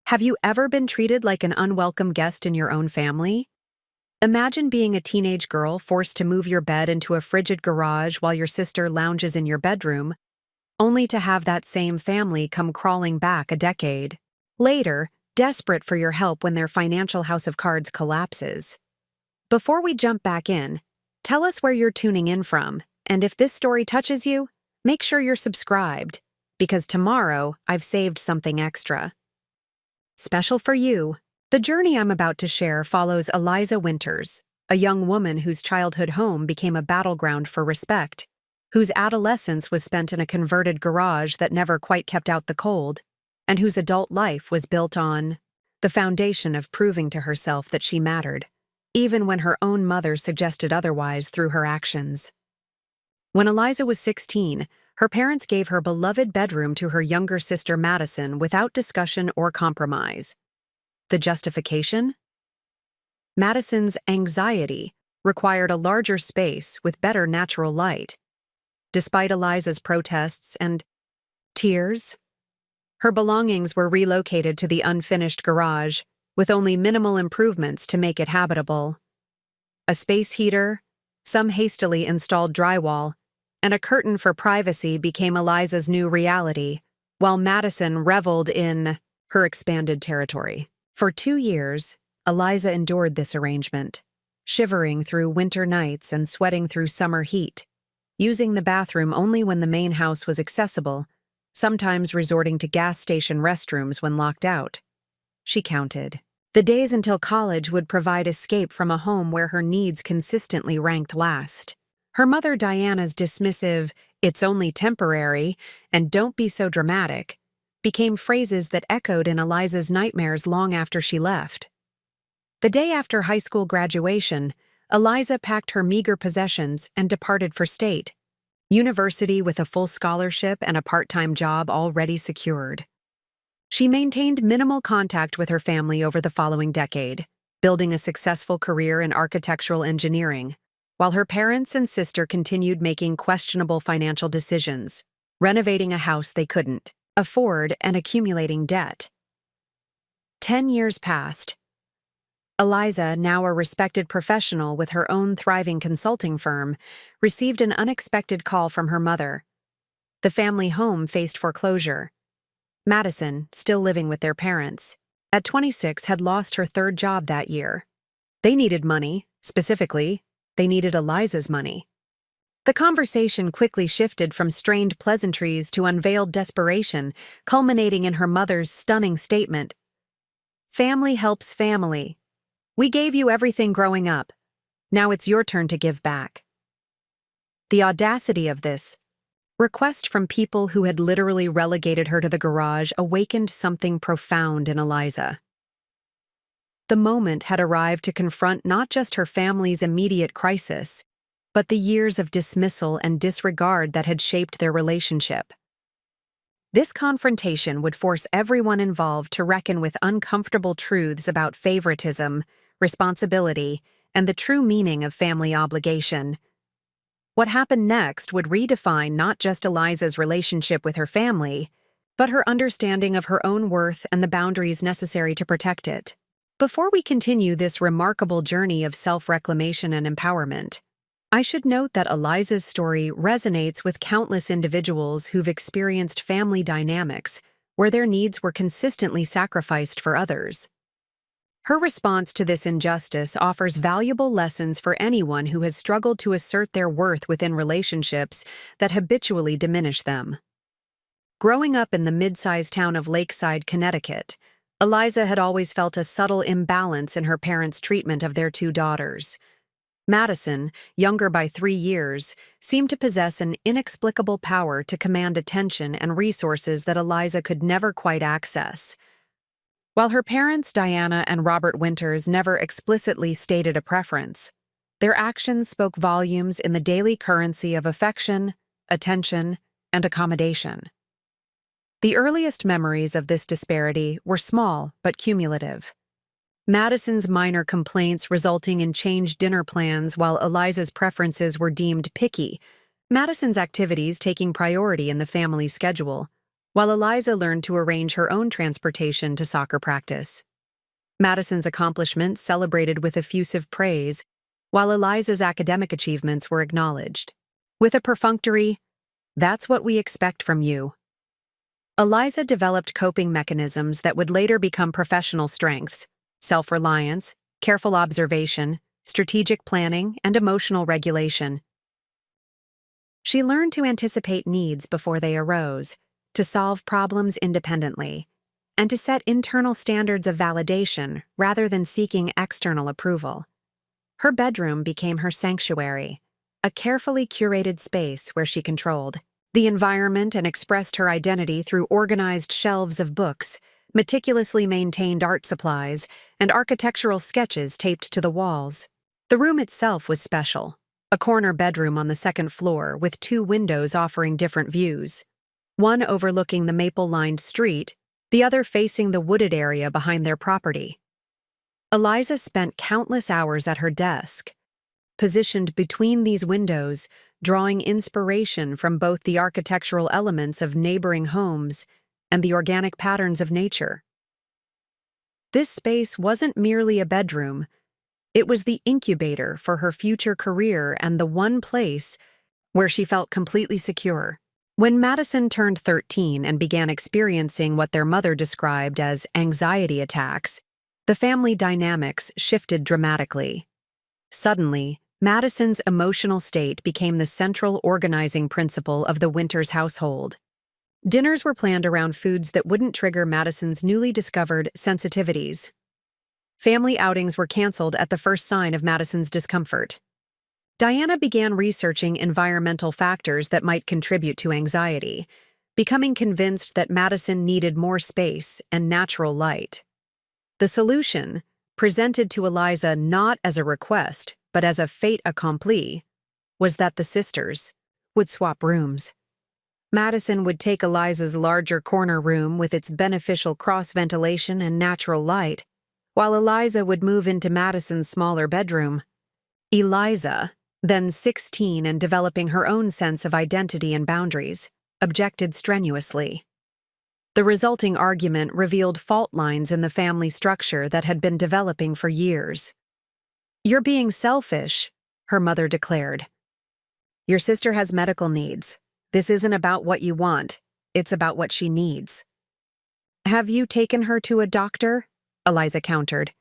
Have you ever been treated like an unwelcome guest in your own family? Imagine being a teenage girl forced to move your bed into a frigid garage while your sister lounges in your bedroom, only to have that same family come crawling back a decade later, desperate for your help when their financial house of cards collapses. Before we jump back in, tell us where you're tuning in from, and if this story touches you, make sure you're subscribed, because tomorrow I've saved something extra. Special for you, the journey I'm about to share follows Eliza Winters, a young woman whose childhood home became a battleground for respect, whose adolescence was spent in a converted garage that never quite kept out the cold, and whose adult life was built on the foundation of proving to herself that she mattered, even when her own mother suggested otherwise through her actions. When Eliza was 16, her parents gave her beloved bedroom to her younger sister Madison without discussion or compromise. The justification? Madison's anxiety required a larger space with better natural light. Despite Eliza's protests and tears, her belongings were relocated to the unfinished garage, with only minimal improvements to make it habitable. A space heater, some hastily installed drywall, and a curtain for privacy became Eliza's new reality, while Madison reveled in her expanded territory. For 2 years, Eliza endured this arrangement, shivering through winter nights and sweating through summer heat, using the bathroom only when the main house was accessible, sometimes resorting to gas station restrooms when locked out. She counted the days until college would provide escape from a home where her needs consistently ranked last. Her mother Diana's dismissive, "It's only temporary," and "Don't be so dramatic," became phrases that echoed in Eliza's nightmares long after she left. The day after high school graduation, Eliza packed her meager possessions and departed for state, university with a full scholarship and a part-time job already secured. She maintained minimal contact with her family over the following decade, building a successful career in architectural engineering, while her parents and sister continued making questionable financial decisions, renovating a house they couldn't afford and accumulating debt. 10 years passed. Eliza, now a respected professional with her own thriving consulting firm, received an unexpected call from her mother. The family home faced foreclosure. Madison, still living with their parents, at 26 had lost her third job that year. They needed money, specifically, they needed Eliza's money. The conversation quickly shifted from strained pleasantries to unveiled desperation, culminating in her mother's stunning statement, "Family helps family. We gave you everything growing up. Now it's your turn to give back." The audacity of this request from people who had literally relegated her to the garage awakened something profound in Eliza. The moment had arrived to confront not just her family's immediate crisis, but the years of dismissal and disregard that had shaped their relationship. This confrontation would force everyone involved to reckon with uncomfortable truths about favoritism, responsibility, and the true meaning of family obligation. What happened next would redefine not just Eliza's relationship with her family, but her understanding of her own worth and the boundaries necessary to protect it. Before we continue this remarkable journey of self-reclamation and empowerment, I should note that Eliza's story resonates with countless individuals who've experienced family dynamics where their needs were consistently sacrificed for others. Her response to this injustice offers valuable lessons for anyone who has struggled to assert their worth within relationships that habitually diminish them. Growing up in the mid-sized town of Lakeside, Connecticut, Eliza had always felt a subtle imbalance in her parents' treatment of their 2 daughters. Madison, younger by 3 years, seemed to possess an inexplicable power to command attention and resources that Eliza could never quite access. While her parents, Diana and Robert Winters, never explicitly stated a preference, their actions spoke volumes in the daily currency of affection, attention, and accommodation. The earliest memories of this disparity were small but cumulative. Madison's minor complaints resulting in changed dinner plans while Eliza's preferences were deemed picky, Madison's activities taking priority in the family schedule, while Eliza learned to arrange her own transportation to soccer practice. Madison's accomplishments celebrated with effusive praise, while Eliza's academic achievements were acknowledged. With a perfunctory, "That's what we expect from you," Eliza developed coping mechanisms that would later become professional strengths: self-reliance, careful observation, strategic planning, and emotional regulation. She learned to anticipate needs before they arose, to solve problems independently, and to set internal standards of validation rather than seeking external approval. Her bedroom became her sanctuary, a carefully curated space where she controlled the environment and expressed her identity through organized shelves of books, meticulously maintained art supplies, and architectural sketches taped to the walls. The room itself was special, a corner bedroom on the second floor with 2 windows offering different views, one overlooking the maple-lined street, the other facing the wooded area behind their property. Eliza spent countless hours at her desk, positioned between these windows, drawing inspiration from both the architectural elements of neighboring homes and the organic patterns of nature. This space wasn't merely a bedroom, it was the incubator for her future career and the one place where she felt completely secure. When Madison turned 13 and began experiencing what their mother described as anxiety attacks, the family dynamics shifted dramatically. Suddenly, Madison's emotional state became the central organizing principle of the Winters household. Dinners were planned around foods that wouldn't trigger Madison's newly discovered sensitivities. Family outings were canceled at the first sign of Madison's discomfort. Diana began researching environmental factors that might contribute to anxiety, becoming convinced that Madison needed more space and natural light. The solution, presented to Eliza not as a request, but as a fait accompli, was that the sisters would swap rooms. Madison would take Eliza's larger corner room with its beneficial cross-ventilation and natural light, while Eliza would move into Madison's smaller bedroom. Eliza, then 16 and developing her own sense of identity and boundaries, objected strenuously. The resulting argument revealed fault lines in the family structure that had been developing for years. "You're being selfish," her mother declared. "Your sister has medical needs. This isn't about what you want, it's about what she needs." "Have you taken her to a doctor?" Eliza countered.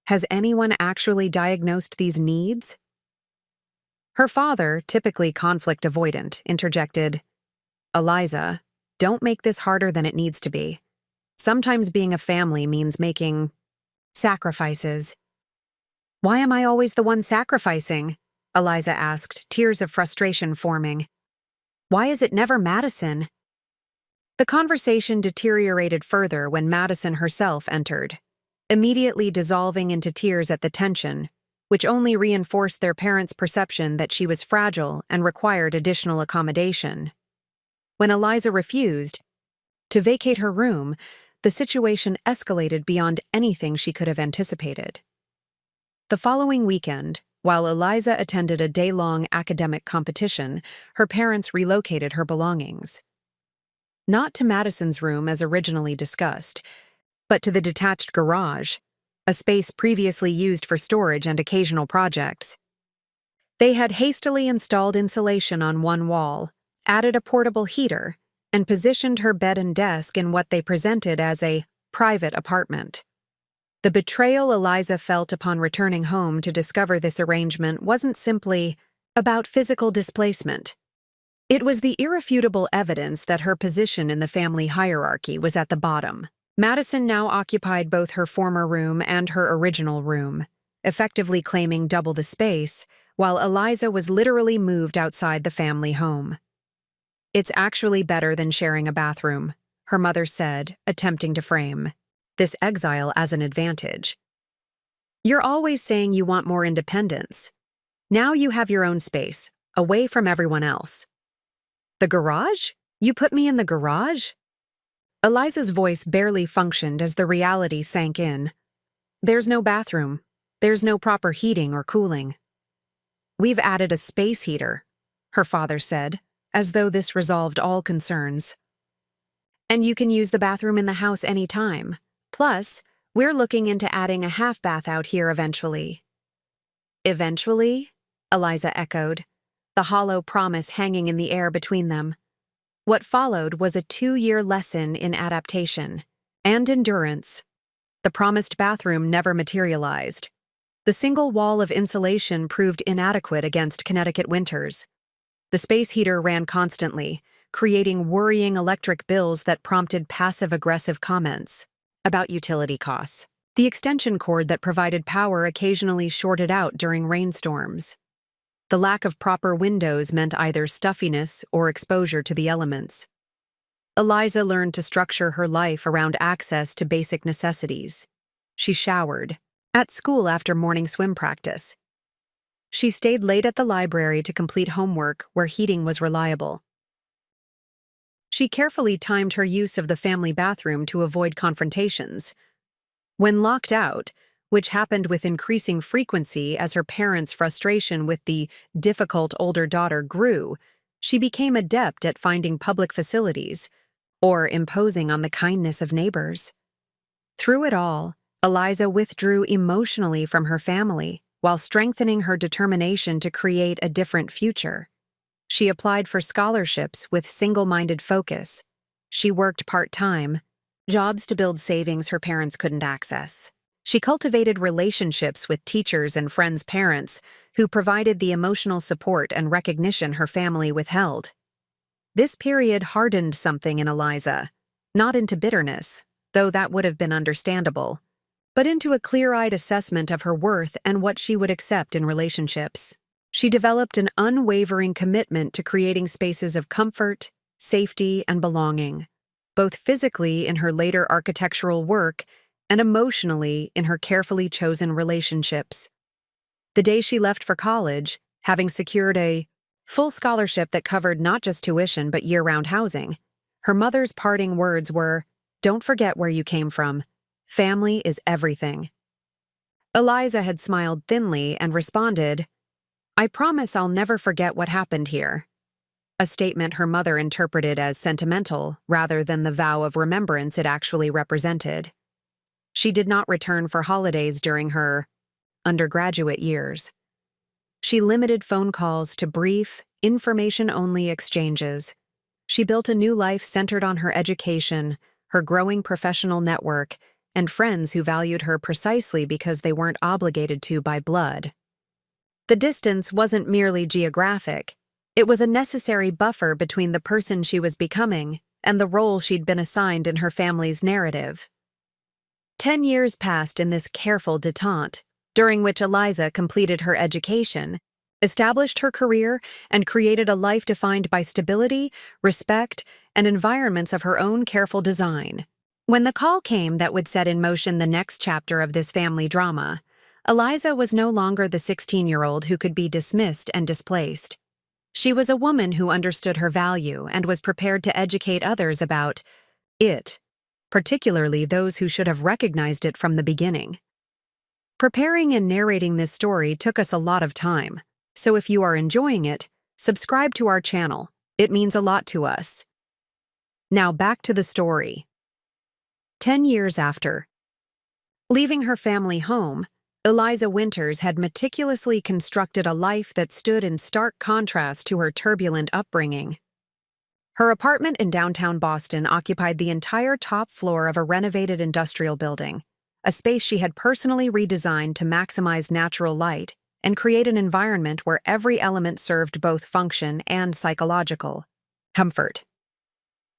"Has anyone actually diagnosed these needs?" Her father, typically conflict avoidant, interjected, "Eliza, don't make this harder than it needs to be. Sometimes being a family means making sacrifices." "Why am I always the one sacrificing?" Eliza asked, tears of frustration forming. "Why is it never Madison?" The conversation deteriorated further when Madison herself entered, immediately dissolving into tears at the tension, which only reinforced their parents' perception that she was fragile and required additional accommodation. When Eliza refused to vacate her room, the situation escalated beyond anything she could have anticipated. The following weekend, while Eliza attended a day-long academic competition, her parents relocated her belongings. Not to Madison's room as originally discussed, but to the detached garage, a space previously used for storage and occasional projects. They had hastily installed insulation on one wall, added a portable heater, and positioned her bed and desk in what they presented as a private apartment. The betrayal Eliza felt upon returning home to discover this arrangement wasn't simply about physical displacement. It was the irrefutable evidence that her position in the family hierarchy was at the bottom. Madison now occupied both her former room and her original room, effectively claiming double the space, while Eliza was literally moved outside the family home. "It's actually better than sharing a bathroom," her mother said, attempting to frame this exile as an advantage. "You're always saying you want more independence. Now you have your own space, away from everyone else." "The garage? You put me in the garage?" Eliza's voice barely functioned as the reality sank in. "There's no bathroom. There's no proper heating or cooling." "We've added a space heater," her father said, as though this resolved all concerns. And you can use the bathroom in the house anytime. Plus, we're looking into adding a half bath out here eventually. Eventually? Eliza echoed, the hollow promise hanging in the air between them. What followed was a 2-year lesson in adaptation and endurance. The promised bathroom never materialized. The single wall of insulation proved inadequate against Connecticut winters. The space heater ran constantly, creating worrying electric bills that prompted passive-aggressive comments about utility costs. The extension cord that provided power occasionally shorted out during rainstorms. The lack of proper windows meant either stuffiness or exposure to the elements. Eliza learned to structure her life around access to basic necessities. She showered at school after morning swim practice. She stayed late at the library to complete homework where heating was reliable. She carefully timed her use of the family bathroom to avoid confrontations. When locked out, which happened with increasing frequency as her parents' frustration with the difficult older daughter grew, she became adept at finding public facilities or imposing on the kindness of neighbors. Through it all, Eliza withdrew emotionally from her family while strengthening her determination to create a different future. She applied for scholarships with single-minded focus. She worked part-time, jobs to build savings her parents couldn't access. She cultivated relationships with teachers and friends' parents who provided the emotional support and recognition her family withheld. This period hardened something in Eliza, not into bitterness, though that would have been understandable, but into a clear-eyed assessment of her worth and what she would accept in relationships. She developed an unwavering commitment to creating spaces of comfort, safety, and belonging, both physically in her later architectural work and emotionally in her carefully chosen relationships. The day she left for college, having secured a full scholarship that covered not just tuition but year-round housing, her mother's parting words were, "Don't forget where you came from. Family is everything." Eliza had smiled thinly and responded, "I promise I'll never forget what happened here," a statement her mother interpreted as sentimental rather than the vow of remembrance it actually represented. She did not return for holidays during her undergraduate years. She limited phone calls to brief, information-only exchanges. She built a new life centered on her education, her growing professional network, and friends who valued her precisely because they weren't obligated to by blood. The distance wasn't merely geographic. It was a necessary buffer between the person she was becoming and the role she'd been assigned in her family's narrative. 10 years passed in this careful detente, during which Eliza completed her education, established her career, and created a life defined by stability, respect, and environments of her own careful design. When the call came that would set in motion the next chapter of this family drama, Eliza was no longer the 16-year-old who could be dismissed and displaced. She was a woman who understood her value and was prepared to educate others about it, particularly those who should have recognized it from the beginning. Preparing and narrating this story took us a lot of time, so if you are enjoying it, subscribe to our channel. It means a lot to us. Now back to the story. 10 years after. Leaving her family home, Eliza Winters had meticulously constructed a life that stood in stark contrast to her turbulent upbringing. Her apartment in downtown Boston occupied the entire top floor of a renovated industrial building, a space she had personally redesigned to maximize natural light and create an environment where every element served both function and psychological comfort.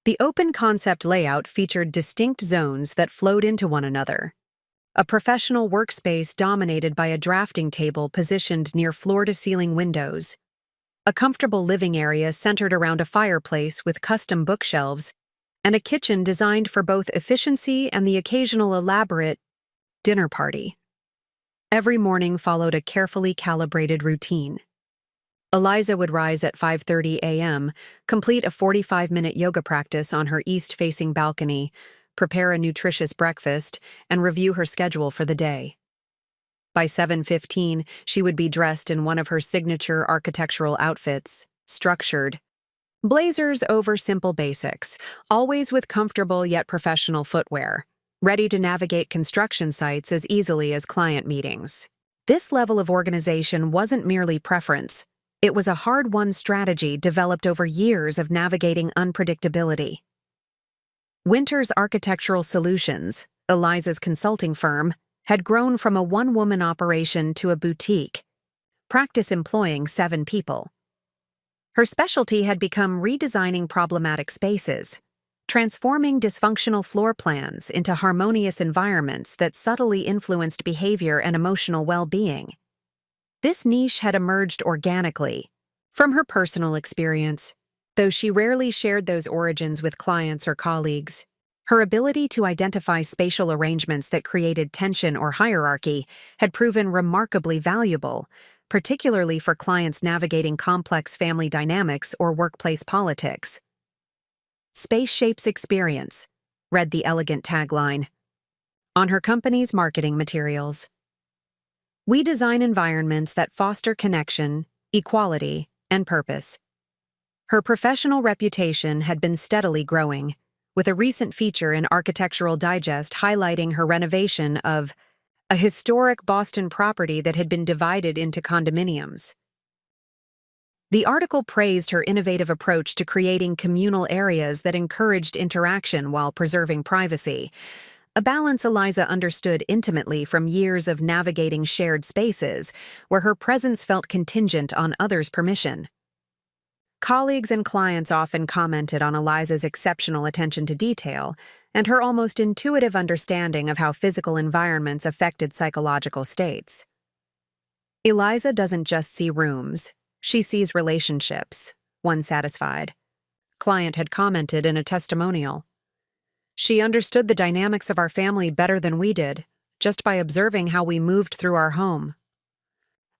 The open-concept layout featured distinct zones that flowed into one another. A professional workspace dominated by a drafting table positioned near floor-to-ceiling windows, a comfortable living area centered around a fireplace with custom bookshelves, and a kitchen designed for both efficiency and the occasional elaborate dinner party. Every morning followed a carefully calibrated routine. Eliza would rise at 5:30 a.m., complete a 45-minute yoga practice on her east-facing balcony, prepare a nutritious breakfast, and review her schedule for the day. By 7:15, she would be dressed in one of her signature architectural outfits, structured, Blazers over simple basics, always with comfortable yet professional footwear, ready to navigate construction sites as easily as client meetings. This level of organization wasn't merely preference. It was a hard-won strategy developed over years of navigating unpredictability. Winter's Architectural Solutions, Eliza's consulting firm, had grown from a one-woman operation to a boutique, practice employing 7 people. Her specialty had become redesigning problematic spaces, transforming dysfunctional floor plans into harmonious environments that subtly influenced behavior and emotional well-being. This niche had emerged organically from her personal experience, though she rarely shared those origins with clients or colleagues. Her ability to identify spatial arrangements that created tension or hierarchy had proven remarkably valuable, particularly for clients navigating complex family dynamics or workplace politics. "Space shapes experience," read the elegant tagline on her company's marketing materials. "We design environments that foster connection, equality, and purpose." Her professional reputation had been steadily growing, with a recent feature in Architectural Digest highlighting her renovation of a historic Boston property that had been divided into condominiums. The article praised her innovative approach to creating communal areas that encouraged interaction while preserving privacy, a balance Eliza understood intimately from years of navigating shared spaces, where her presence felt contingent on others' permission. Colleagues and clients often commented on Eliza's exceptional attention to detail and her almost intuitive understanding of how physical environments affected psychological states. "Eliza doesn't just see rooms, she sees relationships," one satisfied client had commented in a testimonial. "She understood the dynamics of our family better than we did, just by observing how we moved through our home."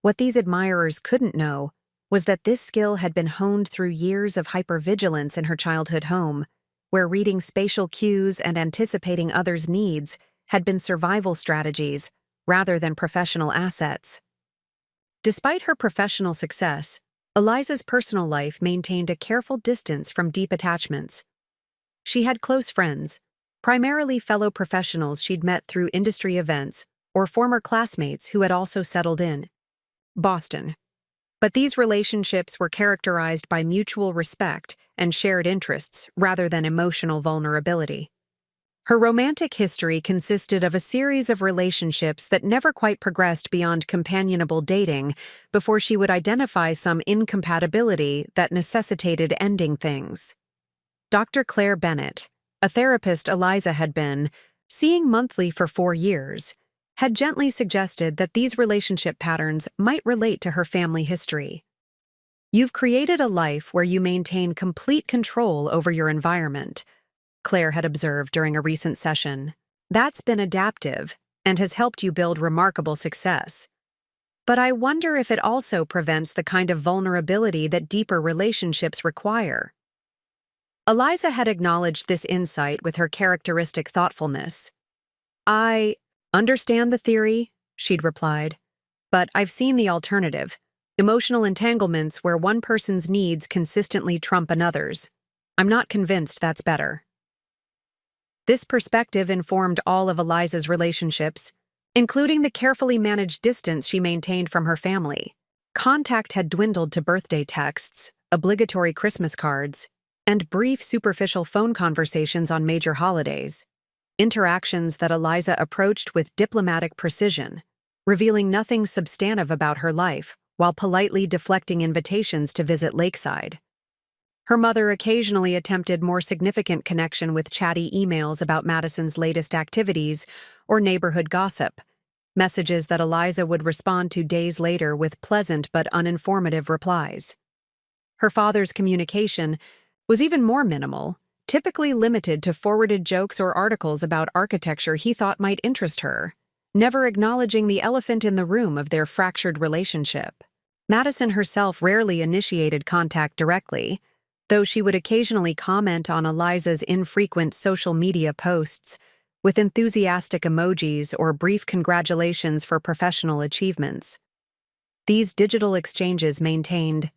What these admirers couldn't know was that this skill had been honed through years of hypervigilance in her childhood home, where reading spatial cues and anticipating others' needs had been survival strategies rather than professional assets. Despite her professional success, Eliza's personal life maintained a careful distance from deep attachments. She had close friends, primarily fellow professionals she'd met through industry events or former classmates who had also settled in Boston. But these relationships were characterized by mutual respect and shared interests rather than emotional vulnerability. Her romantic history consisted of a series of relationships that never quite progressed beyond companionable dating before she would identify some incompatibility that necessitated ending things. Dr. Claire Bennett, a therapist Eliza had been seeing monthly for 4 years, had gently suggested that these relationship patterns might relate to her family history. "You've created a life where you maintain complete control over your environment," Claire had observed during a recent session. "That's been adaptive and has helped you build remarkable success. But I wonder if it also prevents the kind of vulnerability that deeper relationships require." Eliza had acknowledged this insight with her characteristic thoughtfulness. "I understand the theory," she'd replied, "but I've seen the alternative. Emotional entanglements where one person's needs consistently trump another's. I'm not convinced that's better." This perspective informed all of Eliza's relationships, including the carefully managed distance she maintained from her family. Contact had dwindled to birthday texts, obligatory Christmas cards, and brief superficial phone conversations on major holidays. Interactions that Eliza approached with diplomatic precision, revealing nothing substantive about her life while politely deflecting invitations to visit Lakeside. Her mother occasionally attempted more significant connection with chatty emails about Madison's latest activities or neighborhood gossip, messages that Eliza would respond to days later with pleasant but uninformative replies. Her father's communication was even more minimal, typically limited to forwarded jokes or articles about architecture he thought might interest her, never acknowledging the elephant in the room of their fractured relationship. Madison herself rarely initiated contact directly, though she would occasionally comment on Eliza's infrequent social media posts with enthusiastic emojis or brief congratulations for professional achievements. These digital exchanges maintained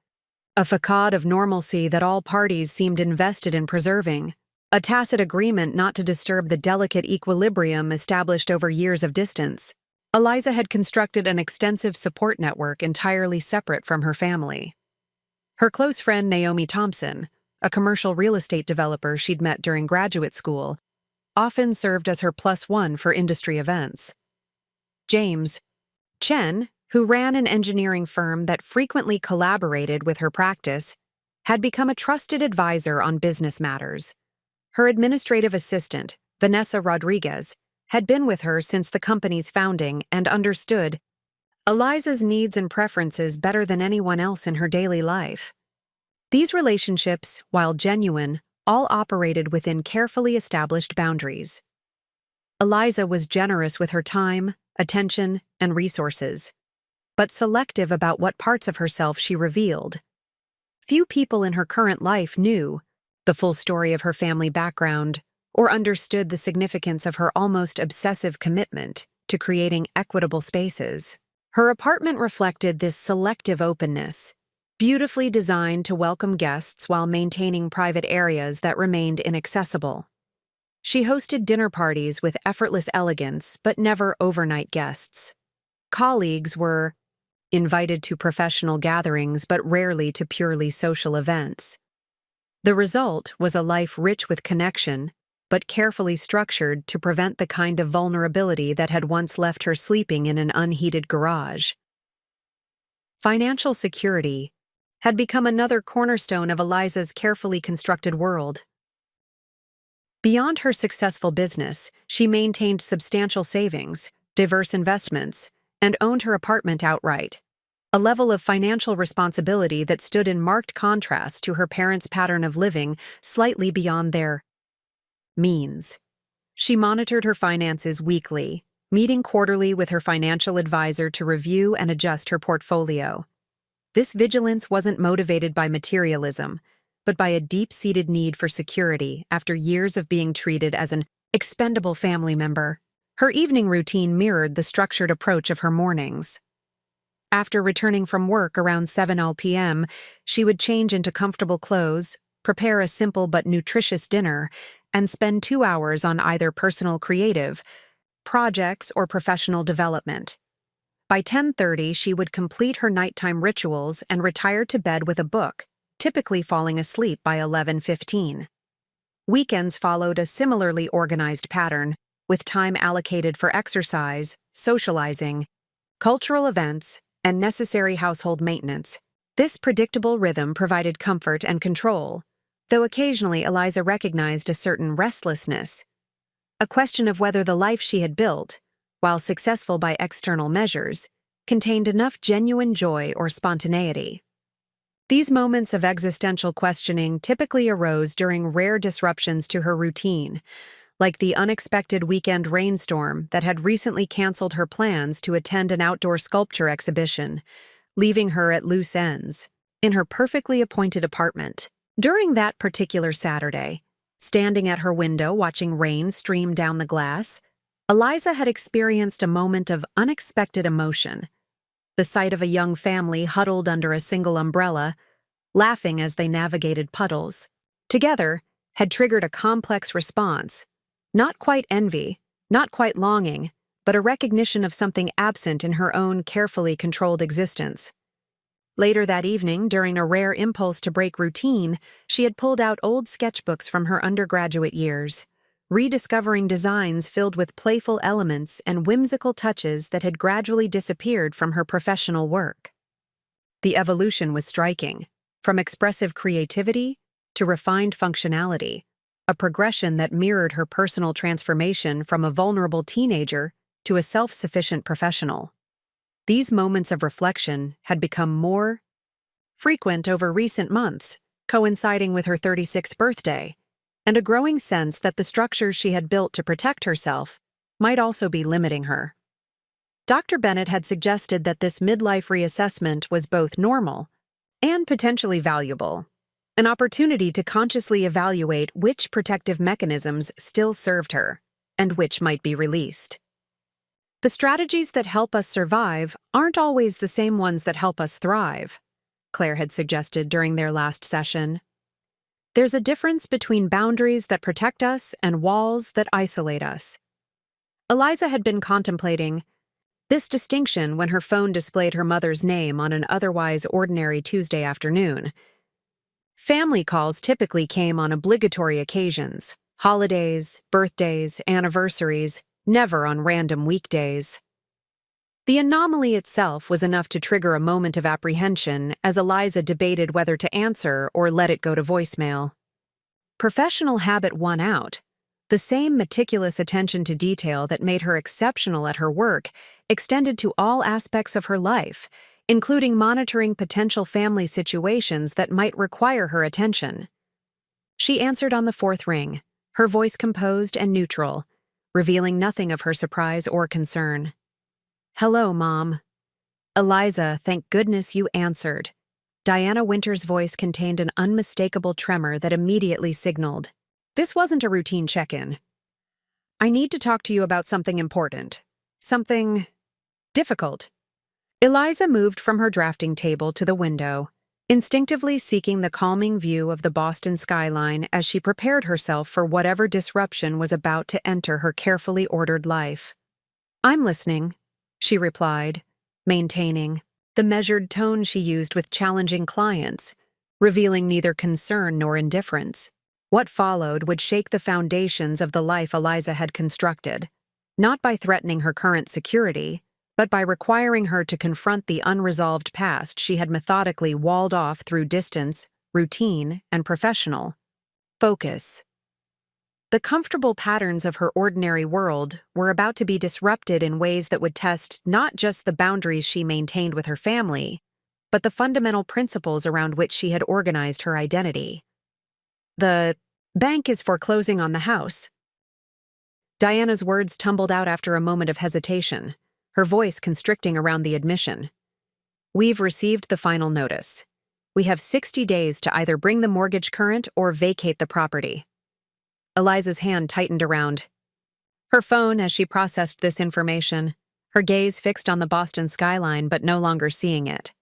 a facade of normalcy that all parties seemed invested in preserving, a tacit agreement not to disturb the delicate equilibrium established over years of distance. Eliza had constructed an extensive support network entirely separate from her family. Her close friend Naomi Thompson, a commercial real estate developer she'd met during graduate school, often served as her +1 for industry events. James Chen, who ran an engineering firm that frequently collaborated with her practice, had become a trusted advisor on business matters. Her administrative assistant, Vanessa Rodriguez, had been with her since the company's founding and understood Eliza's needs and preferences better than anyone else in her daily life. These relationships, while genuine, all operated within carefully established boundaries. Eliza was generous with her time, attention, and resources, but selective about what parts of herself she revealed. Few people in her current life knew the full story of her family background or understood the significance of her almost obsessive commitment to creating equitable spaces. Her apartment reflected this selective openness, beautifully designed to welcome guests while maintaining private areas that remained inaccessible. She hosted dinner parties with effortless elegance, but never overnight guests. Colleagues were invited to professional gatherings, but rarely to purely social events. The result was a life rich with connection, but carefully structured to prevent the kind of vulnerability that had once left her sleeping in an unheated garage. Financial security had become another cornerstone of Eliza's carefully constructed world. Beyond her successful business, she maintained substantial savings, diverse investments, and owned her apartment outright, a level of financial responsibility that stood in marked contrast to her parents' pattern of living slightly beyond their means. She monitored her finances weekly, meeting quarterly with her financial advisor to review and adjust her portfolio. This vigilance wasn't motivated by materialism, but by a deep-seated need for security after years of being treated as an expendable family member. Her evening routine mirrored the structured approach of her mornings. After returning from work around 7 p.m., she would change into comfortable clothes, prepare a simple but nutritious dinner, and spend 2 hours on either personal creative projects or professional development. By 10:30, she would complete her nighttime rituals and retire to bed with a book, typically falling asleep by 11:15. Weekends followed a similarly organized pattern, with time allocated for exercise, socializing, cultural events, and necessary household maintenance. This predictable rhythm provided comfort and control, though occasionally Eliza recognized a certain restlessness, a question of whether the life she had built, while successful by external measures, contained enough genuine joy or spontaneity. These moments of existential questioning typically arose during rare disruptions to her routine, like the unexpected weekend rainstorm that had recently canceled her plans to attend an outdoor sculpture exhibition, leaving her at loose ends in her perfectly appointed apartment. During that particular Saturday, standing at her window watching rain stream down the glass, Eliza had experienced a moment of unexpected emotion. The sight of a young family huddled under a single umbrella, laughing as they navigated puddles, together, had triggered a complex response. Not quite envy, not quite longing, but a recognition of something absent in her own carefully controlled existence. Later that evening, during a rare impulse to break routine, she had pulled out old sketchbooks from her undergraduate years, rediscovering designs filled with playful elements and whimsical touches that had gradually disappeared from her professional work. The evolution was striking, from expressive creativity to refined functionality, a progression that mirrored her personal transformation from a vulnerable teenager to a self-sufficient professional. These moments of reflection had become more frequent over recent months, coinciding with her 36th birthday, and a growing sense that the structures she had built to protect herself might also be limiting her. Dr. Bennett had suggested that this midlife reassessment was both normal and potentially valuable, an opportunity to consciously evaluate which protective mechanisms still served her and which might be released. The strategies that help us survive aren't always the same ones that help us thrive. Claire had suggested during their last session. There's a difference between boundaries that protect us and walls that isolate us. Eliza had been contemplating this distinction when her phone displayed her mother's name on an otherwise ordinary Tuesday afternoon. Family calls typically came on obligatory occasions, holidays, birthdays, anniversaries, never on random weekdays. The anomaly itself was enough to trigger a moment of apprehension as Eliza debated whether to answer or let it go to voicemail. Professional habit won out. The same meticulous attention to detail that made her exceptional at her work extended to all aspects of her life, including monitoring potential family situations that might require her attention. She answered on the fourth ring, her voice composed and neutral, revealing nothing of her surprise or concern. "Hello, Mom." "Eliza, thank goodness you answered." Diana Winter's voice contained an unmistakable tremor that immediately signaled, this wasn't a routine check-in. "I need to talk to you about something important. Something difficult." Eliza moved from her drafting table to the window, instinctively seeking the calming view of the Boston skyline as she prepared herself for whatever disruption was about to enter her carefully ordered life. "I'm listening," she replied, maintaining the measured tone she used with challenging clients, revealing neither concern nor indifference. What followed would shake the foundations of the life Eliza had constructed, not by threatening her current security, but by requiring her to confront the unresolved past she had methodically walled off through distance, routine, and professional focus. The comfortable patterns of her ordinary world were about to be disrupted in ways that would test not just the boundaries she maintained with her family, but the fundamental principles around which she had organized her identity. "The bank is foreclosing on the house." Diana's words tumbled out after a moment of hesitation, her voice constricting around the admission. "We've received the final notice. We have 60 days to either bring the mortgage current or vacate the property." Eliza's hand tightened around her phone as she processed this information, her gaze fixed on the Boston skyline but no longer seeing it.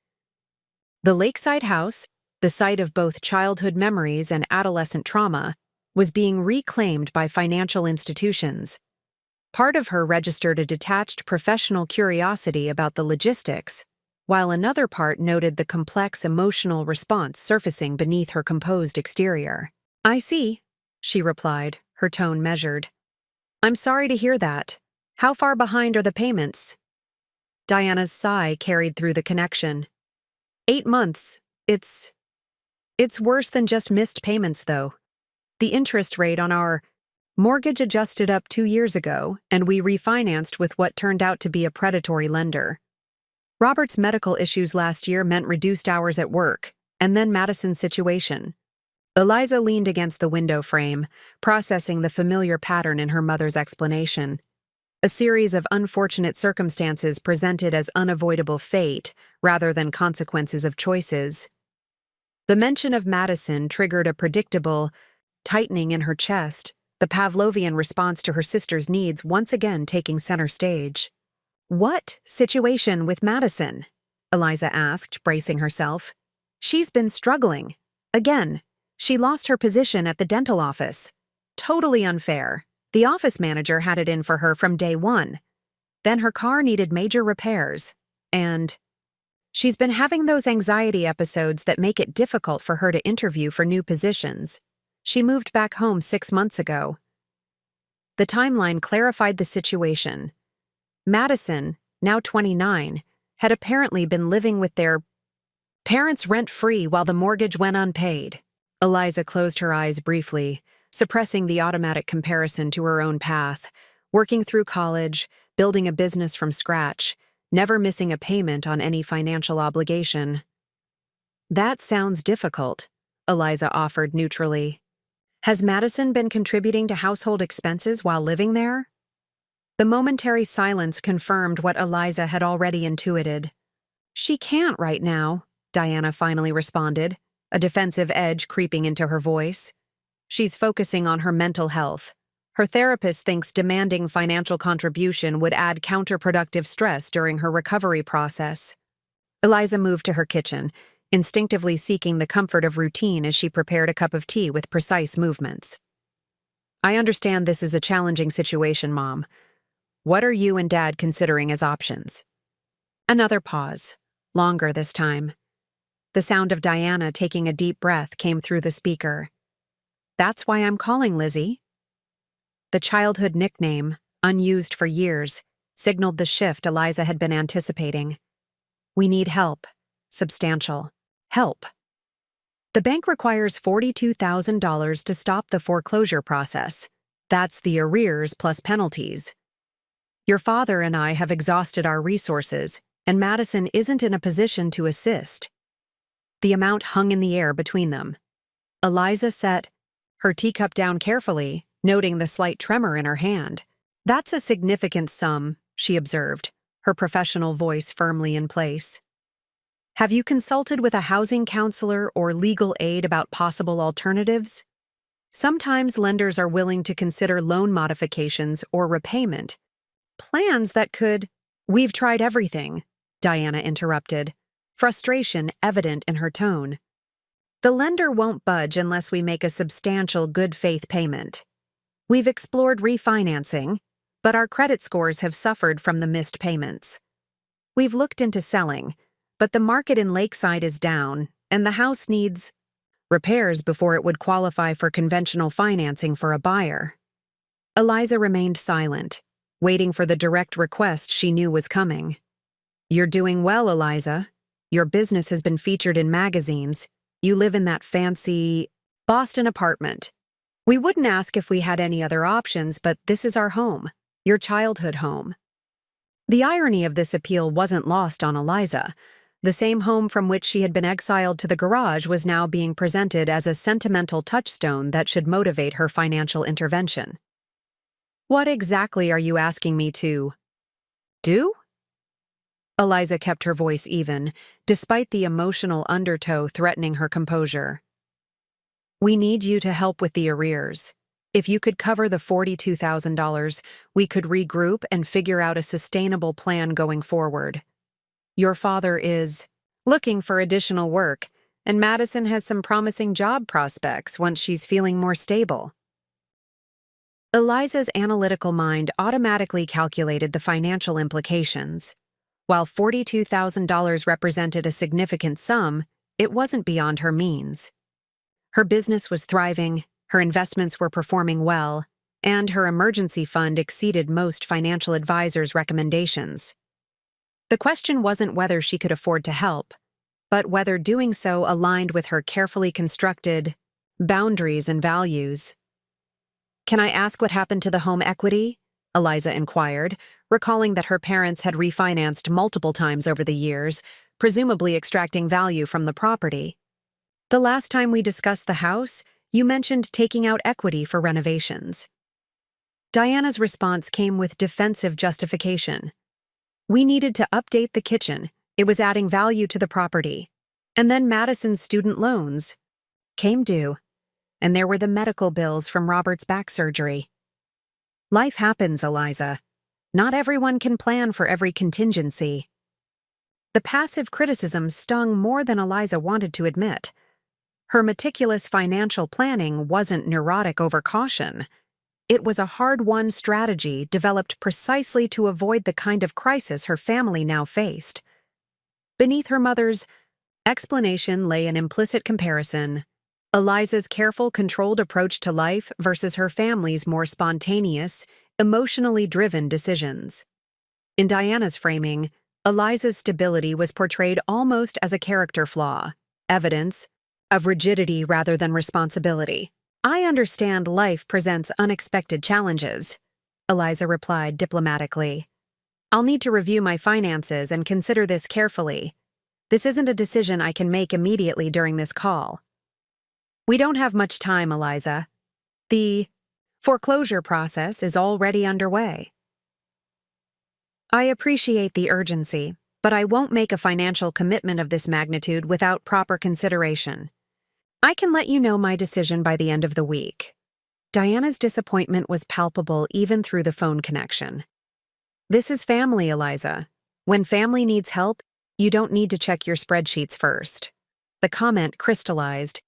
The lakeside house, the site of both childhood memories and adolescent trauma, was being reclaimed by financial institutions. Part of her registered a detached professional curiosity about the logistics, while another part noted the complex emotional response surfacing beneath her composed exterior. "I see," she replied, her tone measured. "I'm sorry to hear that. How far behind are the payments?" Diana's sigh carried through the connection. 8 months. It's worse than just missed payments, though. The interest rate on our mortgage adjusted up 2 years ago, and we refinanced with what turned out to be a predatory lender. Robert's medical issues last year meant reduced hours at work, and then Madison's situation. Eliza leaned against the window frame, processing the familiar pattern in her mother's explanation. A series of unfortunate circumstances presented as unavoidable fate rather than consequences of choices. The mention of Madison triggered a predictable tightening in her chest, the Pavlovian response to her sister's needs once again taking center stage. "What situation with Madison?" Eliza asked, bracing herself. "She's been struggling. Again. She lost her position at the dental office. Totally unfair. The office manager had it in for her from day one. Then her car needed major repairs. And she's been having those anxiety episodes that make it difficult for her to interview for new positions. She moved back home 6 months ago." The timeline clarified the situation. Madison, now 29, had apparently been living with their parents rent-free while the mortgage went unpaid. Eliza closed her eyes briefly, suppressing the automatic comparison to her own path, working through college, building a business from scratch, never missing a payment on any financial obligation. "That sounds difficult," Eliza offered neutrally. "Has Madison been contributing to household expenses while living there?" The momentary silence confirmed what Eliza had already intuited. "She can't right now," Diana finally responded, a defensive edge creeping into her voice. "She's focusing on her mental health. Her therapist thinks demanding financial contribution would add counterproductive stress during her recovery process." Eliza moved to her kitchen, instinctively seeking the comfort of routine as she prepared a cup of tea with precise movements. "I understand this is a challenging situation, Mom. What are you and Dad considering as options?" Another pause, longer this time. The sound of Diana taking a deep breath came through the speaker. "That's why I'm calling, Lizzie." The childhood nickname, unused for years, signaled the shift Eliza had been anticipating. "We need help. Substantial help. The bank requires $42,000 to stop the foreclosure process. That's the arrears plus penalties. Your father and I have exhausted our resources, and Madison isn't in a position to assist." The amount hung in the air between them. Eliza set her teacup down carefully, noting the slight tremor in her hand. "That's a significant sum," she observed, her professional voice firmly in place. "Have you consulted with a housing counselor or legal aid about possible alternatives? Sometimes lenders are willing to consider loan modifications or repayment plans that could—" "We've tried everything," Diana interrupted, frustration evident in her tone. "The lender won't budge unless we make a substantial good-faith payment. We've explored refinancing, but our credit scores have suffered from the missed payments. We've looked into selling, but the market in Lakeside is down, and the house needs repairs before it would qualify for conventional financing for a buyer." Eliza remained silent, waiting for the direct request she knew was coming. "You're doing well, Eliza. Your business has been featured in magazines. You live in that fancy Boston apartment. We wouldn't ask if we had any other options, but this is our home, your childhood home." The irony of this appeal wasn't lost on Eliza. The same home from which she had been exiled to the garage was now being presented as a sentimental touchstone that should motivate her financial intervention. "What exactly are you asking me to do?" Eliza kept her voice even, despite the emotional undertow threatening her composure. "We need you to help with the arrears. If you could cover the $42,000, we could regroup and figure out a sustainable plan going forward. Your father is looking for additional work, and Madison has some promising job prospects once she's feeling more stable." Eliza's analytical mind automatically calculated the financial implications. While $42,000 represented a significant sum, it wasn't beyond her means. Her business was thriving, her investments were performing well, and her emergency fund exceeded most financial advisors' recommendations. The question wasn't whether she could afford to help, but whether doing so aligned with her carefully constructed boundaries and values. "Can I ask what happened to the home equity?" Eliza inquired, recalling that her parents had refinanced multiple times over the years, presumably extracting value from the property. "The last time we discussed the house, you mentioned taking out equity for renovations." Diana's response came with defensive justification. "We needed to update the kitchen. It was adding value to the property. And then Madison's student loans came due, and there were the medical bills from Robert's back surgery." "Life happens, Eliza. Not everyone can plan for every contingency." The passive criticism stung more than Eliza wanted to admit. Her meticulous financial planning wasn't neurotic overcaution. It was a hard-won strategy developed precisely to avoid the kind of crisis her family now faced. Beneath her mother's explanation lay an implicit comparison: Eliza's careful, controlled approach to life versus her family's more spontaneous, emotionally driven decisions. In Diana's framing, Eliza's stability was portrayed almost as a character flaw, evidence of rigidity rather than responsibility. "I understand life presents unexpected challenges," Eliza replied diplomatically. "I'll need to review my finances and consider this carefully. This isn't a decision I can make immediately during this call." "We don't have much time, Eliza. The foreclosure process is already underway." "I appreciate the urgency, but I won't make a financial commitment of this magnitude without proper consideration. I can let you know my decision by the end of the week." Diana's disappointment was palpable even through the phone connection. "This is family, Eliza. When family needs help, you don't need to check your spreadsheets first." The comment crystallized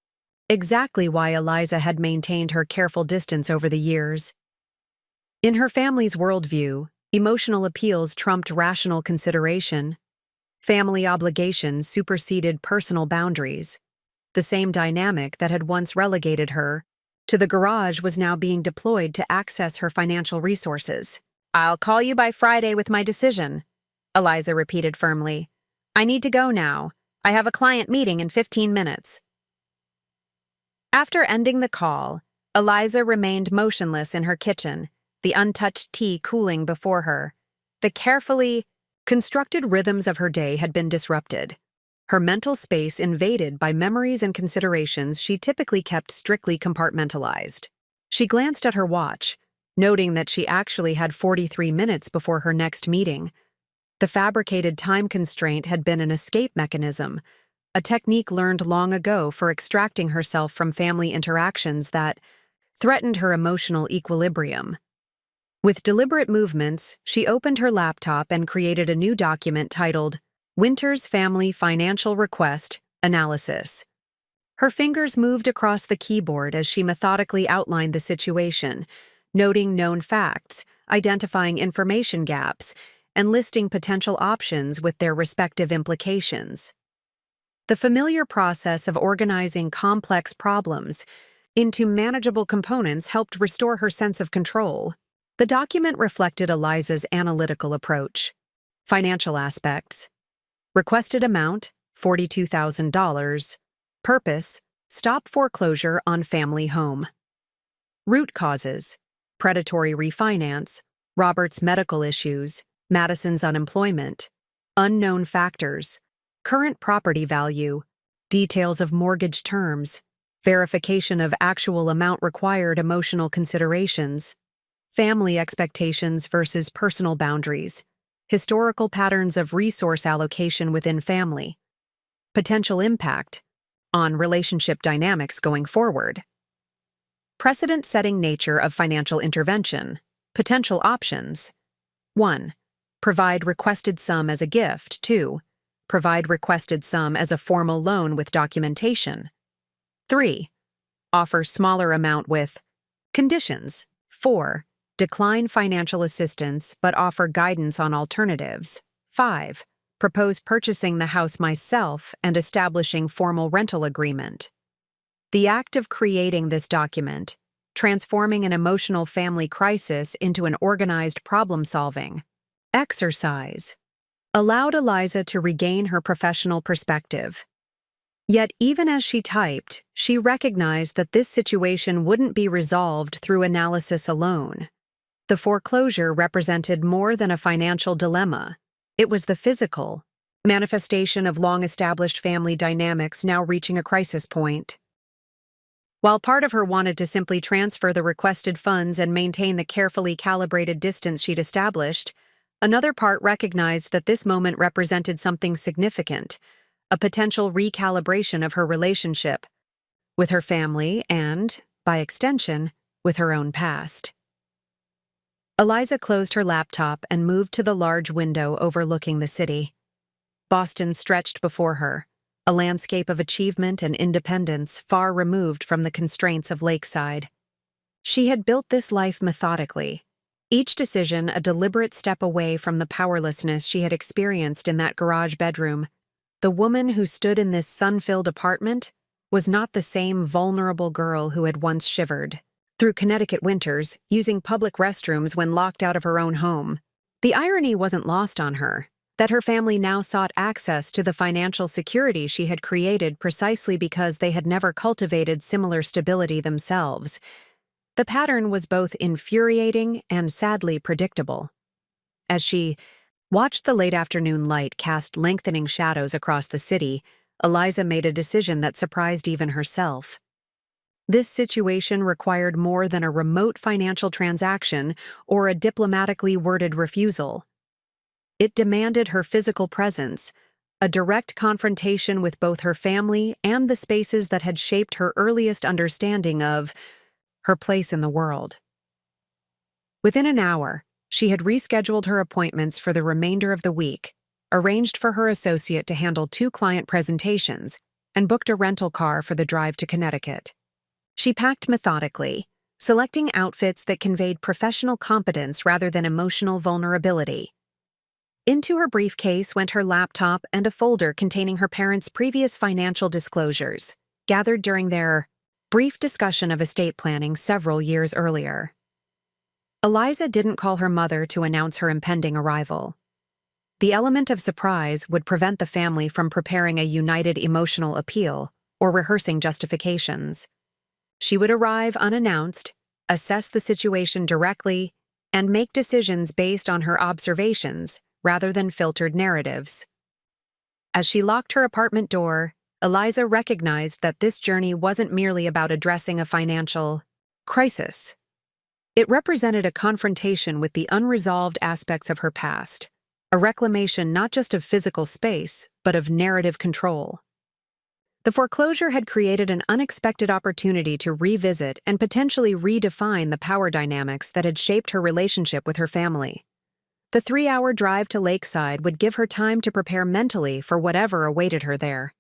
exactly why Eliza had maintained her careful distance over the years. In her family's worldview, emotional appeals trumped rational consideration. Family obligations superseded personal boundaries. The same dynamic that had once relegated her to the garage was now being deployed to access her financial resources. "I'll call you by Friday with my decision," Eliza repeated firmly. "I need to go now. I have a client meeting in 15 minutes. After ending the call, Eliza remained motionless in her kitchen, the untouched tea cooling before her. The carefully constructed rhythms of her day had been disrupted, her mental space invaded by memories and considerations she typically kept strictly compartmentalized. She glanced at her watch, noting that she actually had 43 minutes before her next meeting. The fabricated time constraint had been an escape mechanism, a technique learned long ago for extracting herself from family interactions that threatened her emotional equilibrium. With deliberate movements, she opened her laptop and created a new document titled Winter's Family Financial Request Analysis. Her fingers moved across the keyboard as she methodically outlined the situation, noting known facts, identifying information gaps, and listing potential options with their respective implications. The familiar process of organizing complex problems into manageable components helped restore her sense of control. The document reflected Eliza's analytical approach. Financial aspects. Requested amount, $42,000. Purpose, stop foreclosure on family home. Root causes, predatory refinance, Robert's medical issues, Madison's unemployment. Unknown factors, current property value, details of mortgage terms, verification of actual amount required, emotional considerations, family expectations versus personal boundaries, historical patterns of resource allocation within family, potential impact on relationship dynamics going forward, precedent-setting nature of financial intervention, potential options. 1. Provide requested sum as a gift. 2. Provide requested sum as a formal loan with documentation. 3. Offer smaller amount with conditions. 4. Decline financial assistance but offer guidance on alternatives. 5. Propose purchasing the house myself and establishing formal rental agreement. The act of creating this document, transforming an emotional family crisis into an organized problem-solving exercise, allowed Eliza to regain her professional perspective. Yet even as she typed, she recognized that this situation wouldn't be resolved through analysis alone. The foreclosure represented more than a financial dilemma. It was the physical manifestation of long-established family dynamics now reaching a crisis point. While part of her wanted to simply transfer the requested funds and maintain the carefully calibrated distance she'd established, another part recognized that this moment represented something significant, a potential recalibration of her relationship with her family and, by extension, with her own past. Eliza closed her laptop and moved to the large window overlooking the city. Boston stretched before her, a landscape of achievement and independence far removed from the constraints of Lakeside. She had built this life methodically, each decision a deliberate step away from the powerlessness she had experienced in that garage bedroom. The woman who stood in this sun-filled apartment was not the same vulnerable girl who had once shivered through Connecticut winters, using public restrooms when locked out of her own home. The irony wasn't lost on her, that her family now sought access to the financial security she had created precisely because they had never cultivated similar stability themselves. The pattern was both infuriating and sadly predictable. As she watched the late afternoon light cast lengthening shadows across the city, Eliza made a decision that surprised even herself. This situation required more than a remote financial transaction or a diplomatically worded refusal. It demanded her physical presence, a direct confrontation with both her family and the spaces that had shaped her earliest understanding of her place in the world. Within an hour, she had rescheduled her appointments for the remainder of the week, arranged for her associate to handle 2 client presentations, and booked a rental car for the drive to Connecticut. She packed methodically, selecting outfits that conveyed professional competence rather than emotional vulnerability. Into her briefcase went her laptop and a folder containing her parents' previous financial disclosures, gathered during their brief discussion of estate planning several years earlier. Eliza didn't call her mother to announce her impending arrival. The element of surprise would prevent the family from preparing a united emotional appeal or rehearsing justifications. She would arrive unannounced, assess the situation directly, and make decisions based on her observations rather than filtered narratives. As she locked her apartment door, Eliza recognized that this journey wasn't merely about addressing a financial crisis. It represented a confrontation with the unresolved aspects of her past, a reclamation not just of physical space, but of narrative control. The foreclosure had created an unexpected opportunity to revisit and potentially redefine the power dynamics that had shaped her relationship with her family. The 3-hour drive to Lakeside would give her time to prepare mentally for whatever awaited her there.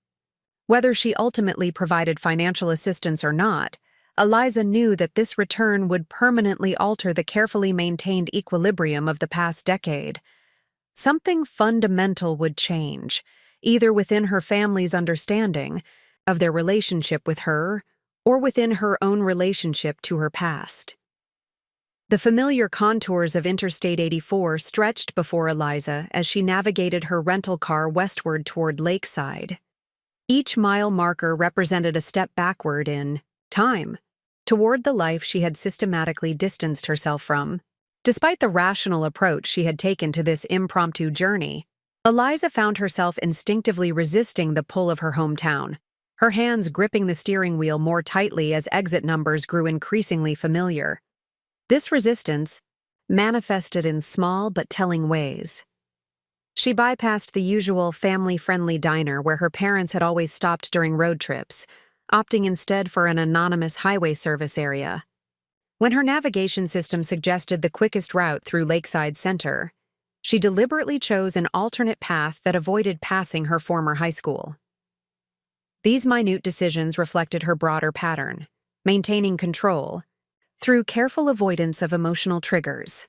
Whether she ultimately provided financial assistance or not, Eliza knew that this return would permanently alter the carefully maintained equilibrium of the past decade. Something fundamental would change, either within her family's understanding of their relationship with her or within her own relationship to her past. The familiar contours of Interstate 84 stretched before Eliza as she navigated her rental car westward toward Lakeside. Each mile marker represented a step backward in time, toward the life she had systematically distanced herself from. Despite the rational approach she had taken to this impromptu journey, Eliza found herself instinctively resisting the pull of her hometown, her hands gripping the steering wheel more tightly as exit numbers grew increasingly familiar. This resistance manifested in small but telling ways. She bypassed the usual family-friendly diner where her parents had always stopped during road trips, opting instead for an anonymous highway service area. When her navigation system suggested the quickest route through Lakeside Center, she deliberately chose an alternate path that avoided passing her former high school. These minute decisions reflected her broader pattern, maintaining control through careful avoidance of emotional triggers.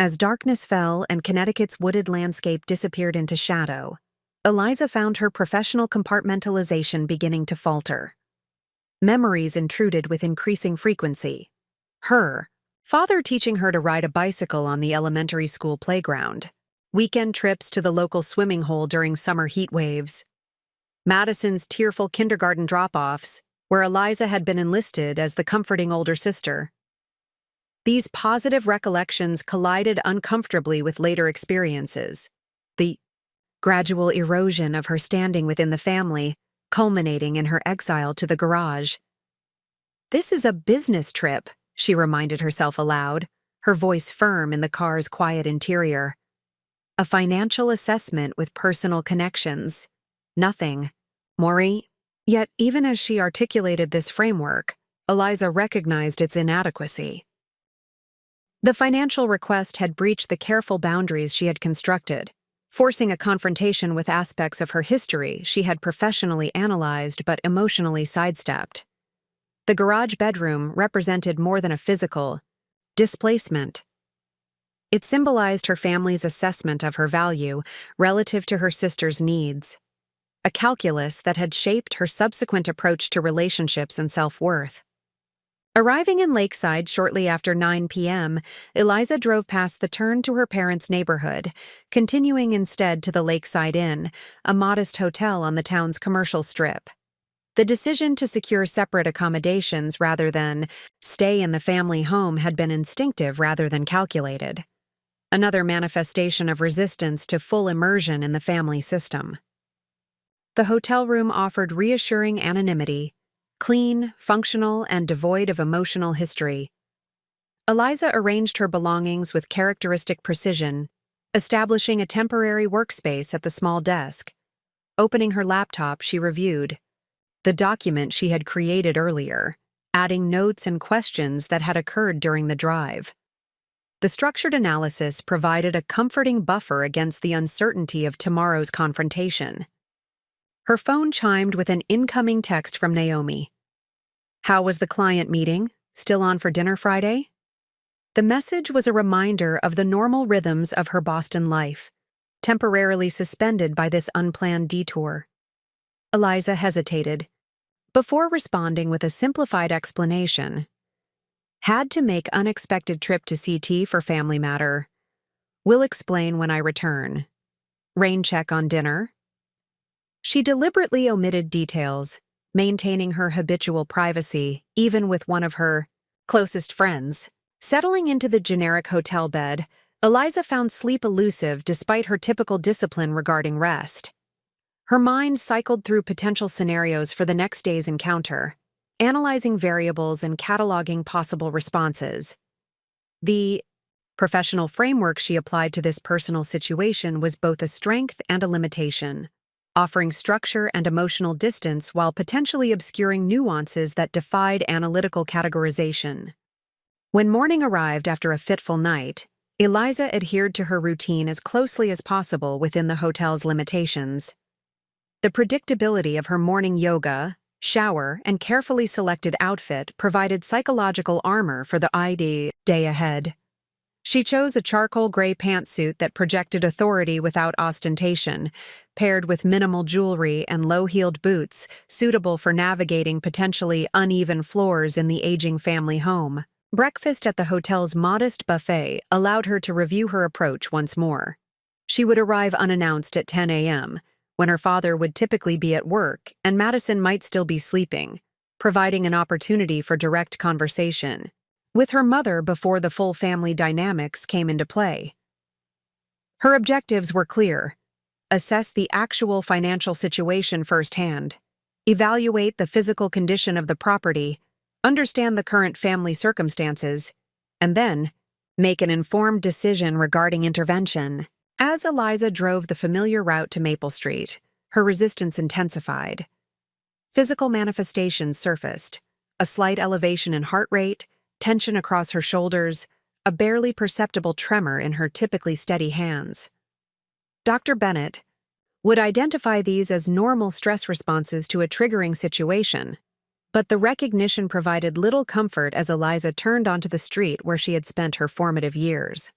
As darkness fell and Connecticut's wooded landscape disappeared into shadow, Eliza found her professional compartmentalization beginning to falter. Memories intruded with increasing frequency. Her father teaching her to ride a bicycle on the elementary school playground, weekend trips to the local swimming hole during summer heat waves, Madison's tearful kindergarten drop-offs, where Eliza had been enlisted as the comforting older sister. These positive recollections collided uncomfortably with later experiences, the gradual erosion of her standing within the family, culminating in her exile to the garage. "This is a business trip," she reminded herself aloud, her voice firm in the car's quiet interior. "A financial assessment with personal connections. Nothing. Maury." Yet, even as she articulated this framework, Eliza recognized its inadequacy. The financial request had breached the careful boundaries she had constructed, forcing a confrontation with aspects of her history she had professionally analyzed but emotionally sidestepped. The garage bedroom represented more than a physical displacement. It symbolized her family's assessment of her value relative to her sister's needs, a calculus that had shaped her subsequent approach to relationships and self-worth. Arriving in Lakeside shortly after 9 p.m., Eliza drove past the turn to her parents' neighborhood, continuing instead to the Lakeside Inn, a modest hotel on the town's commercial strip. The decision to secure separate accommodations rather than stay in the family home had been instinctive rather than calculated. Another manifestation of resistance to full immersion in the family system. The hotel room offered reassuring anonymity, clean, functional, and devoid of emotional history. Eliza arranged her belongings with characteristic precision, establishing a temporary workspace at the small desk. Opening her laptop, she reviewed the document she had created earlier, adding notes and questions that had occurred during the drive. The structured analysis provided a comforting buffer against the uncertainty of tomorrow's confrontation. Her phone chimed with an incoming text from Naomi. "How was the client meeting? Still on for dinner Friday?" The message was a reminder of the normal rhythms of her Boston life, temporarily suspended by this unplanned detour. Eliza hesitated, before responding with a simplified explanation. "Had to make unexpected trip to CT for family matter. Will explain when I return. Rain check on dinner." She deliberately omitted details, maintaining her habitual privacy, even with one of her closest friends. Settling into the generic hotel bed, Eliza found sleep elusive despite her typical discipline regarding rest. Her mind cycled through potential scenarios for the next day's encounter, analyzing variables and cataloging possible responses. The professional framework she applied to this personal situation was both a strength and a limitation, offering structure and emotional distance while potentially obscuring nuances that defied analytical categorization. When morning arrived after a fitful night, Eliza adhered to her routine as closely as possible within the hotel's limitations. The predictability of her morning yoga, shower, and carefully selected outfit provided psychological armor for the day ahead. She chose a charcoal gray pantsuit that projected authority without ostentation, paired with minimal jewelry and low-heeled boots suitable for navigating potentially uneven floors in the aging family home. Breakfast at the hotel's modest buffet allowed her to review her approach once more. She would arrive unannounced at 10 a.m., when her father would typically be at work and Madison might still be sleeping, providing an opportunity for direct conversation with her mother before the full family dynamics came into play. Her objectives were clear: assess the actual financial situation firsthand, evaluate the physical condition of the property, understand the current family circumstances, and then make an informed decision regarding intervention. As Eliza drove the familiar route to Maple Street, her resistance intensified. Physical manifestations surfaced: a slight elevation in heart rate, tension across her shoulders, a barely perceptible tremor in her typically steady hands. Dr. Bennett would identify these as normal stress responses to a triggering situation, but the recognition provided little comfort as Eliza turned onto the street where she had spent her formative years.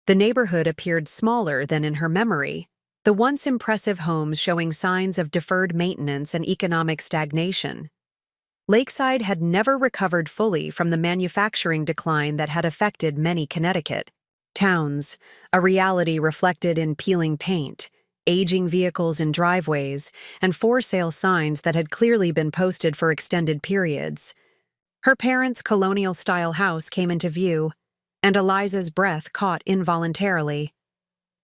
The neighborhood appeared smaller than in her memory, the once impressive homes showing signs of deferred maintenance and economic stagnation. Lakeside had never recovered fully from the manufacturing decline that had affected many Connecticut towns, a reality reflected in peeling paint, aging vehicles in driveways, and for-sale signs that had clearly been posted for extended periods. Her parents' colonial-style house came into view, and Eliza's breath caught involuntarily.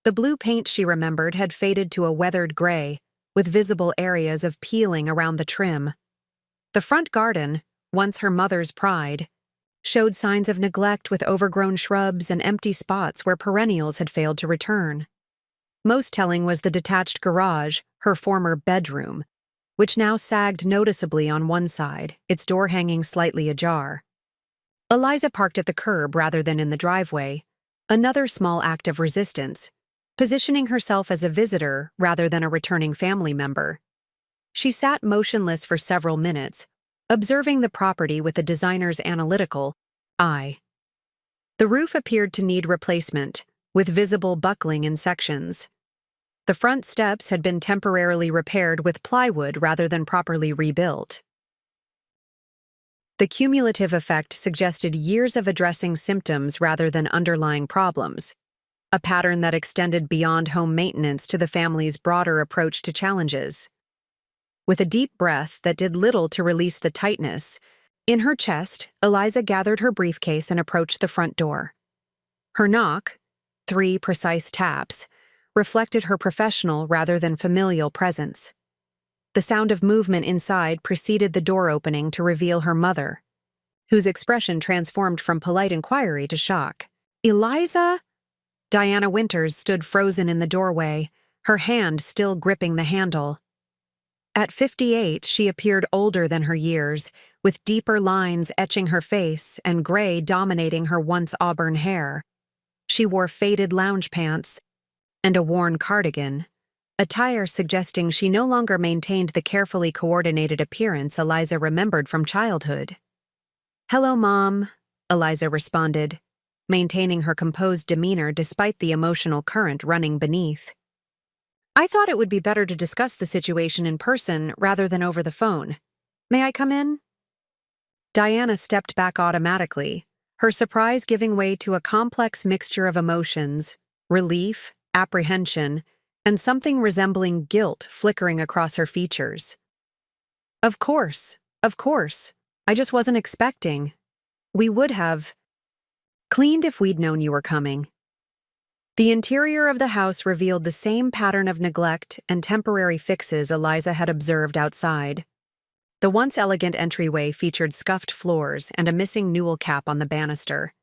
The blue paint she remembered had faded to a weathered gray, with visible areas of peeling around the trim. The front garden, once her mother's pride, showed signs of neglect with overgrown shrubs and empty spots where perennials had failed to return. Most telling was the detached garage, her former bedroom, which now sagged noticeably on one side, its door hanging slightly ajar. Eliza parked at the curb rather than in the driveway, another small act of resistance, positioning herself as a visitor rather than a returning family member. She sat motionless for several minutes, observing the property with the designer's analytical eye. The roof appeared to need replacement, with visible buckling in sections. The front steps had been temporarily repaired with plywood rather than properly rebuilt. The cumulative effect suggested years of addressing symptoms rather than underlying problems, a pattern that extended beyond home maintenance to the family's broader approach to challenges. With a deep breath that did little to release the tightness in her chest, Eliza gathered her briefcase and approached the front door. Her knock, 3 precise taps, reflected her professional rather than familial presence. The sound of movement inside preceded the door opening to reveal her mother, whose expression transformed from polite inquiry to shock. "Eliza?" Diana Winters stood frozen in the doorway, her hand still gripping the handle. At 58, she appeared older than her years, with deeper lines etching her face and gray dominating her once auburn hair. She wore faded lounge pants and a worn cardigan, attire suggesting she no longer maintained the carefully coordinated appearance Eliza remembered from childhood. "Hello, Mom," Eliza responded, maintaining her composed demeanor despite the emotional current running beneath. "I thought it would be better to discuss the situation in person rather than over the phone. May I come in?" Diana stepped back automatically, her surprise giving way to a complex mixture of emotions, relief, apprehension, and something resembling guilt flickering across her features. Of course. I just wasn't expecting. We would have cleaned if we'd known you were coming." The interior of the house revealed the same pattern of neglect and temporary fixes Eliza had observed outside. The once elegant entryway featured scuffed floors and a missing newel cap on the banister.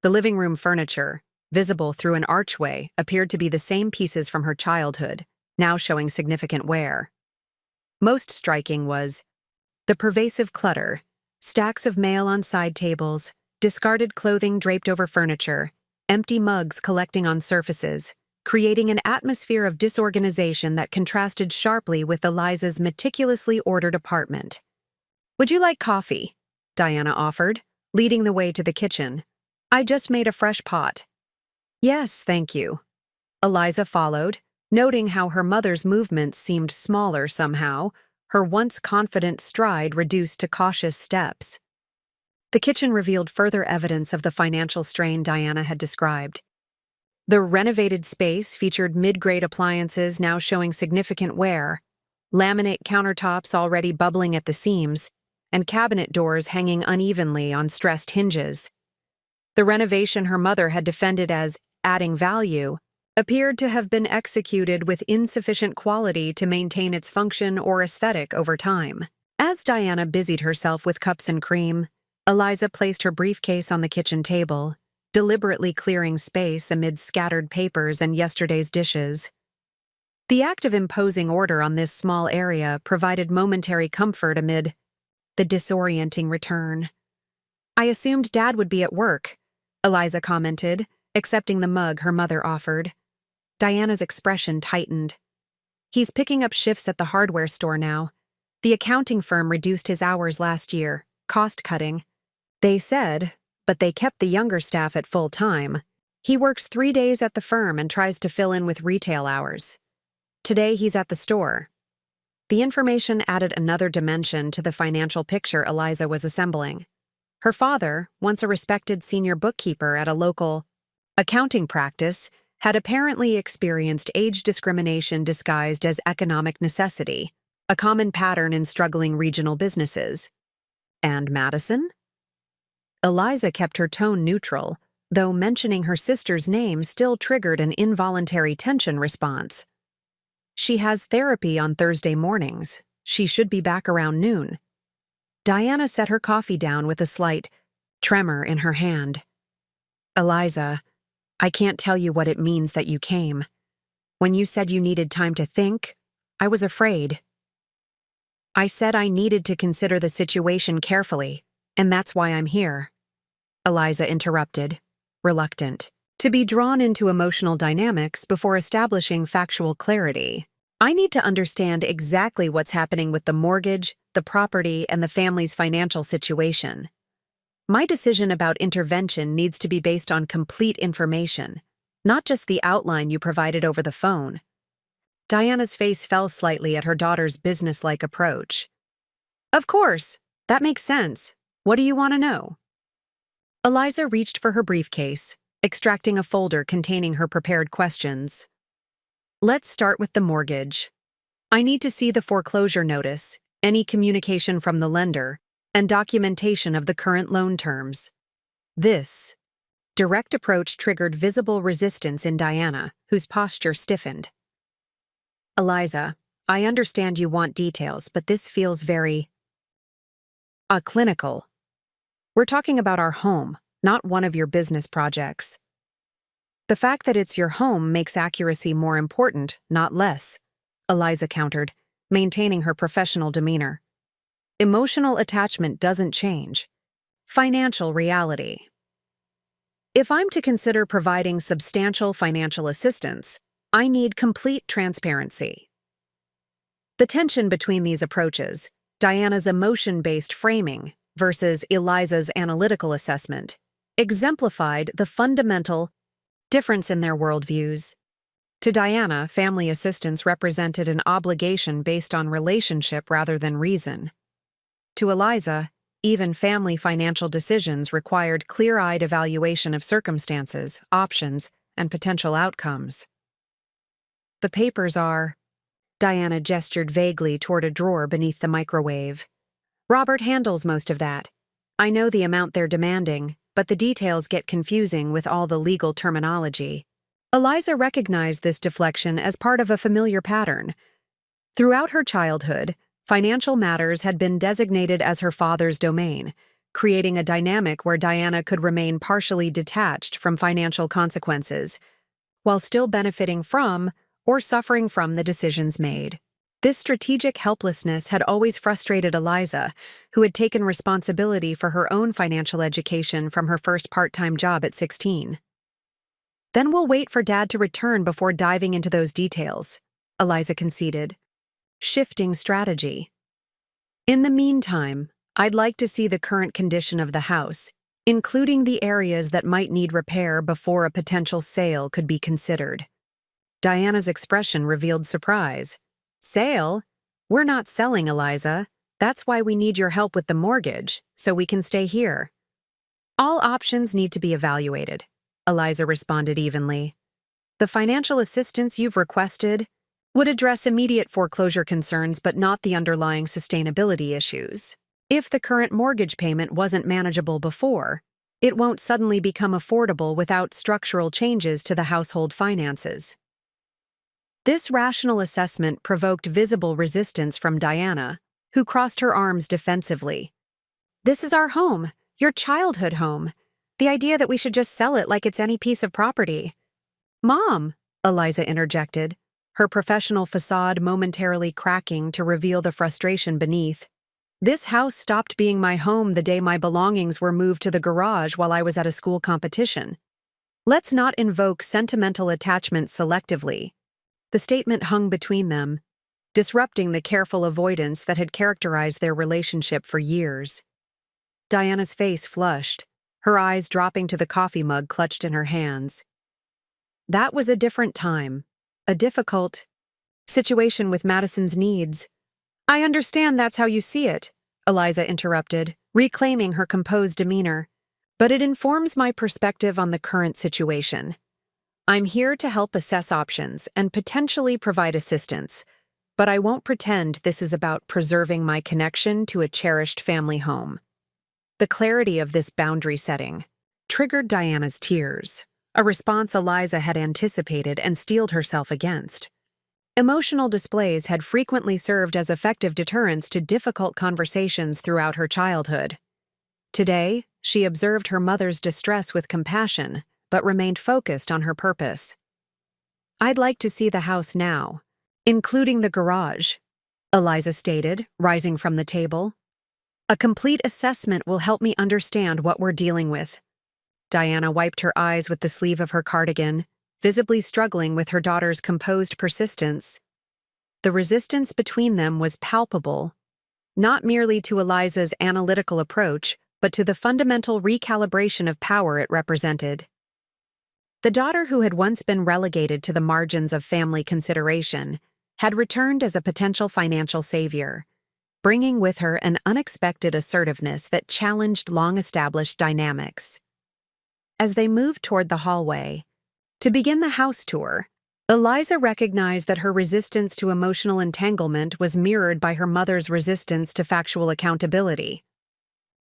The living room furniture, visible through an archway, appeared to be the same pieces from her childhood, now showing significant wear. Most striking was the pervasive clutter, stacks of mail on side tables, discarded clothing draped over furniture, empty mugs collecting on surfaces, creating an atmosphere of disorganization that contrasted sharply with Eliza's meticulously ordered apartment. "Would you like coffee?" Diana offered, leading the way to the kitchen. "I just made a fresh pot." "Yes, thank you." Eliza followed, noting how her mother's movements seemed smaller somehow, her once confident stride reduced to cautious steps. The kitchen revealed further evidence of the financial strain Diana had described. The renovated space featured mid-grade appliances now showing significant wear, laminate countertops already bubbling at the seams, and cabinet doors hanging unevenly on stressed hinges. The renovation her mother had defended as adding value appeared to have been executed with insufficient quality to maintain its function or aesthetic over time. As Diana busied herself with cups and cream, Eliza placed her briefcase on the kitchen table, deliberately clearing space amid scattered papers and yesterday's dishes. The act of imposing order on this small area provided momentary comfort amid the disorienting return. "I assumed Dad would be at work," Eliza commented, accepting the mug her mother offered. Diana's expression tightened. "He's picking up shifts at the hardware store now. The accounting firm reduced his hours last year, cost-cutting. They said, but they kept the younger staff at full time. He works 3 days at the firm and tries to fill in with retail hours. Today he's at the store." The information added another dimension to the financial picture Eliza was assembling. Her father, once a respected senior bookkeeper at a local accounting practice, had apparently experienced age discrimination disguised as economic necessity, a common pattern in struggling regional businesses. And Madison? Eliza kept her tone neutral, though mentioning her sister's name still triggered an involuntary tension response. "She has therapy on Thursday mornings. She should be back around noon." Diana set her coffee down with a slight tremor in her hand. "Eliza, I can't tell you what it means that you came. When you said you needed time to think, I was afraid. I said I needed to consider the situation carefully, and that's why I'm here." Eliza interrupted, reluctant to be drawn into emotional dynamics before establishing factual clarity. "I need to understand exactly what's happening with the mortgage, the property, and the family's financial situation. My decision about intervention needs to be based on complete information, not just the outline you provided over the phone." Diana's face fell slightly at her daughter's businesslike approach. "Of course, that makes sense. What do you want to know?" Eliza reached for her briefcase, extracting a folder containing her prepared questions. "Let's start with the mortgage. I need to see the foreclosure notice, any communication from the lender, and documentation of the current loan terms." This direct approach triggered visible resistance in Diana, whose posture stiffened. "Eliza, I understand you want details, but this feels very clinical. We're talking about our home, not one of your business projects." "The fact that it's your home makes accuracy more important, not less," Eliza countered, maintaining her professional demeanor. "Emotional attachment doesn't change. Financial reality. If I'm to consider providing substantial financial assistance, I need complete transparency. The tension between these approaches, Diana's emotion-based framing versus Eliza's analytical assessment, exemplified the fundamental difference in their worldviews. To Diana, family assistance represented an obligation based on relationship rather than reason. To Eliza, even family financial decisions required clear-eyed evaluation of circumstances, options, and potential outcomes. The papers are... Diana gestured vaguely toward a drawer beneath the microwave. Robert handles most of that. I know the amount they're demanding, but the details get confusing with all the legal terminology. Eliza recognized this deflection as part of a familiar pattern. Throughout her childhood, financial matters had been designated as her father's domain, creating a dynamic where Diana could remain partially detached from financial consequences, while still benefiting from or suffering from the decisions made. This strategic helplessness had always frustrated Eliza, who had taken responsibility for her own financial education from her first part-time job at 16. Then we'll wait for Dad to return before diving into those details, Eliza conceded, shifting strategy. In the meantime, I'd like to see the current condition of the house, including the areas that might need repair before a potential sale could be considered. Diana's expression revealed surprise. Sale? We're not selling, Eliza. That's why we need your help with the mortgage, so we can stay here. All options need to be evaluated, Eliza responded evenly. The financial assistance you've requested would address immediate foreclosure concerns but not the underlying sustainability issues. If the current mortgage payment wasn't manageable before, it won't suddenly become affordable without structural changes to the household finances. This rational assessment provoked visible resistance from Diana, who crossed her arms defensively. This is our home, your childhood home. The idea that we should just sell it like it's any piece of property. Mom, Eliza interjected, her professional facade momentarily cracking to reveal the frustration beneath. This house stopped being my home the day my belongings were moved to the garage while I was at a school competition. Let's not invoke sentimental attachment selectively. The statement hung between them, disrupting the careful avoidance that had characterized their relationship for years. Diana's face flushed, her eyes dropping to the coffee mug clutched in her hands. That was a different time, a difficult situation with Madison's needs. I understand that's how you see it, Eliza interrupted, reclaiming her composed demeanor, but it informs my perspective on the current situation. I'm here to help assess options and potentially provide assistance, but I won't pretend this is about preserving my connection to a cherished family home. The clarity of this boundary setting triggered Diana's tears, a response Eliza had anticipated and steeled herself against. Emotional displays had frequently served as effective deterrents to difficult conversations throughout her childhood. Today, she observed her mother's distress with compassion, but remained focused on her purpose. I'd like to see the house now, including the garage, Eliza stated, rising from the table. A complete assessment will help me understand what we're dealing with. Diana wiped her eyes with the sleeve of her cardigan, visibly struggling with her daughter's composed persistence. The resistance between them was palpable, not merely to Eliza's analytical approach, but to the fundamental recalibration of power it represented. The daughter who had once been relegated to the margins of family consideration had returned as a potential financial savior, bringing with her an unexpected assertiveness that challenged long-established dynamics. As they moved toward the hallway, to begin the house tour, Eliza recognized that her resistance to emotional entanglement was mirrored by her mother's resistance to factual accountability.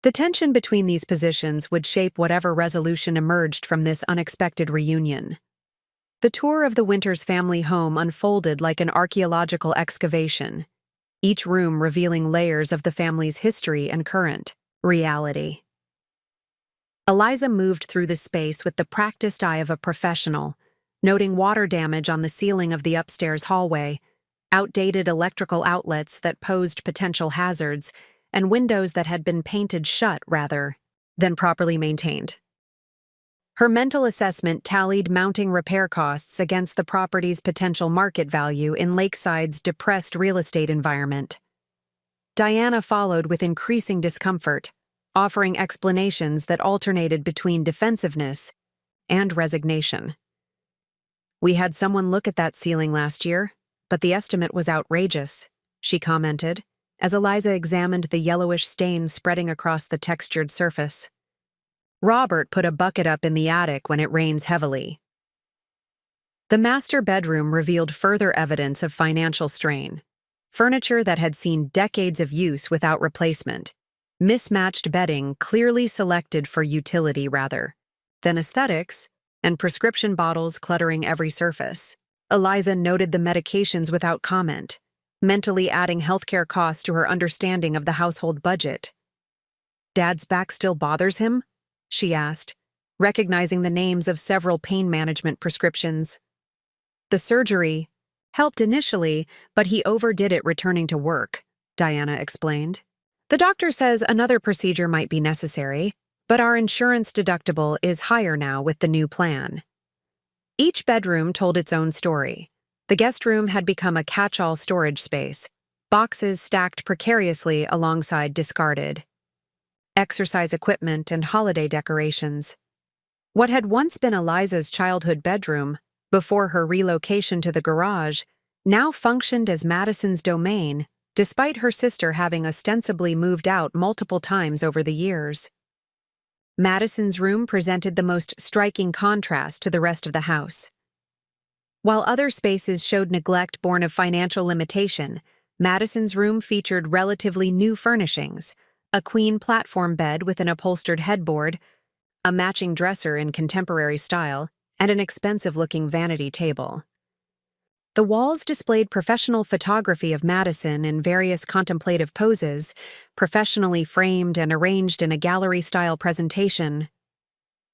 The tension between these positions would shape whatever resolution emerged from this unexpected reunion. The tour of the Winters family home unfolded like an archaeological excavation, each room revealing layers of the family's history and current reality. Eliza moved through the space with the practiced eye of a professional, noting water damage on the ceiling of the upstairs hallway, outdated electrical outlets that posed potential hazards, and windows that had been painted shut rather than properly maintained. Her mental assessment tallied mounting repair costs against the property's potential market value in Lakeside's depressed real estate environment. Diana followed with increasing discomfort, offering explanations that alternated between defensiveness and resignation. "We had someone look at that ceiling last year, but the estimate was outrageous," she commented, as Eliza examined the yellowish stain spreading across the textured surface. "Robert put a bucket up in the attic when it rains heavily." The master bedroom revealed further evidence of financial strain. Furniture that had seen decades of use without replacement. Mismatched bedding clearly selected for utility rather than aesthetics, and prescription bottles cluttering every surface. Eliza noted the medications without comment, mentally adding healthcare costs to her understanding of the household budget. "Dad's back still bothers him?" she asked, recognizing the names of several pain management prescriptions. "The surgery helped initially, but he overdid it returning to work," Diana explained. "The doctor says another procedure might be necessary, but our insurance deductible is higher now with the new plan." Each bedroom told its own story. The guest room had become a catch-all storage space, boxes stacked precariously alongside discarded exercise equipment and holiday decorations. What had once been Eliza's childhood bedroom, before her relocation to the garage, now functioned as Madison's domain, despite her sister having ostensibly moved out multiple times over the years. Madison's room presented the most striking contrast to the rest of the house. While other spaces showed neglect born of financial limitation, Madison's room featured relatively new furnishings: a queen platform bed with an upholstered headboard, a matching dresser in contemporary style, and an expensive-looking vanity table. The walls displayed professional photography of Madison in various contemplative poses, professionally framed and arranged in a gallery-style presentation.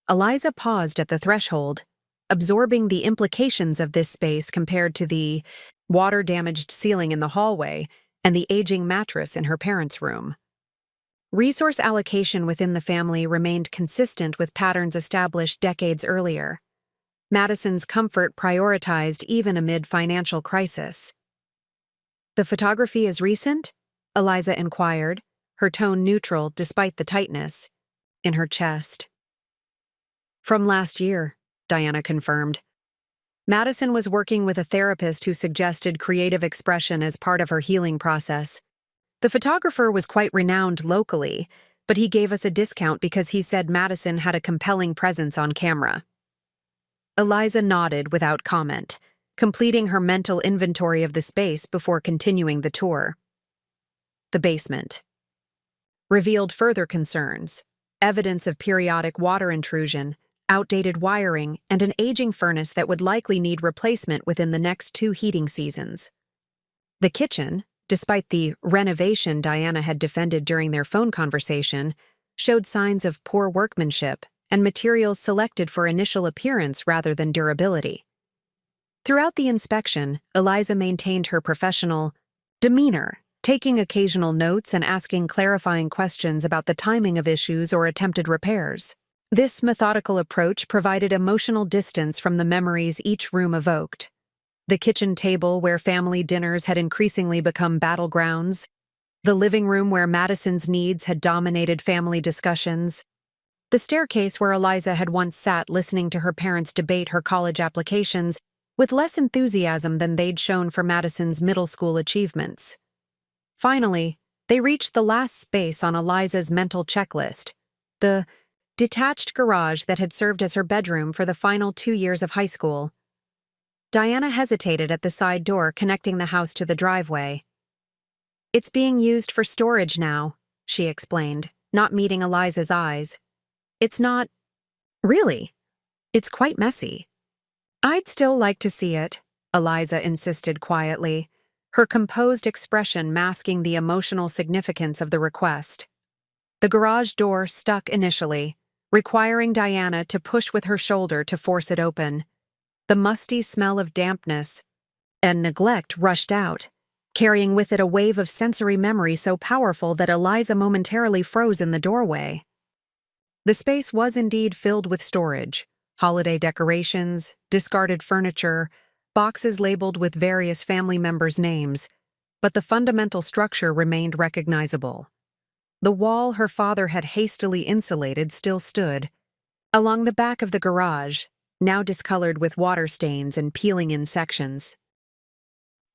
Eliza paused at the threshold, absorbing the implications of this space compared to the water-damaged ceiling in the hallway and the aging mattress in her parents' room. Resource allocation within the family remained consistent with patterns established decades earlier. Madison's comfort prioritized even amid financial crisis. "The photography is recent?" Eliza inquired, her tone neutral despite the tightness in her chest. "From last year," Diana confirmed. Madison was working with a therapist who suggested creative expression as part of her healing process. The photographer was quite renowned locally, but he gave us a discount because he said Madison had a compelling presence on camera. Eliza nodded without comment, completing her mental inventory of the space before continuing the tour. The basement revealed further concerns: evidence of periodic water intrusion, outdated wiring, and an aging furnace that would likely need replacement within the next 2 heating seasons. The kitchen, despite the renovation Diana had defended during their phone conversation, showed signs of poor workmanship and materials selected for initial appearance rather than durability. Throughout the inspection, Eliza maintained her professional demeanor, taking occasional notes and asking clarifying questions about the timing of issues or attempted repairs. This methodical approach provided emotional distance from the memories each room evoked. The kitchen table where family dinners had increasingly become battlegrounds, the living room where Madison's needs had dominated family discussions, the staircase where Eliza had once sat listening to her parents debate her college applications with less enthusiasm than they'd shown for Madison's middle school achievements. Finally, they reached the last space on Eliza's mental checklist, the detached garage that had served as her bedroom for the final 2 years of high school. Diana hesitated at the side door connecting the house to the driveway. "It's being used for storage now," she explained, not meeting Eliza's eyes. "It's not... Really? It's quite messy." "I'd still like to see it," Eliza insisted quietly, her composed expression masking the emotional significance of the request. The garage door stuck initially, requiring Diana to push with her shoulder to force it open. The musty smell of dampness and neglect rushed out, carrying with it a wave of sensory memory so powerful that Eliza momentarily froze in the doorway. The space was indeed filled with storage, Holiday decorations, discarded furniture, boxes labeled with various family members' names, but the fundamental structure remained recognizable. The wall her father had hastily insulated still stood. Along the back of the garage, now discolored with water stains and peeling in sections.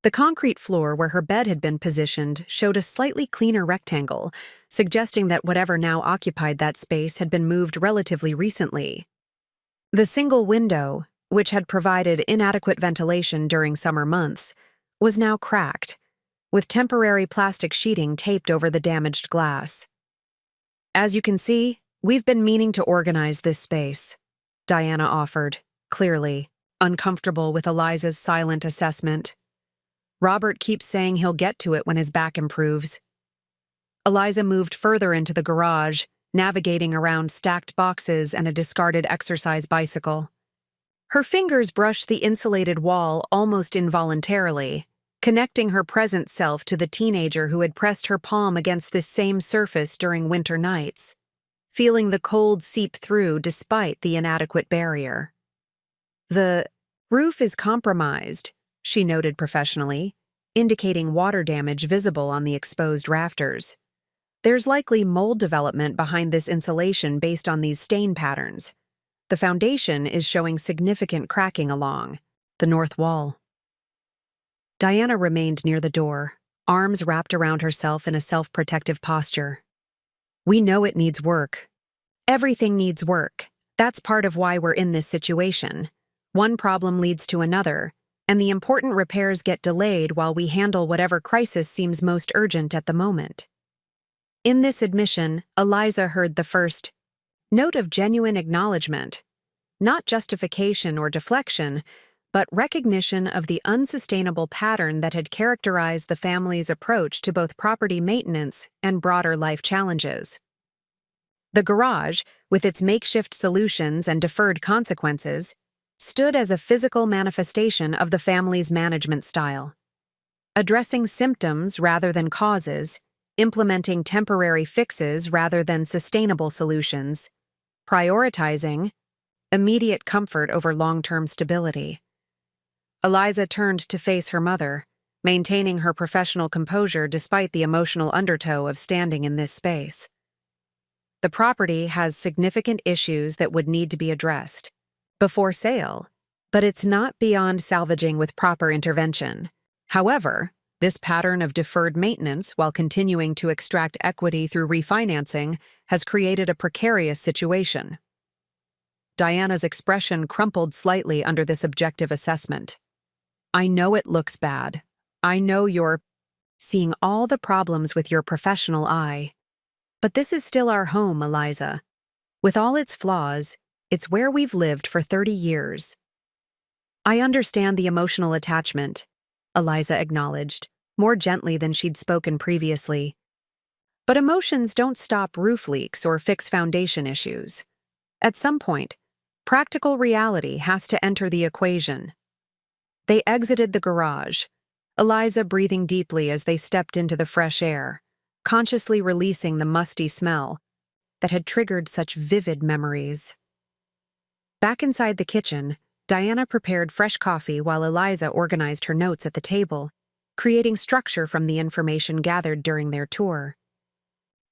The concrete floor where her bed had been positioned showed a slightly cleaner rectangle, suggesting that whatever now occupied that space had been moved relatively recently. The single window, which had provided inadequate ventilation during summer months, was now cracked, with temporary plastic sheeting taped over the damaged glass. "As you can see, we've been meaning to organize this space," Diana offered, clearly, uncomfortable with Eliza's silent assessment. "Robert keeps saying he'll get to it when his back improves." Eliza moved further into the garage, navigating around stacked boxes and a discarded exercise bicycle. Her fingers brushed the insulated wall almost involuntarily, connecting her present self to the teenager who had pressed her palm against this same surface during winter nights, feeling the cold seep through despite the inadequate barrier. "The roof is compromised," she noted professionally, indicating water damage visible on the exposed rafters. "There's likely mold development behind this insulation based on these stain patterns. The foundation is showing significant cracking along the north wall." Diana remained near the door, arms wrapped around herself in a self-protective posture. "We know it needs work. Everything needs work. That's part of why we're in this situation. One problem leads to another, and the important repairs get delayed while we handle whatever crisis seems most urgent at the moment." In this admission, Eliza heard the first note of genuine acknowledgement, not justification or deflection, but recognition of the unsustainable pattern that had characterized the family's approach to both property maintenance and broader life challenges. The garage, with its makeshift solutions and deferred consequences, stood as a physical manifestation of the family's management style. Addressing symptoms rather than causes, implementing temporary fixes rather than sustainable solutions, prioritizing immediate comfort over long-term stability. Eliza turned to face her mother, maintaining her professional composure despite the emotional undertow of standing in this space. "The property has significant issues that would need to be addressed before sale, but it's not beyond salvaging with proper intervention. However, this pattern of deferred maintenance while continuing to extract equity through refinancing has created a precarious situation." Diana's expression crumpled slightly under this objective assessment. "I know it looks bad. I know you're seeing all the problems with your professional eye. But this is still our home, Eliza. With all its flaws, it's where we've lived for 30 years. I understand the emotional attachment," Eliza acknowledged, more gently than she'd spoken previously. "But emotions don't stop roof leaks or fix foundation issues. At some point, practical reality has to enter the equation." They exited the garage, Eliza breathing deeply as they stepped into the fresh air, consciously releasing the musty smell that had triggered such vivid memories. Back inside the kitchen, Diana prepared fresh coffee while Eliza organized her notes at the table, creating structure from the information gathered during their tour.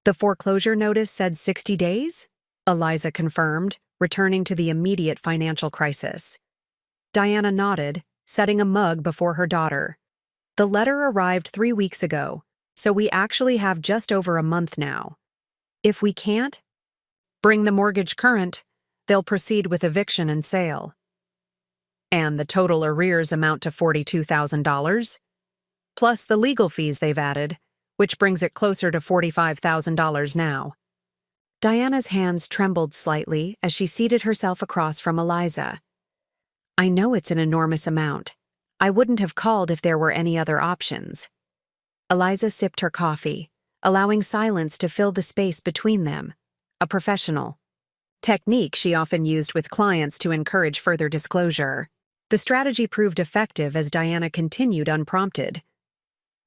"The foreclosure notice said 60 days?" Eliza confirmed, returning to the immediate financial crisis. Diana nodded, setting a mug before her daughter. "The letter arrived 3 weeks ago, so we actually have just over a month now. If we can't bring the mortgage current, they'll proceed with eviction and sale." "And the total arrears amount to $42,000? Plus the legal fees they've added, which brings it closer to $45,000 now." Diana's hands trembled slightly as she seated herself across from Eliza. "I know it's an enormous amount. I wouldn't have called if there were any other options." Eliza sipped her coffee, allowing silence to fill the space between them, a professional technique she often used with clients to encourage further disclosure. The strategy proved effective as Diana continued unprompted.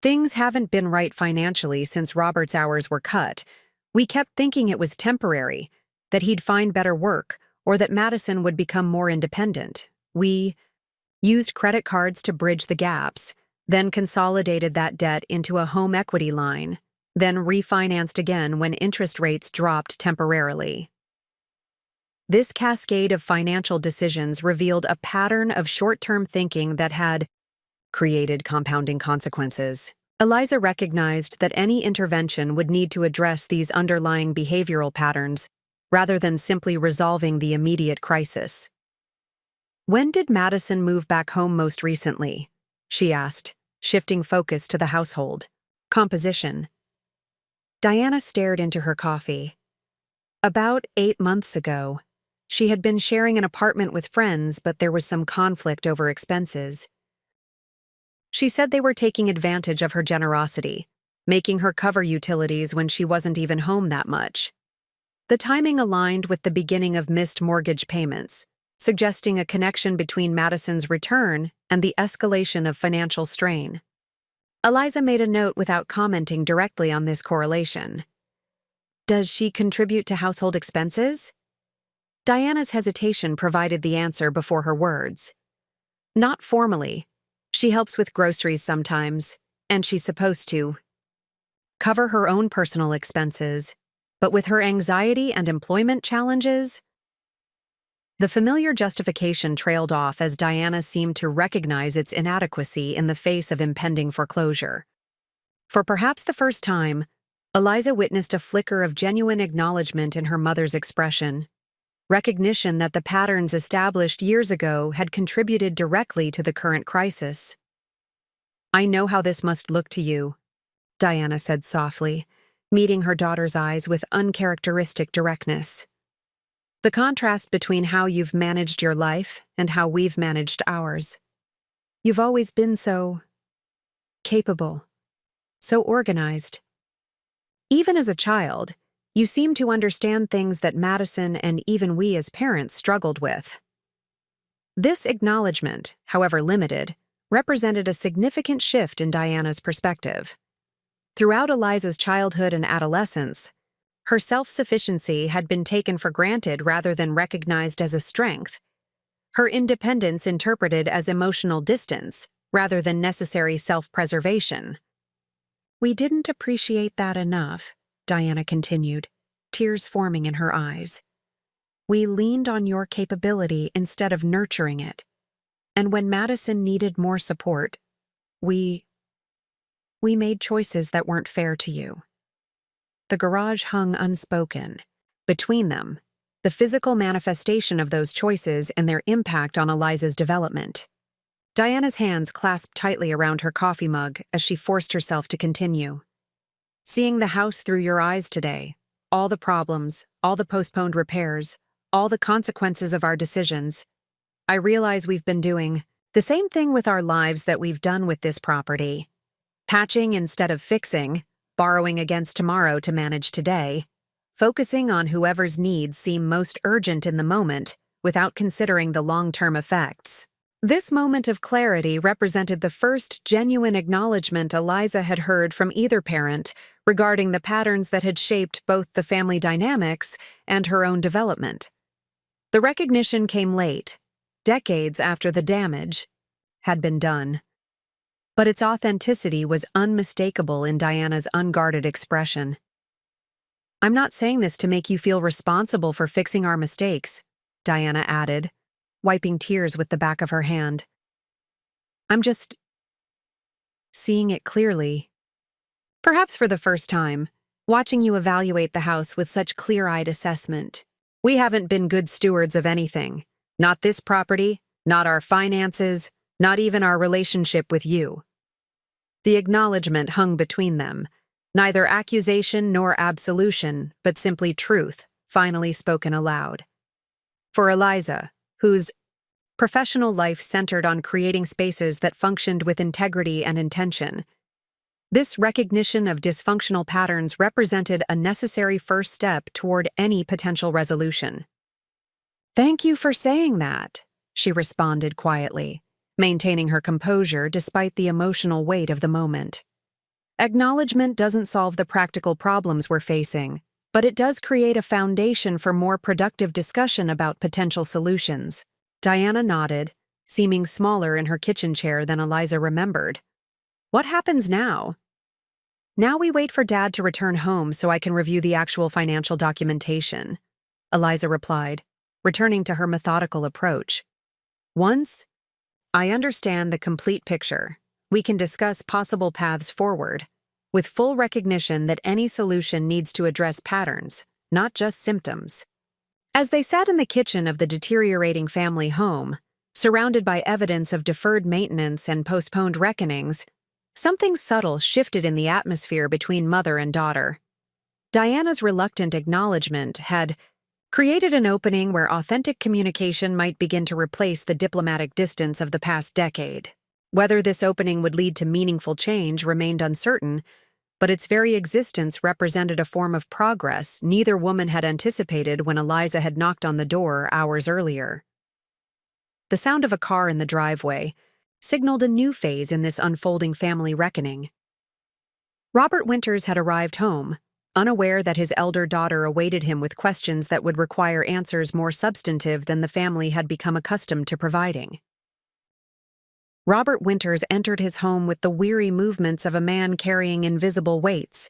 "Things haven't been right financially since Robert's hours were cut. We kept thinking it was temporary, that he'd find better work, or that Madison would become more independent. We used credit cards to bridge the gaps, then consolidated that debt into a home equity line, then refinanced again when interest rates dropped temporarily. This cascade of financial decisions revealed a pattern of short-term thinking that had created compounding consequences. Eliza recognized that any intervention would need to address these underlying behavioral patterns rather than simply resolving the immediate crisis. "When did Madison move back home most recently?" she asked, shifting focus to the household composition. Diana stared into her coffee. "About 8 months ago. She had been sharing an apartment with friends, but there was some conflict over expenses. She said they were taking advantage of her generosity, making her cover utilities when she wasn't even home that much. The timing aligned with the beginning of missed mortgage payments, suggesting a connection between Madison's return and the escalation of financial strain." Eliza made a note without commenting directly on this correlation. "Does she contribute to household expenses?" Diana's hesitation provided the answer before her words. "Not formally. She helps with groceries sometimes, and she's supposed to cover her own personal expenses, but with her anxiety and employment challenges." The familiar justification trailed off as Diana seemed to recognize its inadequacy in the face of impending foreclosure. For perhaps the first time, Eliza witnessed a flicker of genuine acknowledgement in her mother's expression, recognition that the patterns established years ago had contributed directly to the current crisis. "I know how this must look to you," Diana said softly, meeting her daughter's eyes with uncharacteristic directness. "The contrast between how you've managed your life and how we've managed ours. You've always been so capable, so organized. Even as a child, you seem to understand things that Madison and even we as parents struggled with." This acknowledgement, however limited, represented a significant shift in Diana's perspective. Throughout Eliza's childhood and adolescence, her self-sufficiency had been taken for granted rather than recognized as a strength, her independence interpreted as emotional distance rather than necessary self-preservation. "We didn't appreciate that enough," Diana continued, tears forming in her eyes. "We leaned on your capability instead of nurturing it. And when Madison needed more support, we made choices that weren't fair to you." The garage hung unspoken. Between them, the physical manifestation of those choices and their impact on Eliza's development. Diana's hands clasped tightly around her coffee mug as she forced herself to continue. "Seeing the house through your eyes today, all the problems, all the postponed repairs, all the consequences of our decisions, I realize we've been doing the same thing with our lives that we've done with this property. Patching instead of fixing, borrowing against tomorrow to manage today, focusing on whoever's needs seem most urgent in the moment without considering the long-term effects." This moment of clarity represented the first genuine acknowledgement Eliza had heard from either parent regarding the patterns that had shaped both the family dynamics and her own development. The recognition came late, decades after the damage had been done. But its authenticity was unmistakable in Diana's unguarded expression. "I'm not saying this to make you feel responsible for fixing our mistakes," Diana added, wiping tears with the back of her hand. "I'm just seeing it clearly. Perhaps for the first time, watching you evaluate the house with such clear-eyed assessment. We haven't been good stewards of anything. Not this property, not our finances, not even our relationship with you." The acknowledgement hung between them, neither accusation nor absolution, but simply truth, finally spoken aloud. For Eliza, whose professional life centered on creating spaces that functioned with integrity and intention, this recognition of dysfunctional patterns represented a necessary first step toward any potential resolution. "Thank you for saying that," she responded quietly, maintaining her composure despite the emotional weight of the moment. "Acknowledgement doesn't solve the practical problems we're facing, but it does create a foundation for more productive discussion about potential solutions. Diana nodded, seeming smaller in her kitchen chair than Eliza remembered. What happens now? Now we wait for Dad to return home so I can review the actual financial documentation, Eliza replied, returning to her methodical approach. Once I understand the complete picture, we can discuss possible paths forward, with full recognition that any solution needs to address patterns, not just symptoms. As they sat in the kitchen of the deteriorating family home, surrounded by evidence of deferred maintenance and postponed reckonings, something subtle shifted in the atmosphere between mother and daughter. Diana's reluctant acknowledgement had created an opening where authentic communication might begin to replace the diplomatic distance of the past decade. Whether this opening would lead to meaningful change remained uncertain, but its very existence represented a form of progress neither woman had anticipated when Eliza had knocked on the door hours earlier. The sound of a car in the driveway signaled a new phase in this unfolding family reckoning. Robert Winters had arrived home, unaware that his elder daughter awaited him with questions that would require answers more substantive than the family had become accustomed to providing. Robert Winters entered his home with the weary movements of a man carrying invisible weights.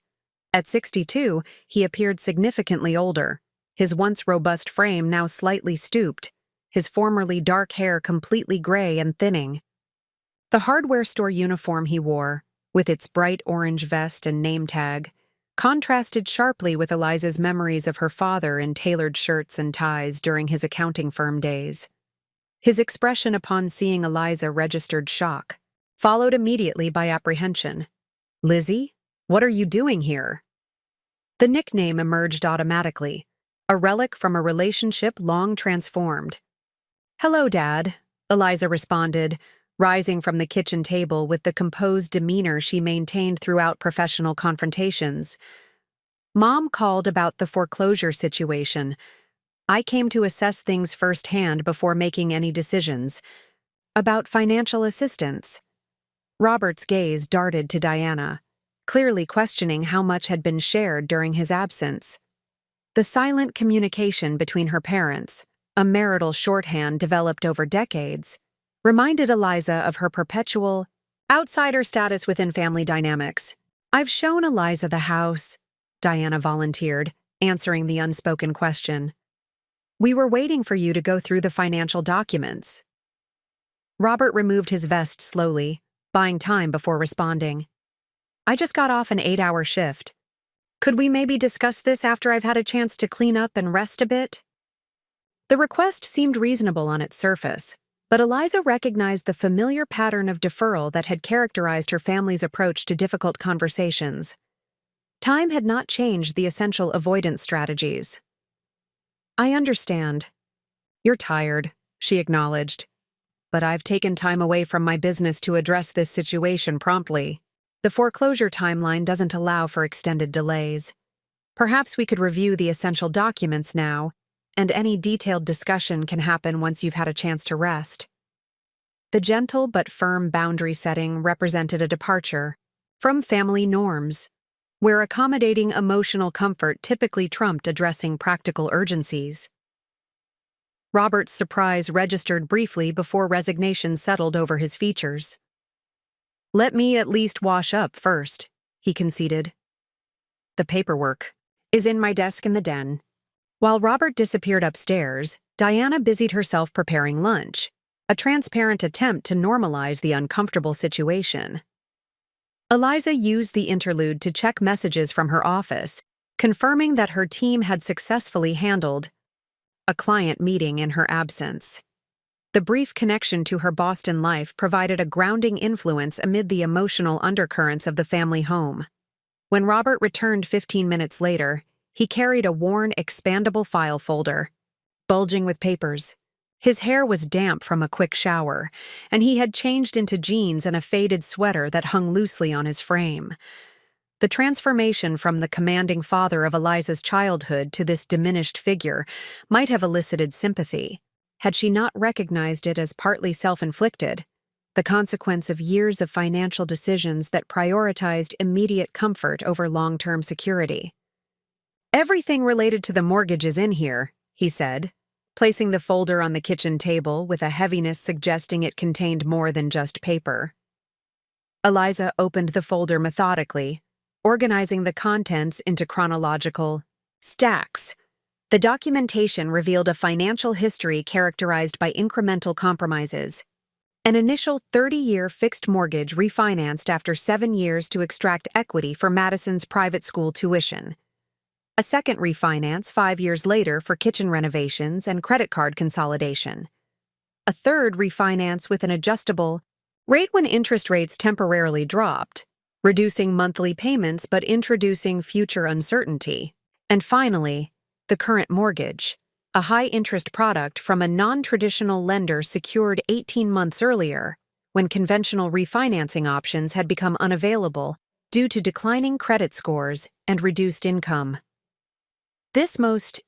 At 62, he appeared significantly older, his once robust frame now slightly stooped, his formerly dark hair completely gray and thinning. The hardware store uniform he wore, with its bright orange vest and name tag, contrasted sharply with Eliza's memories of her father in tailored shirts and ties during his accounting firm days. His expression upon seeing Eliza registered shock, followed immediately by apprehension. "Lizzie, what are you doing here?" The nickname emerged automatically, a relic from a relationship long transformed. "Hello, Dad," Eliza responded, rising from the kitchen table with the composed demeanor she maintained throughout professional confrontations. "Mom called about the foreclosure situation. I came to assess things firsthand before making any decisions. About financial assistance." Robert's gaze darted to Diana, clearly questioning how much had been shared during his absence. The silent communication between her parents, a marital shorthand developed over decades, reminded Eliza of her perpetual outsider status within family dynamics. "I've shown Eliza the house," Diana volunteered, answering the unspoken question. "We were waiting for you to go through the financial documents." Robert removed his vest slowly, buying time before responding. "I just got off an 8-hour shift. Could we maybe discuss this after I've had a chance to clean up and rest a bit?" The request seemed reasonable on its surface, but Eliza recognized the familiar pattern of deferral that had characterized her family's approach to difficult conversations. Time had not changed the essential avoidance strategies. "I understand. You're tired," she acknowledged. "But I've taken time away from my business to address this situation promptly. The foreclosure timeline doesn't allow for extended delays. Perhaps we could review the essential documents now, and any detailed discussion can happen once you've had a chance to rest." The gentle but firm boundary setting represented a departure from family norms, where accommodating emotional comfort typically trumped addressing practical urgencies. Robert's surprise registered briefly before resignation settled over his features. "Let me at least wash up first," he conceded. "The paperwork is in my desk in the den." While Robert disappeared upstairs, Diana busied herself preparing lunch, a transparent attempt to normalize the uncomfortable situation. Eliza used the interlude to check messages from her office, confirming that her team had successfully handled a client meeting in her absence. The brief connection to her Boston life provided a grounding influence amid the emotional undercurrents of the family home. When Robert returned 15 minutes later, he carried a worn, expandable file folder, bulging with papers. His hair was damp from a quick shower, and he had changed into jeans and a faded sweater that hung loosely on his frame. The transformation from the commanding father of Eliza's childhood to this diminished figure might have elicited sympathy, had she not recognized it as partly self-inflicted, the consequence of years of financial decisions that prioritized immediate comfort over long-term security. Everything related to the mortgage is in here, he said, placing the folder on the kitchen table with a heaviness suggesting it contained more than just paper. Eliza opened the folder methodically, organizing the contents into chronological stacks. The documentation revealed a financial history characterized by incremental compromises. An initial 30-year fixed mortgage refinanced after 7 years to extract equity for Madison's private school tuition. A second refinance 5 years later for kitchen renovations and credit card consolidation. A third refinance with an adjustable rate when interest rates temporarily dropped, reducing monthly payments but introducing future uncertainty. And finally, the current mortgage, a high-interest product from a non-traditional lender secured 18 months earlier, when conventional refinancing options had become unavailable due to declining credit scores and reduced income. This most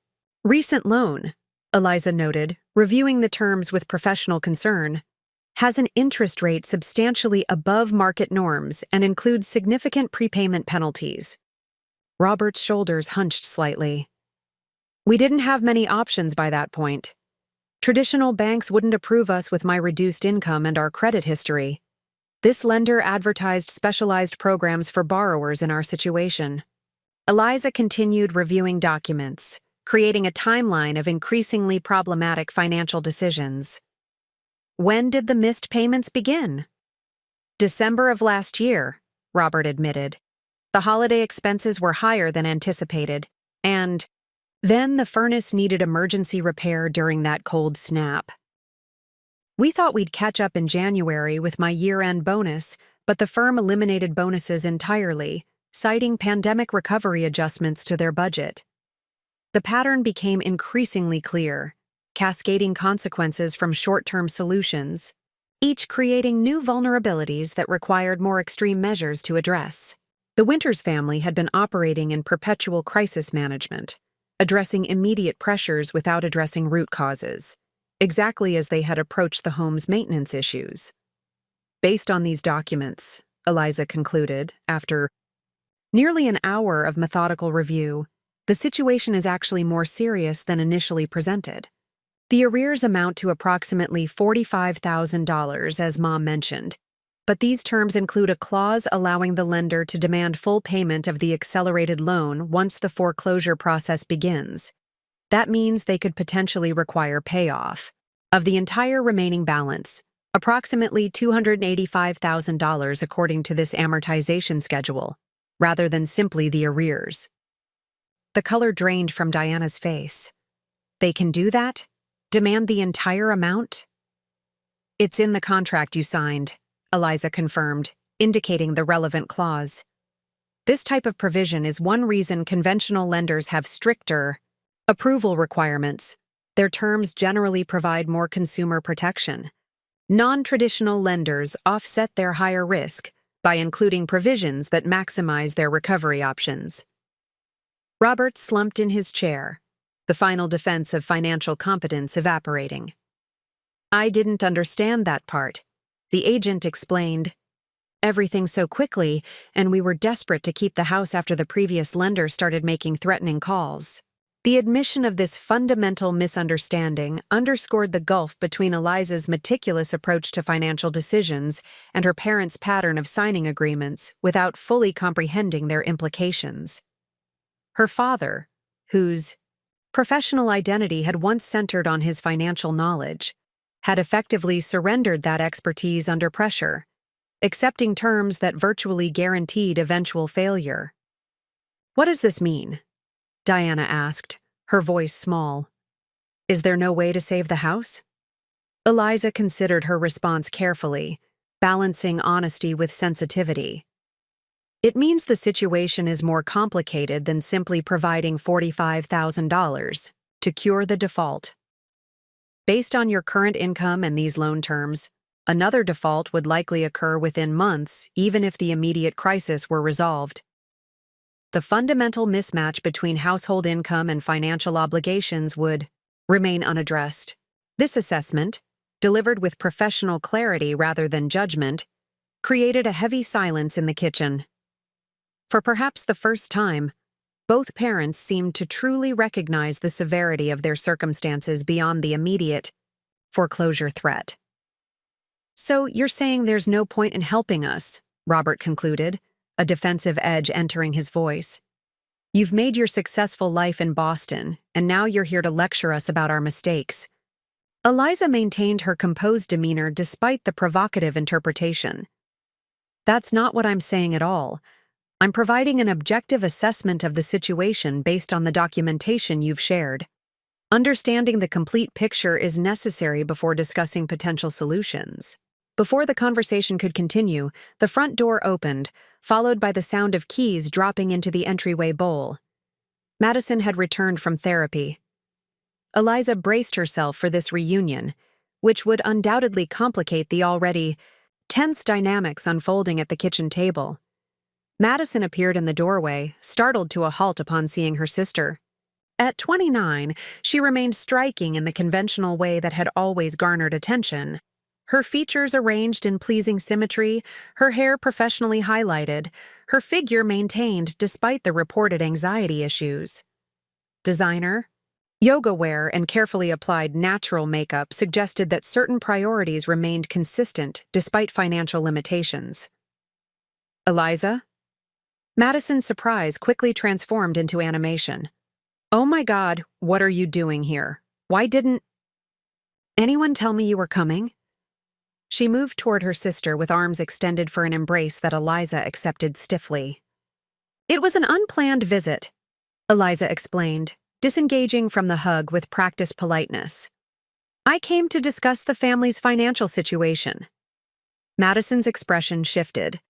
recent loan, Eliza noted, reviewing the terms with professional concern, has an interest rate substantially above market norms and includes significant prepayment penalties. Robert's shoulders hunched slightly. We didn't have many options by that point. Traditional banks wouldn't approve us with my reduced income and our credit history. This lender advertised specialized programs for borrowers in our situation. Eliza continued reviewing documents, creating a timeline of increasingly problematic financial decisions. When did the missed payments begin? December of last year, Robert admitted. The holiday expenses were higher than anticipated, and then the furnace needed emergency repair during that cold snap. We thought we'd catch up in January with my year-end bonus, but the firm eliminated bonuses entirely, citing pandemic recovery adjustments to their budget. The pattern became increasingly clear, cascading consequences from short-term solutions, each creating new vulnerabilities that required more extreme measures to address. The Winters family had been operating in perpetual crisis management, addressing immediate pressures without addressing root causes, exactly as they had approached the home's maintenance issues. Based on these documents, Eliza concluded, after nearly an hour of methodical review, the situation is actually more serious than initially presented. The arrears amount to approximately $45,000, as Mom mentioned, but these terms include a clause allowing the lender to demand full payment of the accelerated loan once the foreclosure process begins. That means they could potentially require payoff of the entire remaining balance, approximately $285,000 according to this amortization schedule, rather than simply the arrears. The color drained from Diana's face. They can do that? Demand the entire amount? It's in the contract you signed, Eliza confirmed, indicating the relevant clause. This type of provision is one reason conventional lenders have stricter approval requirements. Their terms generally provide more consumer protection. Non-traditional lenders offset their higher risk by including provisions that maximize their recovery options. Robert slumped in his chair, the final defense of financial competence evaporating. I didn't understand that part. The agent explained. Everything so quickly, and we were desperate to keep the house after the previous lender started making threatening calls. The admission of this fundamental misunderstanding underscored the gulf between Eliza's meticulous approach to financial decisions and her parents' pattern of signing agreements without fully comprehending their implications. Her father, whose professional identity had once centered on his financial knowledge, had effectively surrendered that expertise under pressure, accepting terms that virtually guaranteed eventual failure. What does this mean? Diana asked, her voice small. Is there no way to save the house? Eliza considered her response carefully, balancing honesty with sensitivity. It means the situation is more complicated than simply providing $45,000 to cure the default. Based on your current income and these loan terms, another default would likely occur within months, even if the immediate crisis were resolved. The fundamental mismatch between household income and financial obligations would remain unaddressed. This assessment, delivered with professional clarity rather than judgment, created a heavy silence in the kitchen. For perhaps the first time, Both parents seemed to truly recognize the severity of their circumstances beyond the immediate foreclosure threat. "So you're saying there's no point in helping us," Robert concluded, a defensive edge entering his voice. "You've made your successful life in Boston, and now you're here to lecture us about our mistakes." Eliza maintained her composed demeanor despite the provocative interpretation. "That's not what I'm saying at all. I'm providing an objective assessment of the situation based on the documentation you've shared. Understanding the complete picture is necessary before discussing potential solutions." Before the conversation could continue, the front door opened, followed by the sound of keys dropping into the entryway bowl. Madison had returned from therapy. Eliza braced herself for this reunion, which would undoubtedly complicate the already tense dynamics unfolding at the kitchen table. Madison appeared in the doorway, startled to a halt upon seeing her sister. At 29, she remained striking in the conventional way that had always garnered attention. Her features arranged in pleasing symmetry, her hair professionally highlighted, her figure maintained despite the reported anxiety issues. Designer, yoga wear, and carefully applied natural makeup suggested that certain priorities remained consistent despite financial limitations. "Eliza?" Madison's surprise quickly transformed into animation. "Oh my God, what are you doing here? Why didn't anyone tell me you were coming?" She moved toward her sister with arms extended for an embrace that Eliza accepted stiffly. "It was an unplanned visit," Eliza explained, disengaging from the hug with practiced politeness. "I came to discuss the family's financial situation." Madison's expression shifted,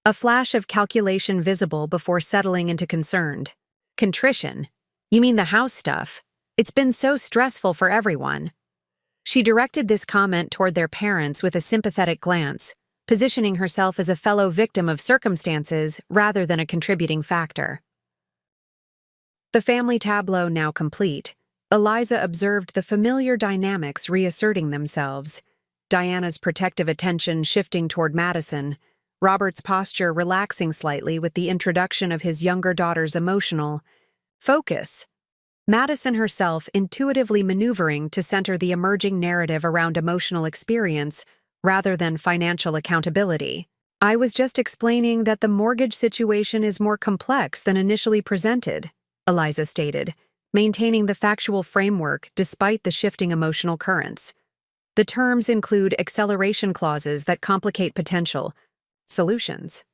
a flash of calculation visible before settling into concerned. "Contrition? You mean the house stuff? It's been so stressful for everyone." She directed this comment toward their parents with a sympathetic glance, positioning herself as a fellow victim of circumstances rather than a contributing factor. The family tableau now complete, Eliza observed the familiar dynamics reasserting themselves, Diana's protective attention shifting toward Madison, Robert's posture relaxing slightly with the introduction of his younger daughter's emotional focus, Madison herself intuitively maneuvering to center the emerging narrative around emotional experience rather than financial accountability. "I was just explaining that the mortgage situation is more complex than initially presented," Eliza stated, maintaining the factual framework despite the shifting emotional currents. "The terms include acceleration clauses that complicate potential solutions."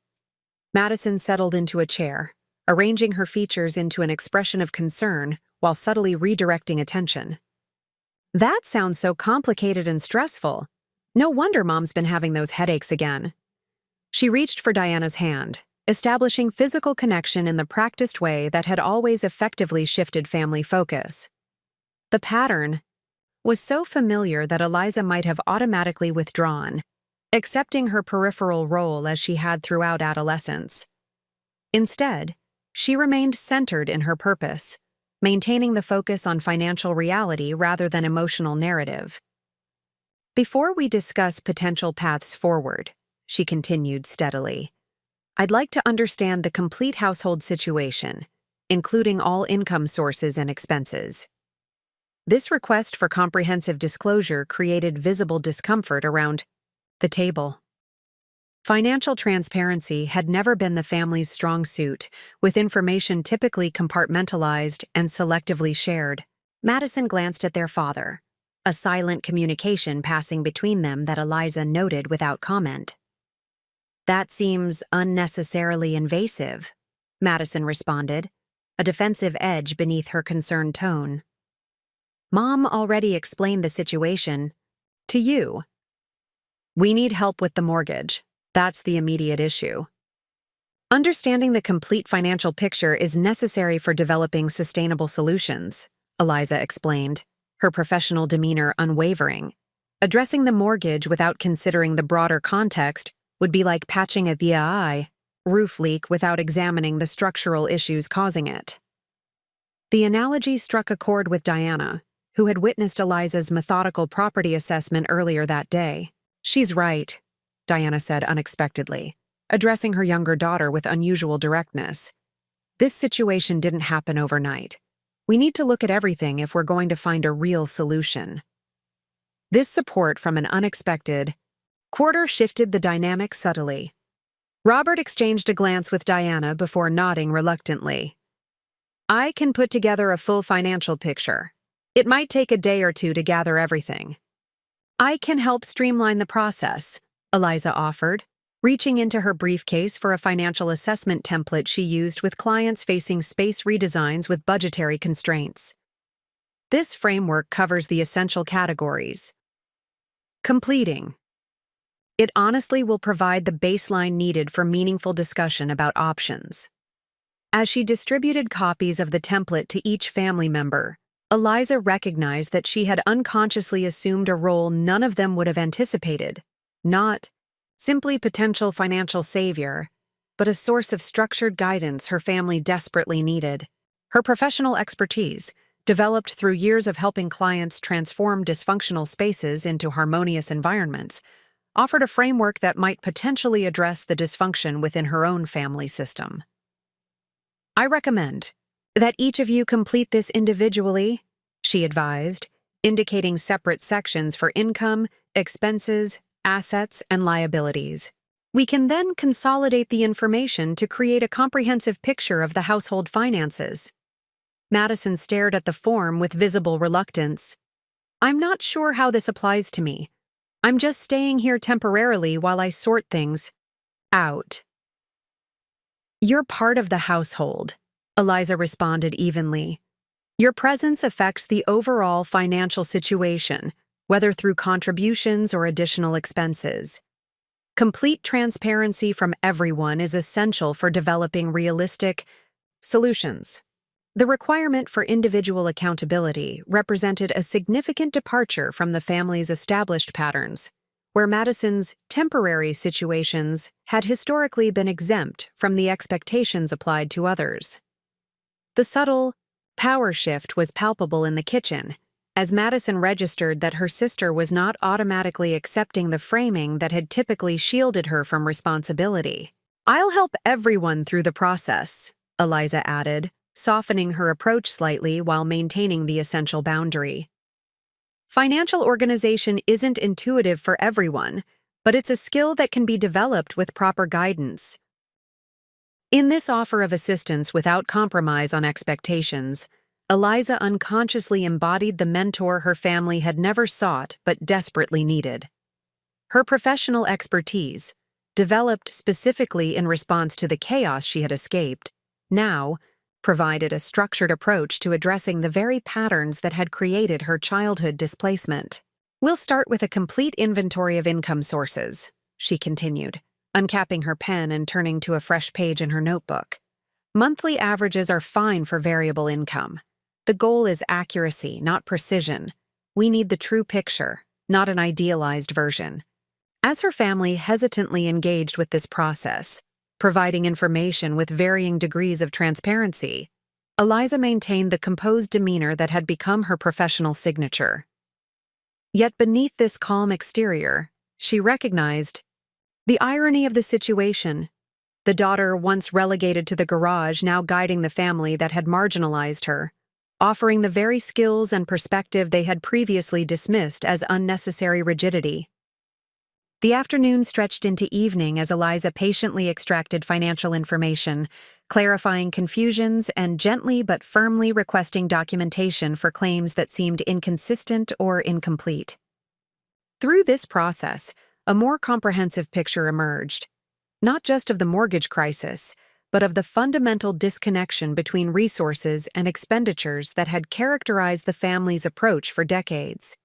Madison settled into a chair, arranging her features into an expression of concern while subtly redirecting attention. "That sounds so complicated and stressful. No wonder Mom's been having those headaches again." She reached for Diana's hand, establishing physical connection in the practiced way that had always effectively shifted family focus. The pattern was so familiar that Eliza might have automatically withdrawn, accepting her peripheral role as she had throughout adolescence. Instead, she remained centered in her purpose, maintaining the focus on financial reality rather than emotional narrative. "Before we discuss potential paths forward," she continued steadily, "I'd like to understand the complete household situation, including all income sources and expenses." This request for comprehensive disclosure created visible discomfort around the table. Financial transparency had never been the family's strong suit, with information typically compartmentalized and selectively shared. Madison glanced at their father, a silent communication passing between them that Eliza noted without comment. "That seems unnecessarily invasive," Madison responded, a defensive edge beneath her concerned tone. "Mom already explained the situation to you. We need help with the mortgage. That's the immediate issue. Understanding the complete financial picture is necessary for developing sustainable solutions," Eliza explained, her professional demeanor unwavering. "Addressing the mortgage without considering the broader context would be like patching a VAI roof leak without examining the structural issues causing it." The analogy struck a chord with Diana, who had witnessed Eliza's methodical property assessment earlier that day. "She's right," Diana said unexpectedly, addressing her younger daughter with unusual directness. This situation didn't happen overnight. We need to look at everything if we're going to find a real solution. This support from an unexpected quarter shifted the dynamic subtly. Robert exchanged a glance with Diana before nodding reluctantly. I can put together a full financial picture. It might take a day or two to gather everything. I can help streamline the process, Eliza offered, reaching into her briefcase for a financial assessment template she used with clients facing space redesigns with budgetary constraints. This framework covers the essential categories. Completing. It honestly will provide the baseline needed for meaningful discussion about options. As she distributed copies of the template to each family member, Eliza recognized that she had unconsciously assumed a role none of them would have anticipated, not simply potential financial savior, but a source of structured guidance her family desperately needed. Her professional expertise, developed through years of helping clients transform dysfunctional spaces into harmonious environments, offered a framework that might potentially address the dysfunction within her own family system. I recommend that each of you complete this individually, she advised, indicating separate sections for income, expenses, assets, and liabilities. We can then consolidate the information to create a comprehensive picture of the household finances. Madison stared at the form with visible reluctance. I'm not sure how this applies to me. I'm just staying here temporarily while I sort things out. You're part of the household, Eliza responded evenly. Your presence affects the overall financial situation, whether through contributions or additional expenses. Complete transparency from everyone is essential for developing realistic solutions. The requirement for individual accountability represented a significant departure from the family's established patterns, where Madison's temporary situations had historically been exempt from the expectations applied to others. The subtle power shift was palpable in the kitchen, as Madison registered that her sister was not automatically accepting the framing that had typically shielded her from responsibility. I'll help everyone through the process, Eliza added, softening her approach slightly while maintaining the essential boundary. Financial organization isn't intuitive for everyone, but it's a skill that can be developed with proper guidance. In this offer of assistance without compromise on expectations, Eliza unconsciously embodied the mentor her family had never sought but desperately needed. Her professional expertise, developed specifically in response to the chaos she had escaped, now provided a structured approach to addressing the very patterns that had created her childhood displacement. We'll start with a complete inventory of income sources, she continued, uncapping her pen and turning to a fresh page in her notebook. Monthly averages are fine for variable income. The goal is accuracy, not precision. We need the true picture, not an idealized version. As her family hesitantly engaged with this process, providing information with varying degrees of transparency, Eliza maintained the composed demeanor that had become her professional signature. Yet beneath this calm exterior, she recognized the irony of the situation. The daughter once relegated to the garage, now guiding the family that had marginalized her, offering the very skills and perspective they had previously dismissed as unnecessary rigidity. The afternoon stretched into evening as Eliza patiently extracted financial information, clarifying confusions and gently but firmly requesting documentation for claims that seemed inconsistent or incomplete. Through this process, a more comprehensive picture emerged, not just of the mortgage crisis, but of the fundamental disconnection between resources and expenditures that had characterized the family's approach for decades.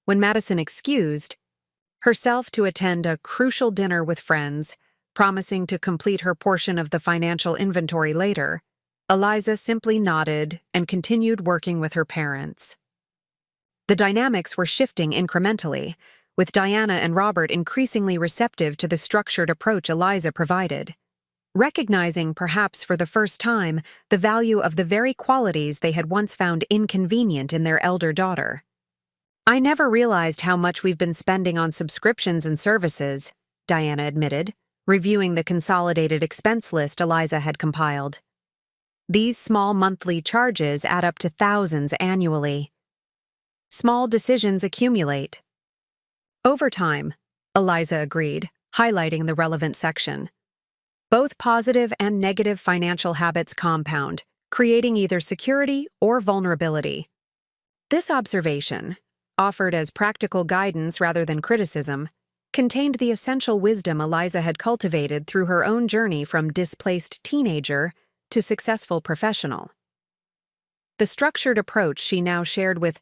When Madison excused herself to attend a crucial dinner with friends, promising to complete her portion of the financial inventory later, Eliza simply nodded and continued working with her parents. The dynamics were shifting incrementally, with Diana and Robert increasingly receptive to the structured approach Eliza provided, recognizing perhaps for the first time the value of the very qualities they had once found inconvenient in their elder daughter. I never realized how much we've been spending on subscriptions and services, Diana admitted, reviewing the consolidated expense list Eliza had compiled. These small monthly charges add up to thousands annually. Small decisions accumulate. Over time, Eliza agreed, highlighting the relevant section. Both positive and negative financial habits compound, creating either security or vulnerability. This observation, offered as practical guidance rather than criticism, contained the essential wisdom Eliza had cultivated through her own journey from displaced teenager to successful professional. The structured approach she now shared with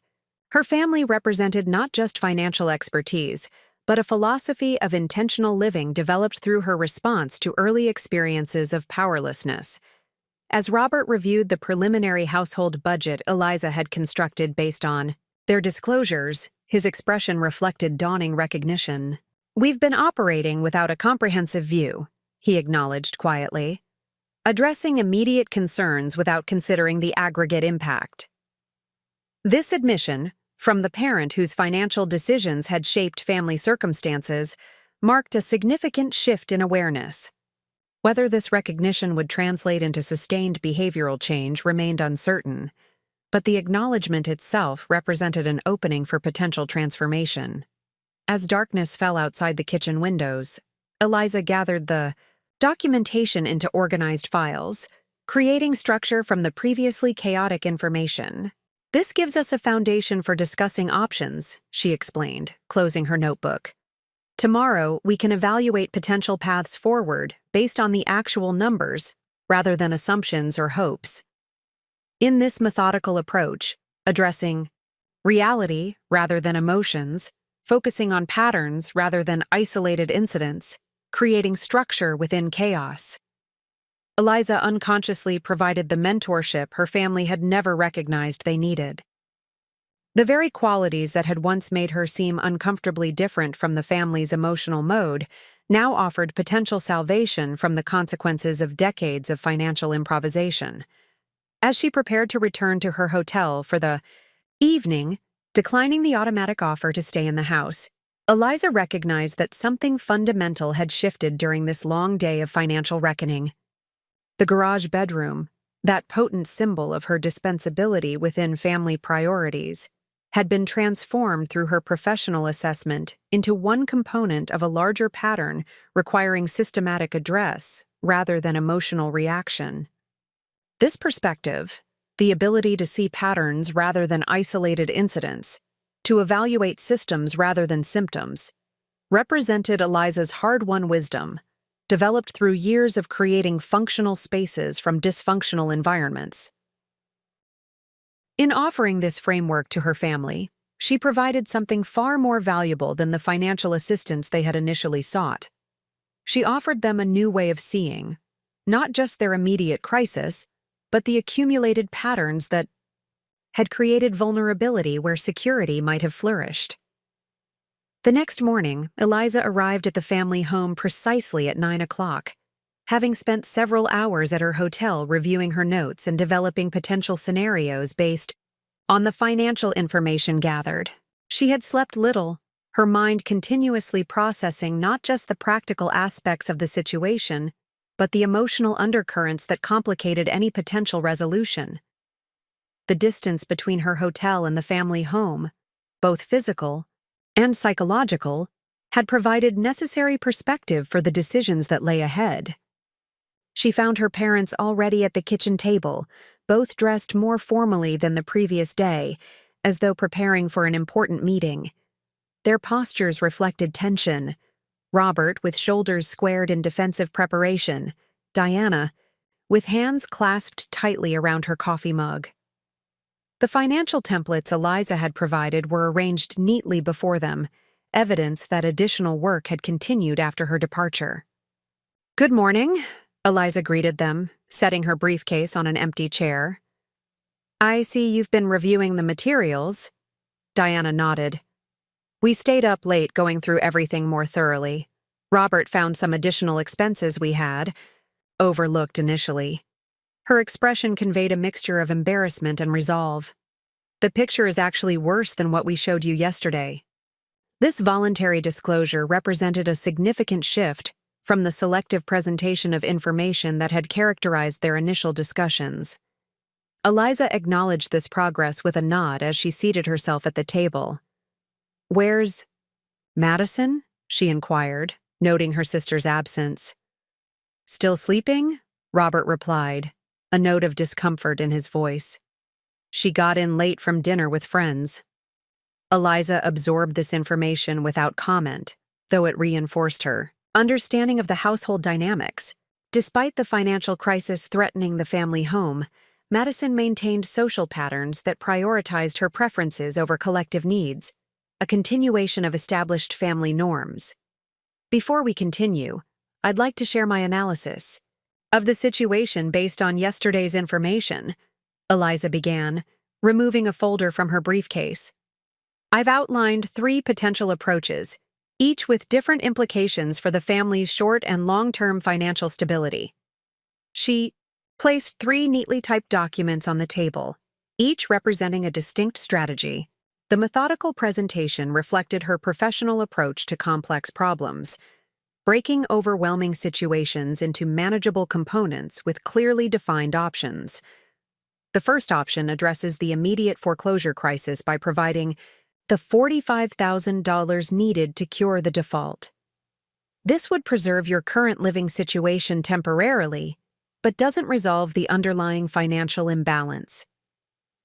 her family represented not just financial expertise, but a philosophy of intentional living developed through her response to early experiences of powerlessness. As Robert reviewed the preliminary household budget Eliza had constructed based on their disclosures, his expression reflected dawning recognition. "We've been operating without a comprehensive view," he acknowledged quietly, addressing immediate concerns without considering the aggregate impact. This admission, from the parent whose financial decisions had shaped family circumstances, marked a significant shift in awareness. Whether this recognition would translate into sustained behavioral change remained uncertain, but the acknowledgement itself represented an opening for potential transformation. As darkness fell outside the kitchen windows, Eliza gathered the documentation into organized files, creating structure from the previously chaotic information. "This gives us a foundation for discussing options," she explained, closing her notebook. "Tomorrow, we can evaluate potential paths forward based on the actual numbers, rather than assumptions or hopes." In this methodical approach, addressing reality rather than emotions, focusing on patterns rather than isolated incidents, creating structure within chaos, Eliza unconsciously provided the mentorship her family had never recognized they needed. The very qualities that had once made her seem uncomfortably different from the family's emotional mode now offered potential salvation from the consequences of decades of financial improvisation. As she prepared to return to her hotel for the evening, declining the automatic offer to stay in the house, Eliza recognized that something fundamental had shifted during this long day of financial reckoning. The garage bedroom, that potent symbol of her dispensability within family priorities, had been transformed through her professional assessment into one component of a larger pattern requiring systematic address rather than emotional reaction. This perspective, the ability to see patterns rather than isolated incidents, to evaluate systems rather than symptoms, represented Eliza's hard-won wisdom, developed through years of creating functional spaces from dysfunctional environments. In offering this framework to her family, she provided something far more valuable than the financial assistance they had initially sought. She offered them a new way of seeing, not just their immediate crisis, but the accumulated patterns that had created vulnerability where security might have flourished. The next morning, Eliza arrived at the family home precisely at 9 o'clock. Having spent several hours at her hotel reviewing her notes and developing potential scenarios based on the financial information gathered, she had slept little, her mind continuously processing not just the practical aspects of the situation, but the emotional undercurrents that complicated any potential resolution. The distance between her hotel and the family home, both physical and psychological, had provided necessary perspective for the decisions that lay ahead. She found her parents already at the kitchen table, both dressed more formally than the previous day, as though preparing for an important meeting. Their postures reflected tension. Robert, with shoulders squared in defensive preparation, Diana, with hands clasped tightly around her coffee mug. The financial templates Eliza had provided were arranged neatly before them, evidence that additional work had continued after her departure. "Good morning," Eliza greeted them, setting her briefcase on an empty chair. "I see you've been reviewing the materials." Diana nodded. "We stayed up late going through everything more thoroughly. Robert found some additional expenses we had overlooked initially." Her expression conveyed a mixture of embarrassment and resolve. "The picture is actually worse than what we showed you yesterday." This voluntary disclosure represented a significant shift, from the selective presentation of information that had characterized their initial discussions. Eliza acknowledged this progress with a nod as she seated herself at the table. "Where's Madison?" she inquired, noting her sister's absence. "Still sleeping?" Robert replied, a note of discomfort in his voice. "She got in late from dinner with friends." Eliza absorbed this information without comment, though it reinforced her understanding of the household dynamics. Despite the financial crisis threatening the family home, Madison maintained social patterns that prioritized her preferences over collective needs, a continuation of established family norms. Before we continue, I'd like to share my analysis of the situation based on yesterday's information, Eliza began, removing a folder from her briefcase. "I've outlined 3 potential approaches, each with different implications for the family's short and long-term financial stability." She placed 3 neatly typed documents on the table, each representing a distinct strategy. The methodical presentation reflected her professional approach to complex problems, breaking overwhelming situations into manageable components with clearly defined options. The first option addresses the immediate foreclosure crisis by providing the $45,000 needed to cure the default. This would preserve your current living situation temporarily, but doesn't resolve the underlying financial imbalance.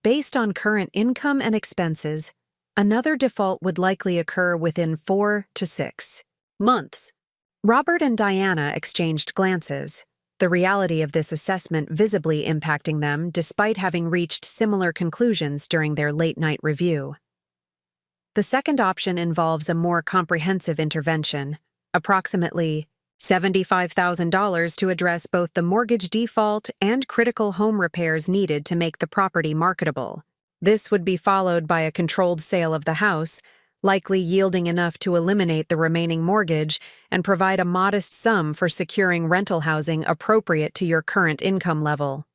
Based on current income and expenses, another default would likely occur within 4 to 6 months. Robert and Diana exchanged glances, the reality of this assessment visibly impacting them despite having reached similar conclusions during their late-night review. The second option involves a more comprehensive intervention, approximately $75,000 to address both the mortgage default and critical home repairs needed to make the property marketable. This would be followed by a controlled sale of the house, likely yielding enough to eliminate the remaining mortgage and provide a modest sum for securing rental housing appropriate to your current income level.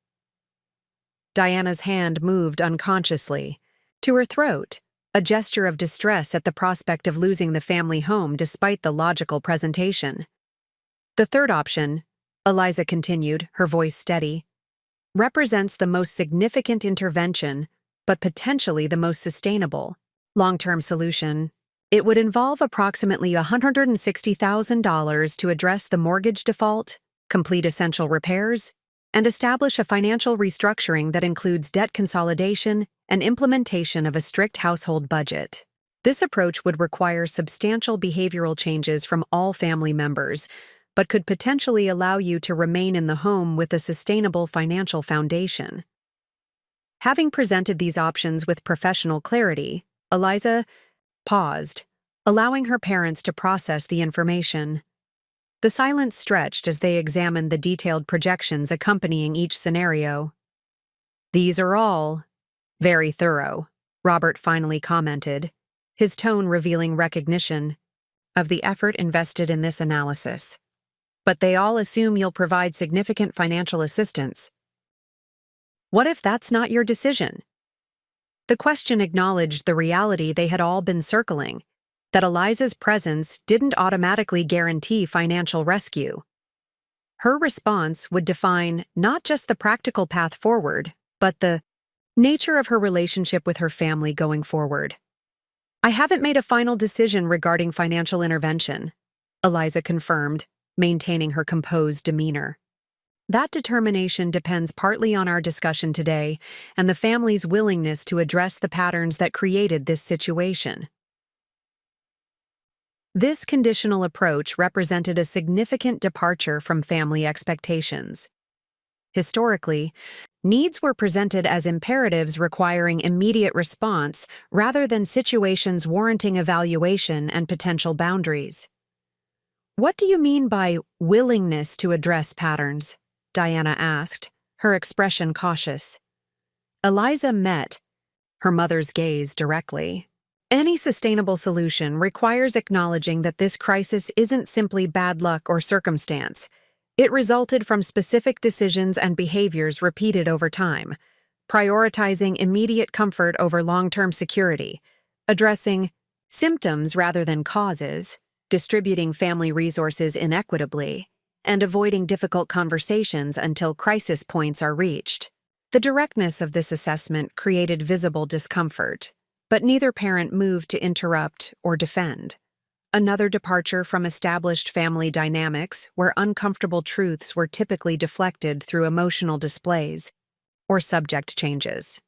Diana's hand moved unconsciously to her throat, a gesture of distress at the prospect of losing the family home despite the logical presentation. "The third option," Eliza continued, her voice steady, "represents the most significant intervention, but potentially the most sustainable long-term solution. It would involve approximately $160,000 to address the mortgage default, complete essential repairs, and establish a financial restructuring that includes debt consolidation and implementation of a strict household budget. This approach would require substantial behavioral changes from all family members, but could potentially allow you to remain in the home with a sustainable financial foundation." Having presented these options with professional clarity, Eliza paused, allowing her parents to process the information. The silence stretched as they examined the detailed projections accompanying each scenario. "These are all very thorough," Robert finally commented, his tone revealing recognition of the effort invested in this analysis. "But they all assume you'll provide significant financial assistance. What if that's not your decision?" The question acknowledged the reality they had all been circling, that Eliza's presence didn't automatically guarantee financial rescue. Her response would define not just the practical path forward, but the nature of her relationship with her family going forward. "I haven't made a final decision regarding financial intervention," Eliza confirmed, maintaining her composed demeanor. "That determination depends partly on our discussion today and the family's willingness to address the patterns that created this situation." This conditional approach represented a significant departure from family expectations. Historically, needs were presented as imperatives requiring immediate response rather than situations warranting evaluation and potential boundaries. "What do you mean by willingness to address patterns?" Diana asked, her expression cautious. Eliza met her mother's gaze directly. "Any sustainable solution requires acknowledging that this crisis isn't simply bad luck or circumstance. It resulted from specific decisions and behaviors repeated over time, prioritizing immediate comfort over long-term security, addressing symptoms rather than causes, distributing family resources inequitably, and avoiding difficult conversations until crisis points are reached. The directness of this assessment created visible discomfort, but neither parent moved to interrupt or defend. Another departure from established family dynamics where uncomfortable truths were typically deflected through emotional displays or subject changes.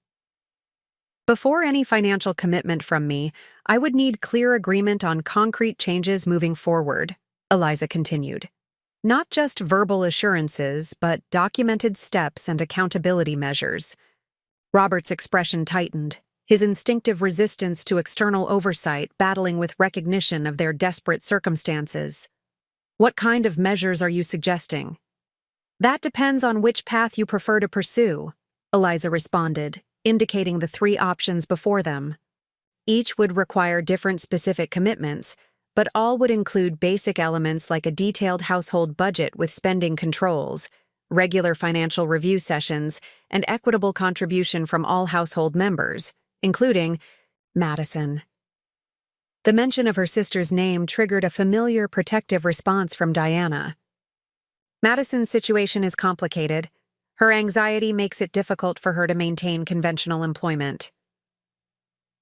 Before any financial commitment from me, I would need clear agreement on concrete changes moving forward, Eliza continued. Not just verbal assurances, but documented steps and accountability measures. Robert's expression tightened, his instinctive resistance to external oversight battling with recognition of their desperate circumstances. What kind of measures are you suggesting? That depends on which path you prefer to pursue, Eliza responded, indicating the three options before them. Each would require different specific commitments, but all would include basic elements like a detailed household budget with spending controls, regular financial review sessions, and equitable contribution from all household members, including Madison. The mention of her sister's name triggered a familiar protective response from Diana. Madison's situation is complicated. Her anxiety makes it difficult for her to maintain conventional employment.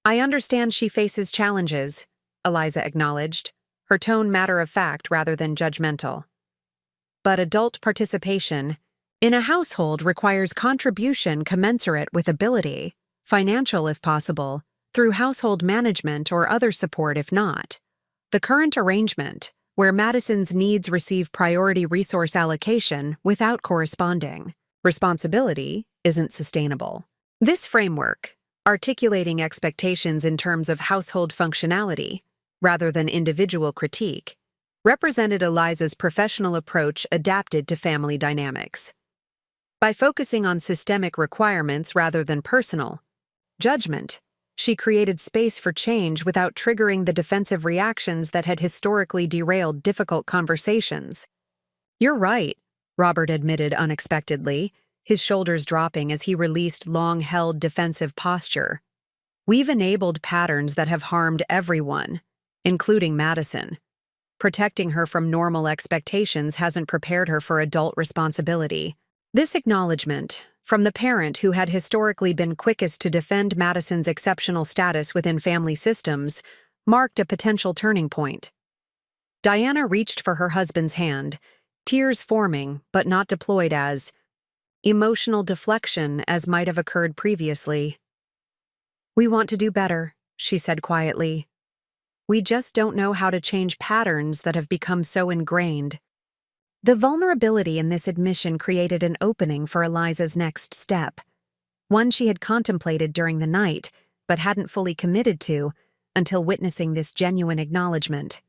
I understand she faces challenges, Eliza acknowledged, her tone matter-of-fact rather than judgmental. But adult participation in a household requires contribution commensurate with ability, financial if possible, through household management or other support if not. The current arrangement, where Madison's needs receive priority resource allocation without corresponding responsibility, isn't sustainable. This framework, articulating expectations in terms of household functionality, rather than individual critique, represented Eliza's professional approach adapted to family dynamics. By focusing on systemic requirements rather than personal judgment, she created space for change without triggering the defensive reactions that had historically derailed difficult conversations. You're right, Robert admitted unexpectedly, his shoulders dropping as he released long-held defensive posture. We've enabled patterns that have harmed everyone, including Madison. Protecting her from normal expectations hasn't prepared her for adult responsibility. This acknowledgement, from the parent who had historically been quickest to defend Madison's exceptional status within family systems, marked a potential turning point. Diana reached for her husband's hand, tears forming but not deployed as emotional deflection as might have occurred previously. We want to do better, she said quietly. We just don't know how to change patterns that have become so ingrained. The vulnerability in this admission created an opening for Eliza's next step, one she had contemplated during the night but hadn't fully committed to until witnessing this genuine acknowledgement.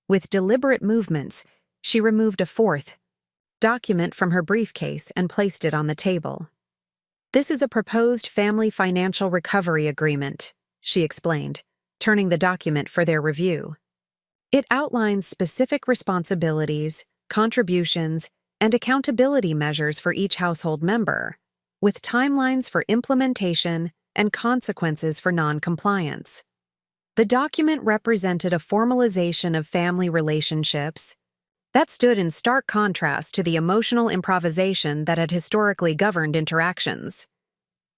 With deliberate movements, she removed a fourth document from her briefcase and placed it on the table. This is a proposed family financial recovery agreement, she explained, turning the document for their review. It outlines specific responsibilities, contributions, and accountability measures for each household member, with timelines for implementation and consequences for non-compliance. The document represented a formalization of family relationships that stood in stark contrast to the emotional improvisation that had historically governed interactions.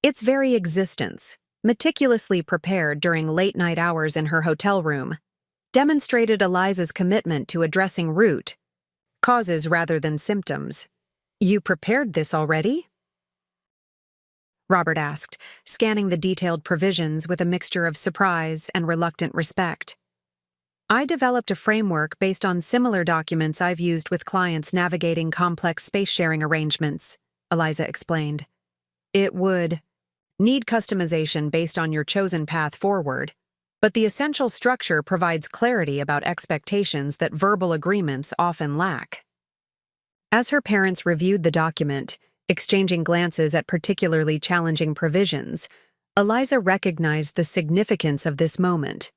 Its very existence, meticulously prepared during late-night hours in her hotel room, demonstrated Eliza's commitment to addressing root causes rather than symptoms. You prepared this already? Robert asked, scanning the detailed provisions with a mixture of surprise and reluctant respect. I developed a framework based on similar documents I've used with clients navigating complex space-sharing arrangements, Eliza explained. It would need customization based on your chosen path forward, but the essential structure provides clarity about expectations that verbal agreements often lack. As her parents reviewed the document, exchanging glances at particularly challenging provisions, Eliza recognized the significance of this moment.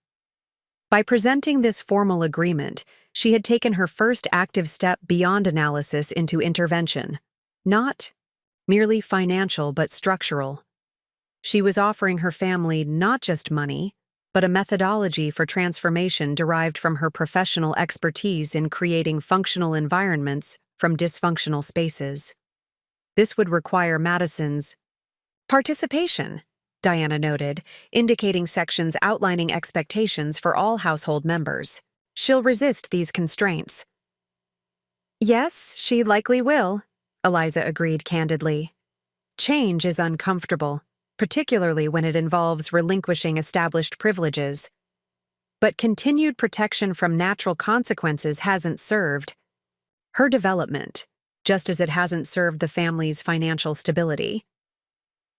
By presenting this formal agreement, she had taken her first active step beyond analysis into intervention, not merely financial but structural. She was offering her family not just money, but a methodology for transformation derived from her professional expertise in creating functional environments from dysfunctional spaces. This would require Madison's participation, Diana noted, indicating sections outlining expectations for all household members. She'll resist these constraints. Yes, she likely will, Eliza agreed candidly. Change is uncomfortable, particularly when it involves relinquishing established privileges. But continued protection from natural consequences hasn't served her development, just as it hasn't served the family's financial stability.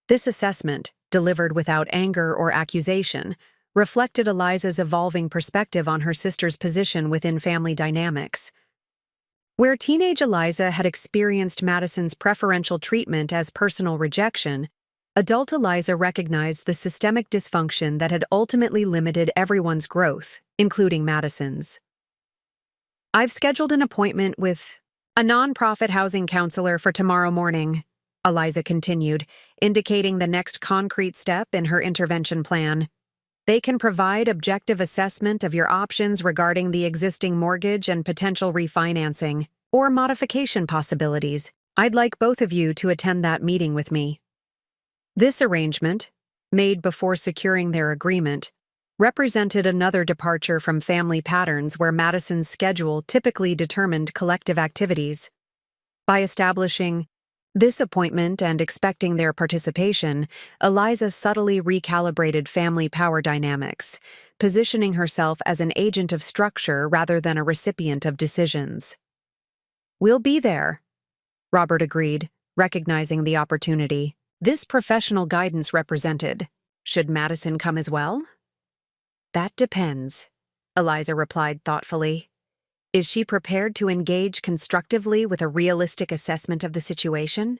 This assessment, delivered without anger or accusation, reflected Eliza's evolving perspective on her sister's position within family dynamics. Where teenage Eliza had experienced Madison's preferential treatment as personal rejection, adult Eliza recognized the systemic dysfunction that had ultimately limited everyone's growth, including Madison's. I've scheduled an appointment with a nonprofit housing counselor for tomorrow morning, Eliza continued, indicating the next concrete step in her intervention plan. They can provide objective assessment of your options regarding the existing mortgage and potential refinancing or modification possibilities. I'd like both of you to attend that meeting with me. This arrangement, made before securing their agreement, represented another departure from family patterns where Madison's schedule typically determined collective activities. By establishing this appointment and expecting their participation, Eliza subtly recalibrated family power dynamics, positioning herself as an agent of structure rather than a recipient of decisions. We'll be there, Robert agreed, recognizing the opportunity. This professional guidance represented, should Madison come as well? That depends, Eliza replied thoughtfully. Is she prepared to engage constructively with a realistic assessment of the situation?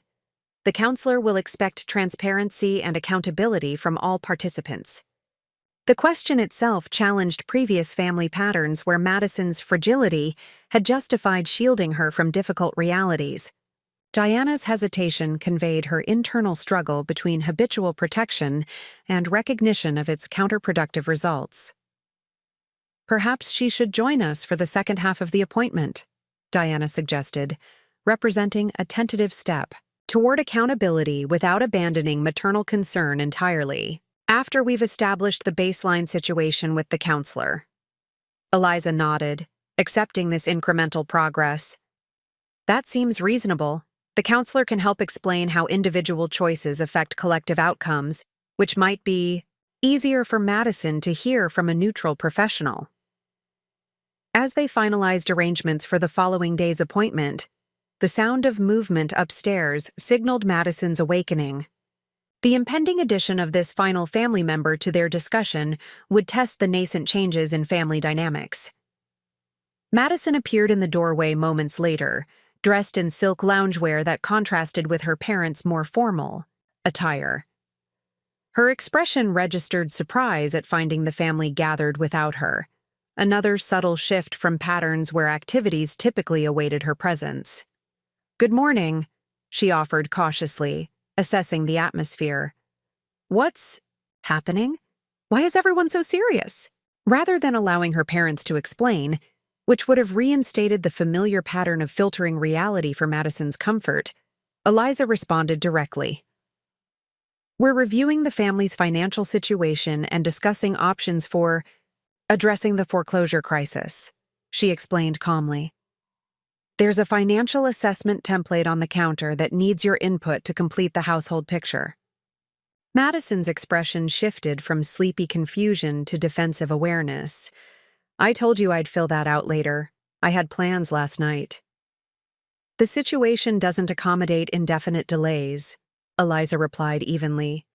The counselor will expect transparency and accountability from all participants. The question itself challenged previous family patterns where Madison's fragility had justified shielding her from difficult realities. Diana's hesitation conveyed her internal struggle between habitual protection and recognition of its counterproductive results. Perhaps she should join us for the second half of the appointment, Diana suggested, representing a tentative step toward accountability without abandoning maternal concern entirely. After we've established the baseline situation with the counselor. Eliza nodded, accepting this incremental progress. That seems reasonable. The counselor can help explain how individual choices affect collective outcomes, which might be easier for Madison to hear from a neutral professional. As they finalized arrangements for the following day's appointment, the sound of movement upstairs signaled Madison's awakening. The impending addition of this final family member to their discussion would test the nascent changes in family dynamics. Madison appeared in the doorway moments later, dressed in silk loungewear that contrasted with her parents' more formal attire. Her expression registered surprise at finding the family gathered without her, another subtle shift from patterns where activities typically awaited her presence. "Good morning," she offered cautiously, assessing the atmosphere. "What's happening? Why is everyone so serious?" Rather than allowing her parents to explain, which would have reinstated the familiar pattern of filtering reality for Madison's comfort, Eliza responded directly. "We're reviewing the family's financial situation and discussing options for addressing the foreclosure crisis," she explained calmly. "There's a financial assessment template on the counter that needs your input to complete the household picture." Madison's expression shifted from sleepy confusion to defensive awareness. "I told you I'd fill that out later. I had plans last night." "The situation doesn't accommodate indefinite delays," Eliza replied evenly.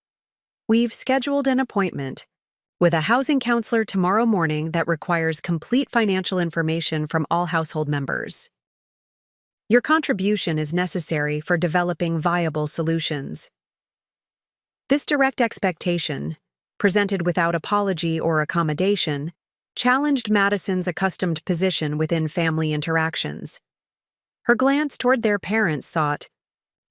"We've scheduled an appointment with a housing counselor tomorrow morning that requires complete financial information from all household members. Your contribution is necessary for developing viable solutions." This direct expectation, presented without apology or accommodation, challenged Madison's accustomed position within family interactions. Her glance toward their parents sought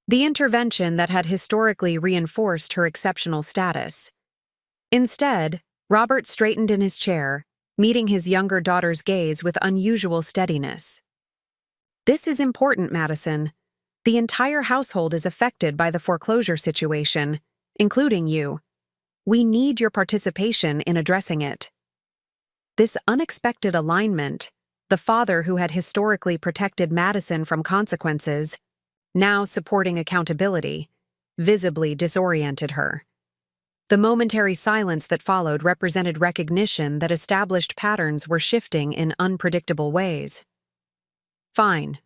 the intervention that had historically reinforced her exceptional status. Instead, Robert straightened in his chair, meeting his younger daughter's gaze with unusual steadiness. "This is important, Madison. The entire household is affected by the foreclosure situation, including you. We need your participation in addressing it." This unexpected alignment, the father who had historically protected Madison from consequences, now supporting accountability, visibly disoriented her. The momentary silence that followed represented recognition that established patterns were shifting in unpredictable ways. "Fine,"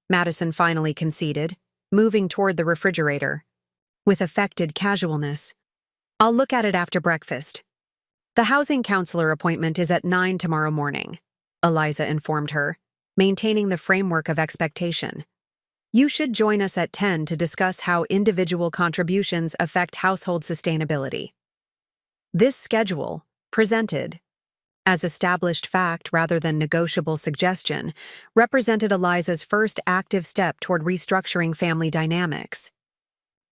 Madison finally conceded, moving toward the refrigerator. With affected casualness, "I'll look at it after breakfast. The housing counselor appointment is at 9 tomorrow morning," Eliza informed her, maintaining the framework of expectation. "You should join us at 10 to discuss how individual contributions affect household sustainability." This schedule, presented as established fact rather than negotiable suggestion, represented Eliza's first active step toward restructuring family dynamics.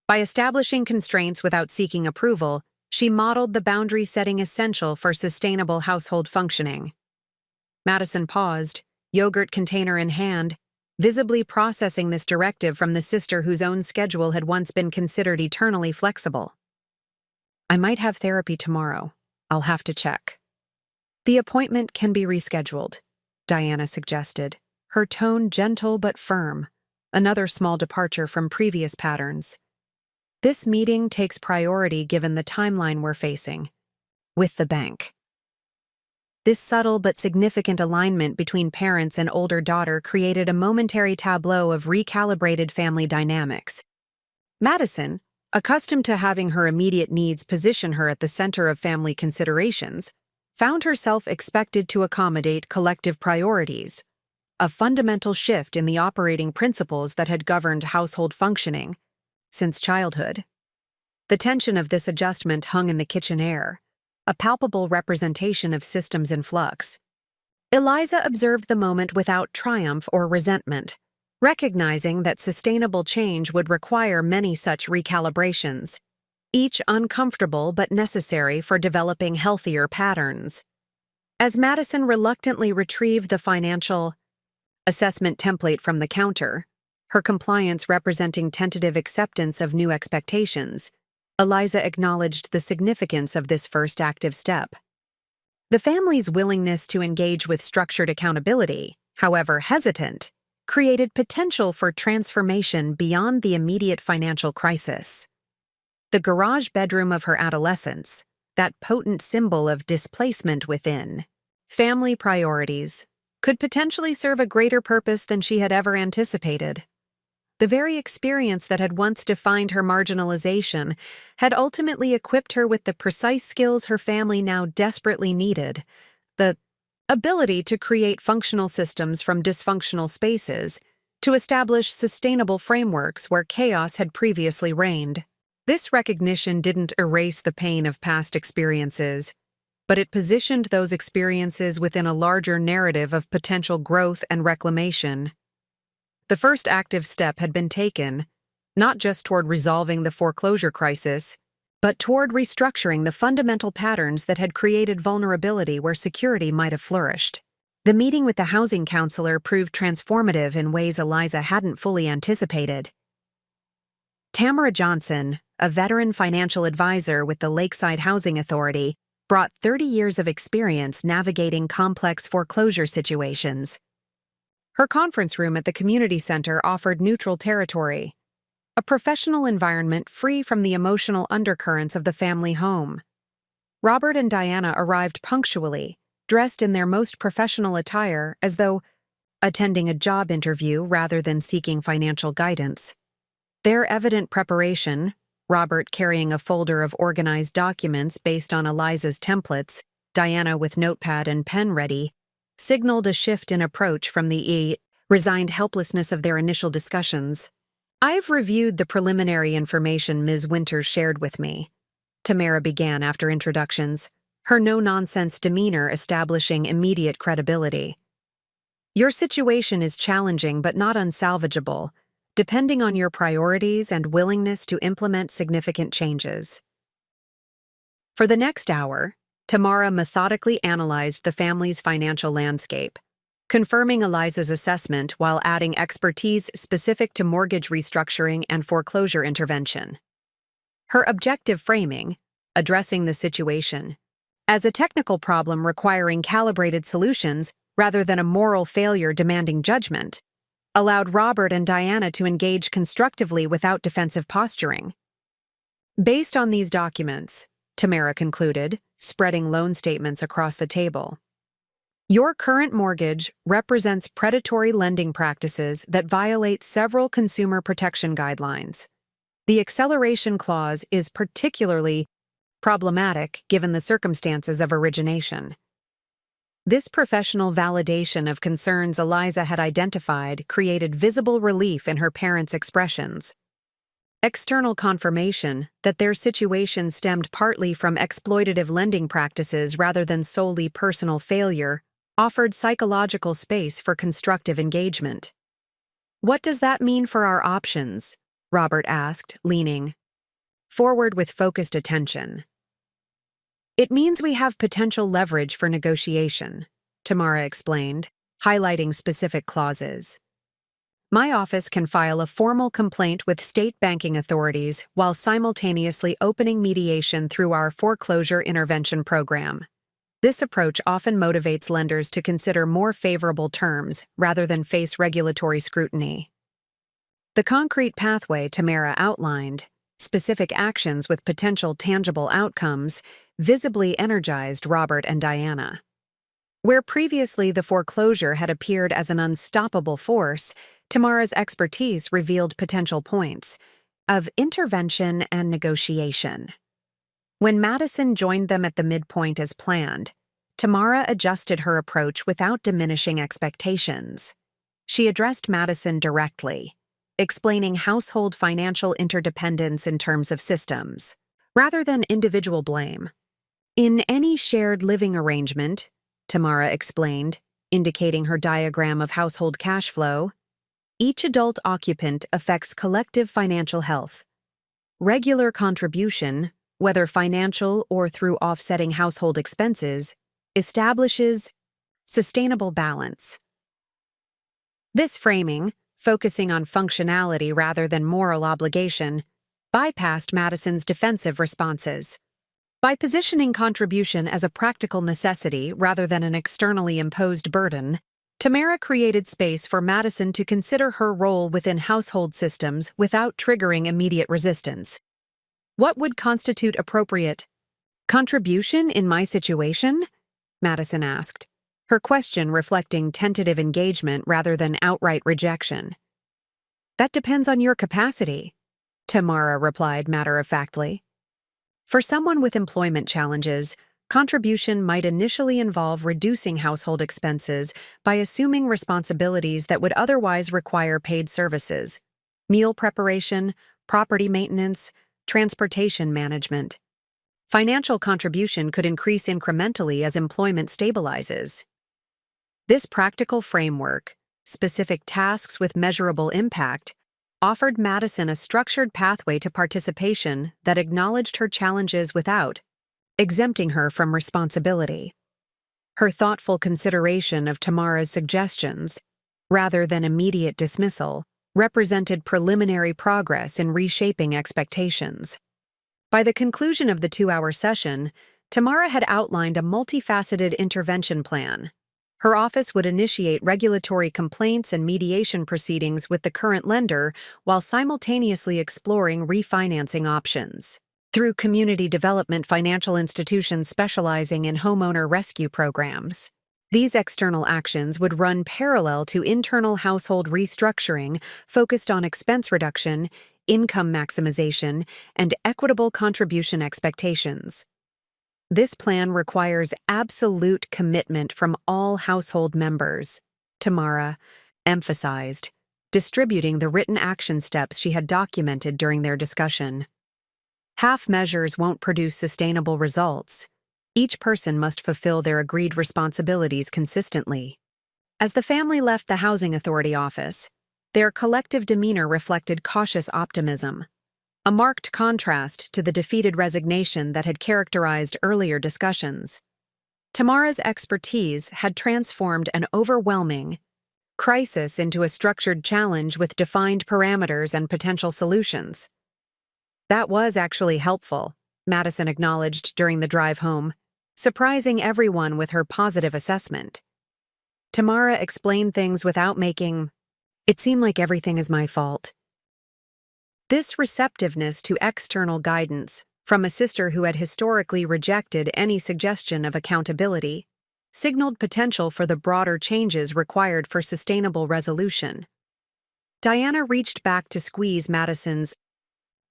By establishing constraints without seeking approval, she modeled the boundary setting essential for sustainable household functioning. Madison paused, yogurt container in hand, visibly processing this directive from the sister whose own schedule had once been considered eternally flexible. "I might have therapy tomorrow. I'll have to check." "The appointment can be rescheduled," Diana suggested, her tone gentle but firm, another small departure from previous patterns. "This meeting takes priority given the timeline we're facing, with the bank." This subtle but significant alignment between parents and older daughter created a momentary tableau of recalibrated family dynamics. Madison, accustomed to having her immediate needs position her at the center of family considerations, found herself expected to accommodate collective priorities, a fundamental shift in the operating principles that had governed household functioning since childhood. The tension of this adjustment hung in the kitchen air, a palpable representation of systems in flux. Eliza observed the moment without triumph or resentment, recognizing that sustainable change would require many such recalibrations, each uncomfortable but necessary for developing healthier patterns. As Madison reluctantly retrieved the financial assessment template from the counter, her compliance representing tentative acceptance of new expectations, Eliza acknowledged the significance of this first active step. The family's willingness to engage with structured accountability, however hesitant, created potential for transformation beyond the immediate financial crisis. The garage bedroom of her adolescence, that potent symbol of displacement within family priorities, could potentially serve a greater purpose than she had ever anticipated. The very experience that had once defined her marginalization had ultimately equipped her with the precise skills her family now desperately needed: the ability to create functional systems from dysfunctional spaces, to establish sustainable frameworks where chaos had previously reigned. This recognition didn't erase the pain of past experiences, but it positioned those experiences within a larger narrative of potential growth and reclamation. The first active step had been taken, not just toward resolving the foreclosure crisis, but toward restructuring the fundamental patterns that had created vulnerability where security might have flourished. The meeting with the housing counselor proved transformative in ways Eliza hadn't fully anticipated. Tamara Johnson, a veteran financial advisor with the Lakeside Housing Authority, brought 30 years of experience navigating complex foreclosure situations. Her conference room at the community center offered neutral territory, a professional environment free from the emotional undercurrents of the family home. Robert and Diana arrived punctually, dressed in their most professional attire as though attending a job interview rather than seeking financial guidance. Their evident preparation, Robert carrying a folder of organized documents based on Eliza's templates, Diana with notepad and pen ready, signaled a shift in approach from the resigned helplessness of their initial discussions. "I've reviewed the preliminary information Ms. Winters shared with me," Tamara began after introductions, her no-nonsense demeanor establishing immediate credibility. "Your situation is challenging but not unsalvageable, depending on your priorities and willingness to implement significant changes." For the next hour, Tamara methodically analyzed the family's financial landscape, confirming Eliza's assessment while adding expertise specific to mortgage restructuring and foreclosure intervention. Her objective framing, addressing the situation as a technical problem requiring calibrated solutions rather than a moral failure demanding judgment, allowed Robert and Diana to engage constructively without defensive posturing. Based on these documents, Tamara concluded, spreading loan statements across the table, your current mortgage represents predatory lending practices that violate several consumer protection guidelines. The acceleration clause is particularly problematic given the circumstances of origination. This professional validation of concerns Eliza had identified created visible relief in her parents' expressions. External confirmation that their situation stemmed partly from exploitative lending practices rather than solely personal failure offered psychological space for constructive engagement. "What does that mean for our options?" Robert asked, leaning forward with focused attention. "It means we have potential leverage for negotiation," Tamara explained, highlighting specific clauses. "My office can file a formal complaint with state banking authorities while simultaneously opening mediation through our foreclosure intervention program. This approach often motivates lenders to consider more favorable terms rather than face regulatory scrutiny." The concrete pathway Tamara outlined, specific actions with potential tangible outcomes, visibly energized Robert and Diana. Where previously the foreclosure had appeared as an unstoppable force, Tamara's expertise revealed potential points of intervention and negotiation. When Madison joined them at the midpoint as planned, Tamara adjusted her approach without diminishing expectations. She addressed Madison directly, explaining household financial interdependence in terms of systems, rather than individual blame. "In any shared living arrangement," Tamara explained, indicating her diagram of household cash flow, "each adult occupant affects collective financial health. Regular contribution, whether financial or through offsetting household expenses, establishes sustainable balance." This framing, focusing on functionality rather than moral obligation, bypassed Madison's defensive responses. By positioning contribution as a practical necessity rather than an externally imposed burden, Tamara created space for Madison to consider her role within household systems without triggering immediate resistance. "What would constitute appropriate contribution in my situation?" Madison asked, her question reflecting tentative engagement rather than outright rejection. "That depends on your capacity," Tamara replied matter-of-factly. For someone with employment challenges, contribution might initially involve reducing household expenses by assuming responsibilities that would otherwise require paid services: meal preparation, property maintenance, transportation management. Financial contribution could increase incrementally as employment stabilizes. This practical framework, specific tasks with measurable impact, offered Madison a structured pathway to participation that acknowledged her challenges without exempting her from responsibility. Her thoughtful consideration of Tamara's suggestions, rather than immediate dismissal, represented preliminary progress in reshaping expectations. By the conclusion of the 2-hour session, Tamara had outlined a multifaceted intervention plan. Her office would initiate regulatory complaints and mediation proceedings with the current lender while simultaneously exploring refinancing options. Through community development financial institutions specializing in homeowner rescue programs, these external actions would run parallel to internal household restructuring focused on expense reduction, income maximization, and equitable contribution expectations. This plan requires absolute commitment from all household members, Tamara emphasized, distributing the written action steps she had documented during their discussion. Half measures won't produce sustainable results. Each person must fulfill their agreed responsibilities consistently. As the family left the Housing Authority office, their collective demeanor reflected cautious optimism. a marked contrast to the defeated resignation that had characterized earlier discussions. Tamara's expertise had transformed an overwhelming crisis into a structured challenge with defined parameters and potential solutions. That was actually helpful, Madison acknowledged during the drive home, surprising everyone with her positive assessment. Tamara explained things without making it seem like everything is my fault. This receptiveness to external guidance from a sister who had historically rejected any suggestion of accountability signaled potential for the broader changes required for sustainable resolution. Diana reached back to squeeze Madison's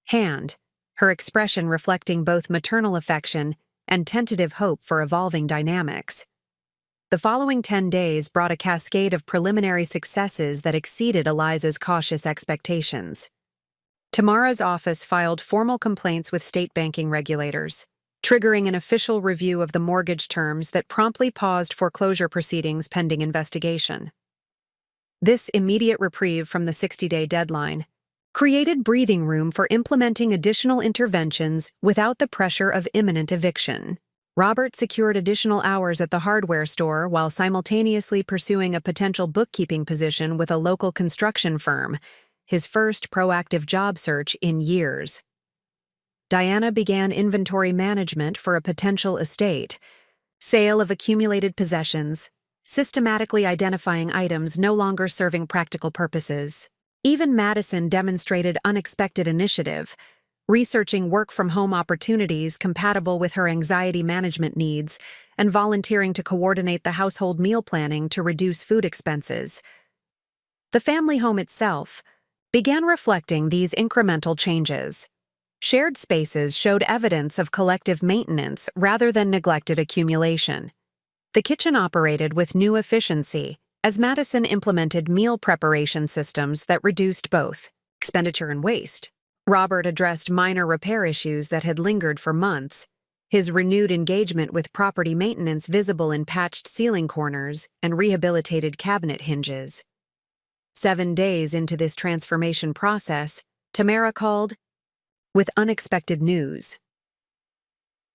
hand, her expression reflecting both maternal affection and tentative hope for evolving dynamics. The following 10 days brought a cascade of preliminary successes that exceeded Eliza's cautious expectations. Tamara's office filed formal complaints with state banking regulators, triggering an official review of the mortgage terms that promptly paused foreclosure proceedings pending investigation. This immediate reprieve from the 60-day deadline created breathing room for implementing additional interventions without the pressure of imminent eviction. Robert secured additional hours at the hardware store while simultaneously pursuing a potential bookkeeping position with a local construction firm, his first proactive job search in years. Diana began inventory management for a potential estate, sale of accumulated possessions, systematically identifying items no longer serving practical purposes. Even Madison demonstrated unexpected initiative, researching work-from-home opportunities compatible with her anxiety management needs and volunteering to coordinate the household meal planning to reduce food expenses. The family home itself began reflecting these incremental changes. Shared spaces showed evidence of collective maintenance rather than neglected accumulation. The kitchen operated with new efficiency as Madison implemented meal preparation systems that reduced both expenditure and waste. Robert addressed minor repair issues that had lingered for months, his renewed engagement with property maintenance visible in patched ceiling corners and rehabilitated cabinet hinges. 7 days into this transformation process, Tamara called with unexpected news.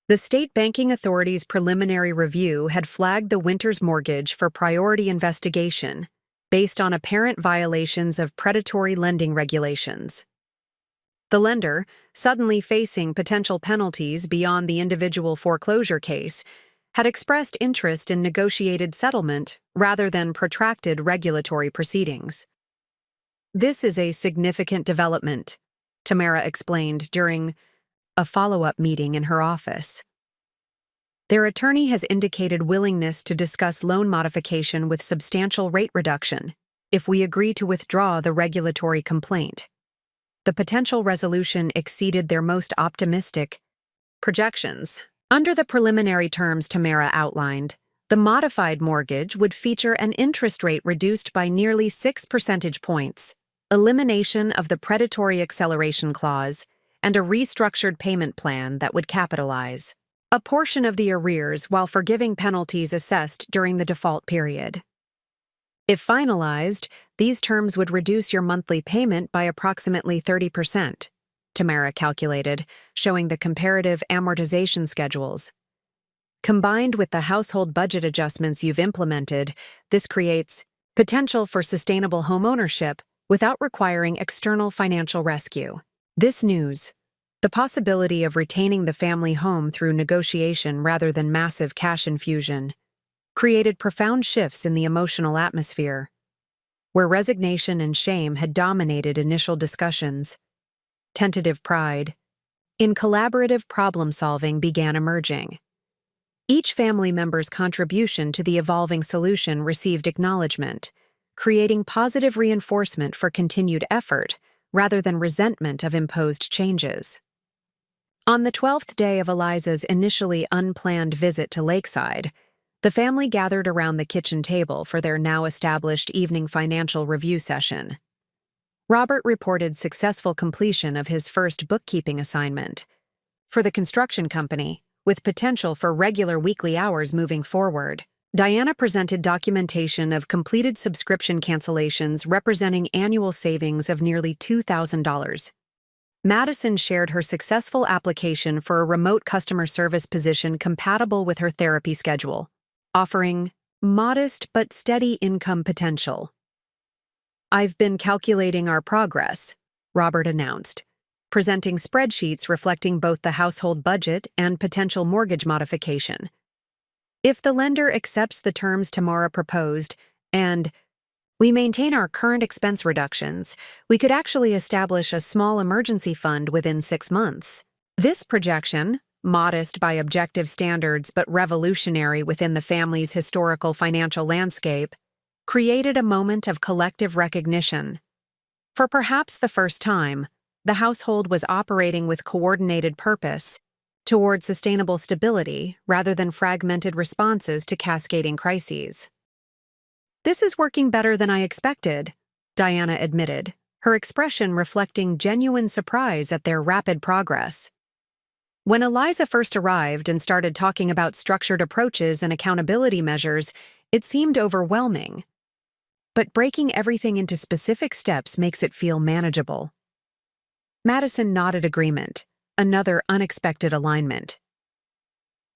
The state banking authority's preliminary review had flagged the Winters mortgage for priority investigation based on apparent violations of predatory lending regulations. The lender, suddenly facing potential penalties beyond the individual foreclosure case, had expressed interest in negotiated settlement rather than protracted regulatory proceedings. This is a significant development, Tamara explained during a follow-up meeting in her office. Their attorney has indicated willingness to discuss loan modification with substantial rate reduction if we agree to withdraw the regulatory complaint. The potential resolution exceeded their most optimistic projections. Under the preliminary terms Tamara outlined, the modified mortgage would feature an interest rate reduced by nearly 6 percentage points, elimination of the predatory acceleration clause, and a restructured payment plan that would capitalize a portion of the arrears while forgiving penalties assessed during the default period. If finalized, these terms would reduce your monthly payment by approximately 30%, Tamara calculated, showing the comparative amortization schedules. Combined with the household budget adjustments you've implemented, this creates potential for sustainable homeownership without requiring external financial rescue. This news, the possibility of retaining the family home through negotiation rather than massive cash infusion, created profound shifts in the emotional atmosphere. Where resignation and shame had dominated initial discussions, tentative pride in collaborative problem-solving began emerging. Each family member's contribution to the evolving solution received acknowledgement, creating positive reinforcement for continued effort rather than resentment of imposed changes. On the 12th day of Eliza's initially unplanned visit to Lakeside, the family gathered around the kitchen table for their now-established evening financial review session. Robert reported successful completion of his first bookkeeping assignment for the construction company, with potential for regular weekly hours moving forward. Diana presented documentation of completed subscription cancellations representing annual savings of nearly $2,000. Madison shared her successful application for a remote customer service position compatible with her therapy schedule, offering modest but steady income potential. "I've been calculating our progress," Robert announced, presenting spreadsheets reflecting both the household budget and potential mortgage modification. "If the lender accepts the terms Tamara proposed, and we maintain our current expense reductions, we could actually establish a small emergency fund within 6 months." This projection, modest by objective standards but revolutionary within the family's historical financial landscape, created a moment of collective recognition. For perhaps the first time, the household was operating with coordinated purpose toward sustainable stability rather than fragmented responses to cascading crises. "This is working better than I expected," Diana admitted, her expression reflecting genuine surprise at their rapid progress. When Eliza first arrived and started talking about structured approaches and accountability measures, it seemed overwhelming. But breaking everything into specific steps makes it feel manageable. Madison nodded agreement, another unexpected alignment.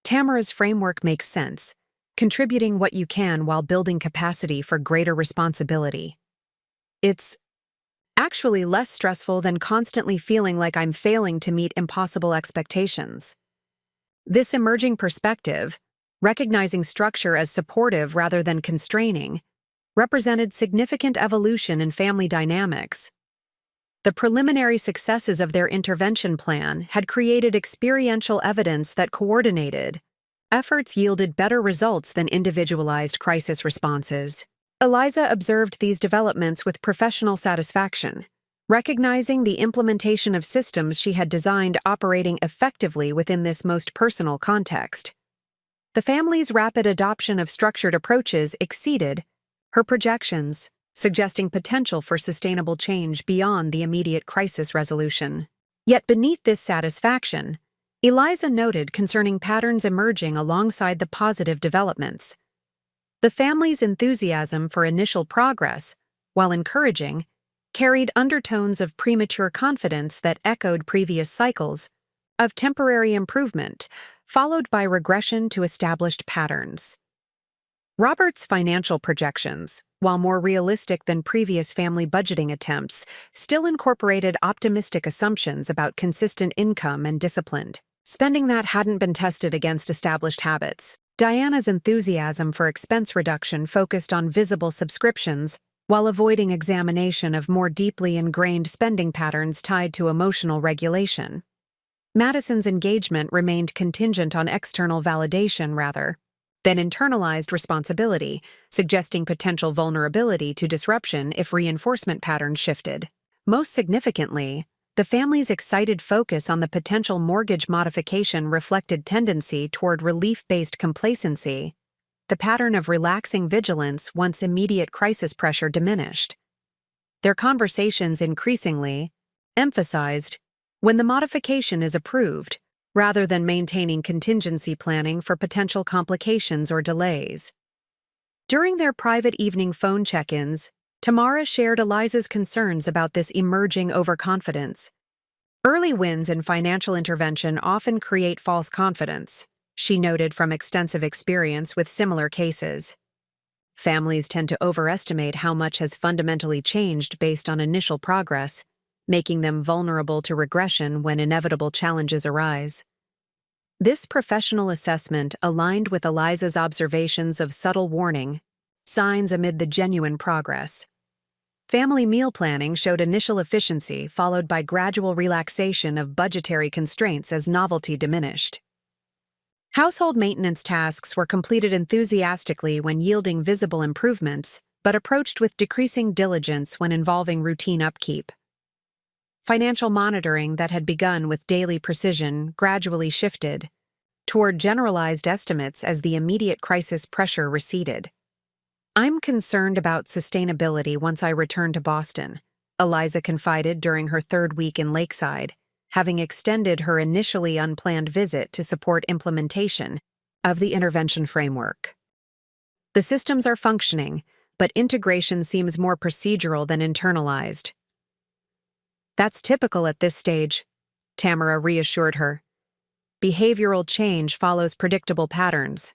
"Tamara's framework makes sense, contributing what you can while building capacity for greater responsibility. It's actually less stressful than constantly feeling like I'm failing to meet impossible expectations." This emerging perspective, recognizing structure as supportive rather than constraining, represented significant evolution in family dynamics. The preliminary successes of their intervention plan had created experiential evidence that coordinated efforts yielded better results than individualized crisis responses. Eliza observed these developments with professional satisfaction, recognizing the implementation of systems she had designed operating effectively within this most personal context. The family's rapid adoption of structured approaches exceeded her projections, suggesting potential for sustainable change beyond the immediate crisis resolution. Yet beneath this satisfaction, Eliza noted concerning patterns emerging alongside the positive developments. The family's enthusiasm for initial progress, while encouraging, carried undertones of premature confidence that echoed previous cycles of temporary improvement, followed by regression to established patterns. Robert's financial projections, while more realistic than previous family budgeting attempts, still incorporated optimistic assumptions about consistent income and disciplined spending that hadn't been tested against established habits. Diana's enthusiasm for expense reduction focused on visible subscriptions, while avoiding examination of more deeply ingrained spending patterns tied to emotional regulation. Madison's engagement remained contingent on external validation rather than internalized responsibility, suggesting potential vulnerability to disruption if reinforcement patterns shifted. Most significantly, the family's excited focus on the potential mortgage modification reflected tendency toward relief-based complacency, the pattern of relaxing vigilance once immediate crisis pressure diminished. Their conversations increasingly emphasized when the modification is approved, rather than maintaining contingency planning for potential complications or delays. During their private evening phone check-ins, Tamara shared Eliza's concerns about this emerging overconfidence. "Early wins in financial intervention often create false confidence," she noted from extensive experience with similar cases. "Families tend to overestimate how much has fundamentally changed based on initial progress, making them vulnerable to regression when inevitable challenges arise." This professional assessment aligned with Eliza's observations of subtle warning signs amid the genuine progress. Family meal planning showed initial efficiency followed by gradual relaxation of budgetary constraints as novelty diminished. Household maintenance tasks were completed enthusiastically when yielding visible improvements, but approached with decreasing diligence when involving routine upkeep. Financial monitoring that had begun with daily precision gradually shifted toward generalized estimates as the immediate crisis pressure receded. "I'm concerned about sustainability once I return to Boston," Eliza confided during her third week in Lakeside, having extended her initially unplanned visit to support implementation of the intervention framework. "The systems are functioning, but integration seems more procedural than internalized." That's typical at this stage, Tamara reassured her. Behavioral change follows predictable patterns.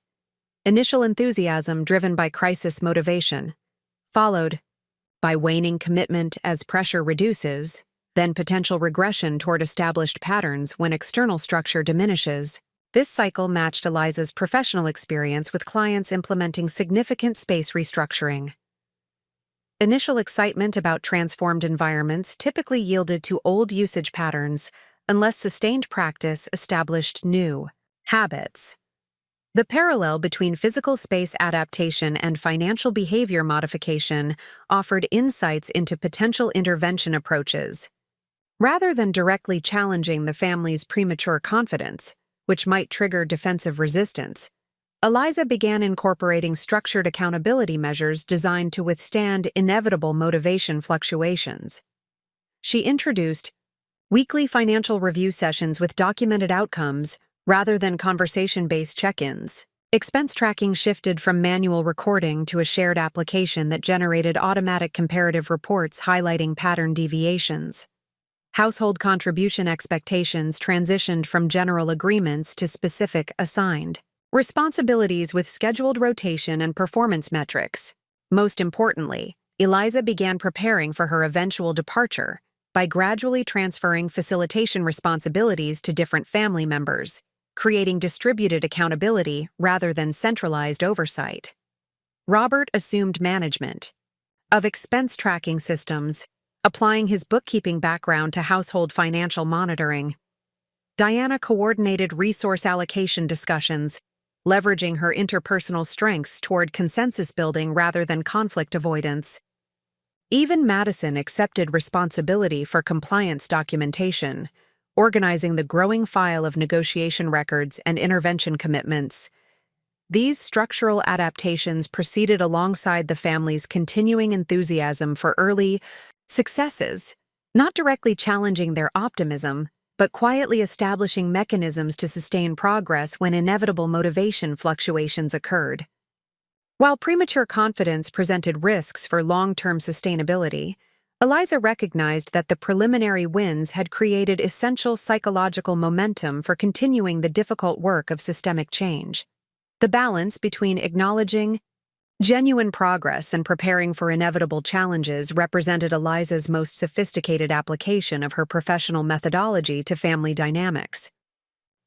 Initial enthusiasm driven by crisis motivation, followed by waning commitment as pressure reduces, then potential regression toward established patterns when external structure diminishes. This cycle matched Eliza's professional experience with clients implementing significant space restructuring. Initial excitement about transformed environments typically yielded to old usage patterns unless sustained practice established new habits. The parallel between physical space adaptation and financial behavior modification offered insights into potential intervention approaches. Rather than directly challenging the family's premature confidence, which might trigger defensive resistance, Eliza began incorporating structured accountability measures designed to withstand inevitable motivation fluctuations. She introduced weekly financial review sessions with documented outcomes rather than conversation-based check-ins. Expense tracking shifted from manual recording to a shared application that generated automatic comparative reports highlighting pattern deviations. Household contribution expectations transitioned from general agreements to specific assigned responsibilities with scheduled rotation and performance metrics. Most importantly, Eliza began preparing for her eventual departure by gradually transferring facilitation responsibilities to different family members, creating distributed accountability rather than centralized oversight. Robert assumed management of expense tracking systems, applying his bookkeeping background to household financial monitoring. Diana coordinated resource allocation discussions, leveraging her interpersonal strengths toward consensus building rather than conflict avoidance. Even Madison accepted responsibility for compliance documentation, organizing the growing file of negotiation records and intervention commitments. These structural adaptations proceeded alongside the family's continuing enthusiasm for early successes, not directly challenging their optimism, but quietly establishing mechanisms to sustain progress when inevitable motivation fluctuations occurred. While premature confidence presented risks for long-term sustainability, Eliza recognized that the preliminary wins had created essential psychological momentum for continuing the difficult work of systemic change. The balance between acknowledging genuine progress and preparing for inevitable challenges represented Eliza's most sophisticated application of her professional methodology to family dynamics.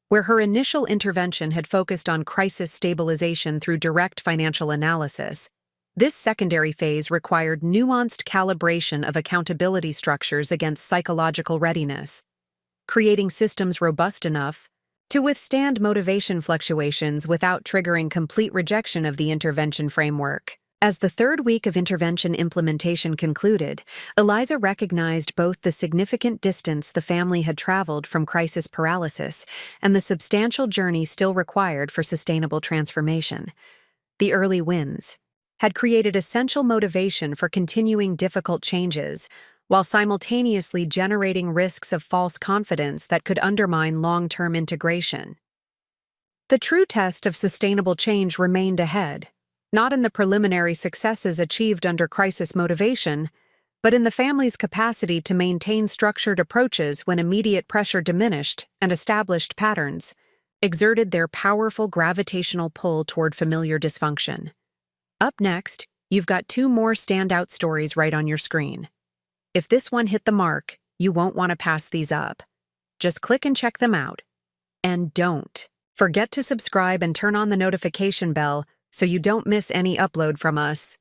Where her initial intervention had focused on crisis stabilization through direct financial analysis, this secondary phase required nuanced calibration of accountability structures against psychological readiness, creating systems robust enough to withstand motivation fluctuations without triggering complete rejection of the intervention framework. As the third week of intervention implementation concluded, Eliza recognized both the significant distance the family had traveled from crisis paralysis and the substantial journey still required for sustainable transformation. The early wins had created essential motivation for continuing difficult changes, while simultaneously generating risks of false confidence that could undermine long-term integration. The true test of sustainable change remained ahead, not in the preliminary successes achieved under crisis motivation, but in the family's capacity to maintain structured approaches when immediate pressure diminished and established patterns exerted their powerful gravitational pull toward familiar dysfunction. Up next, you've got two more standout stories right on your screen. If this one hit the mark, you won't want to pass these up. Just click and check them out. And don't forget to subscribe and turn on the notification bell so you don't miss any upload from us.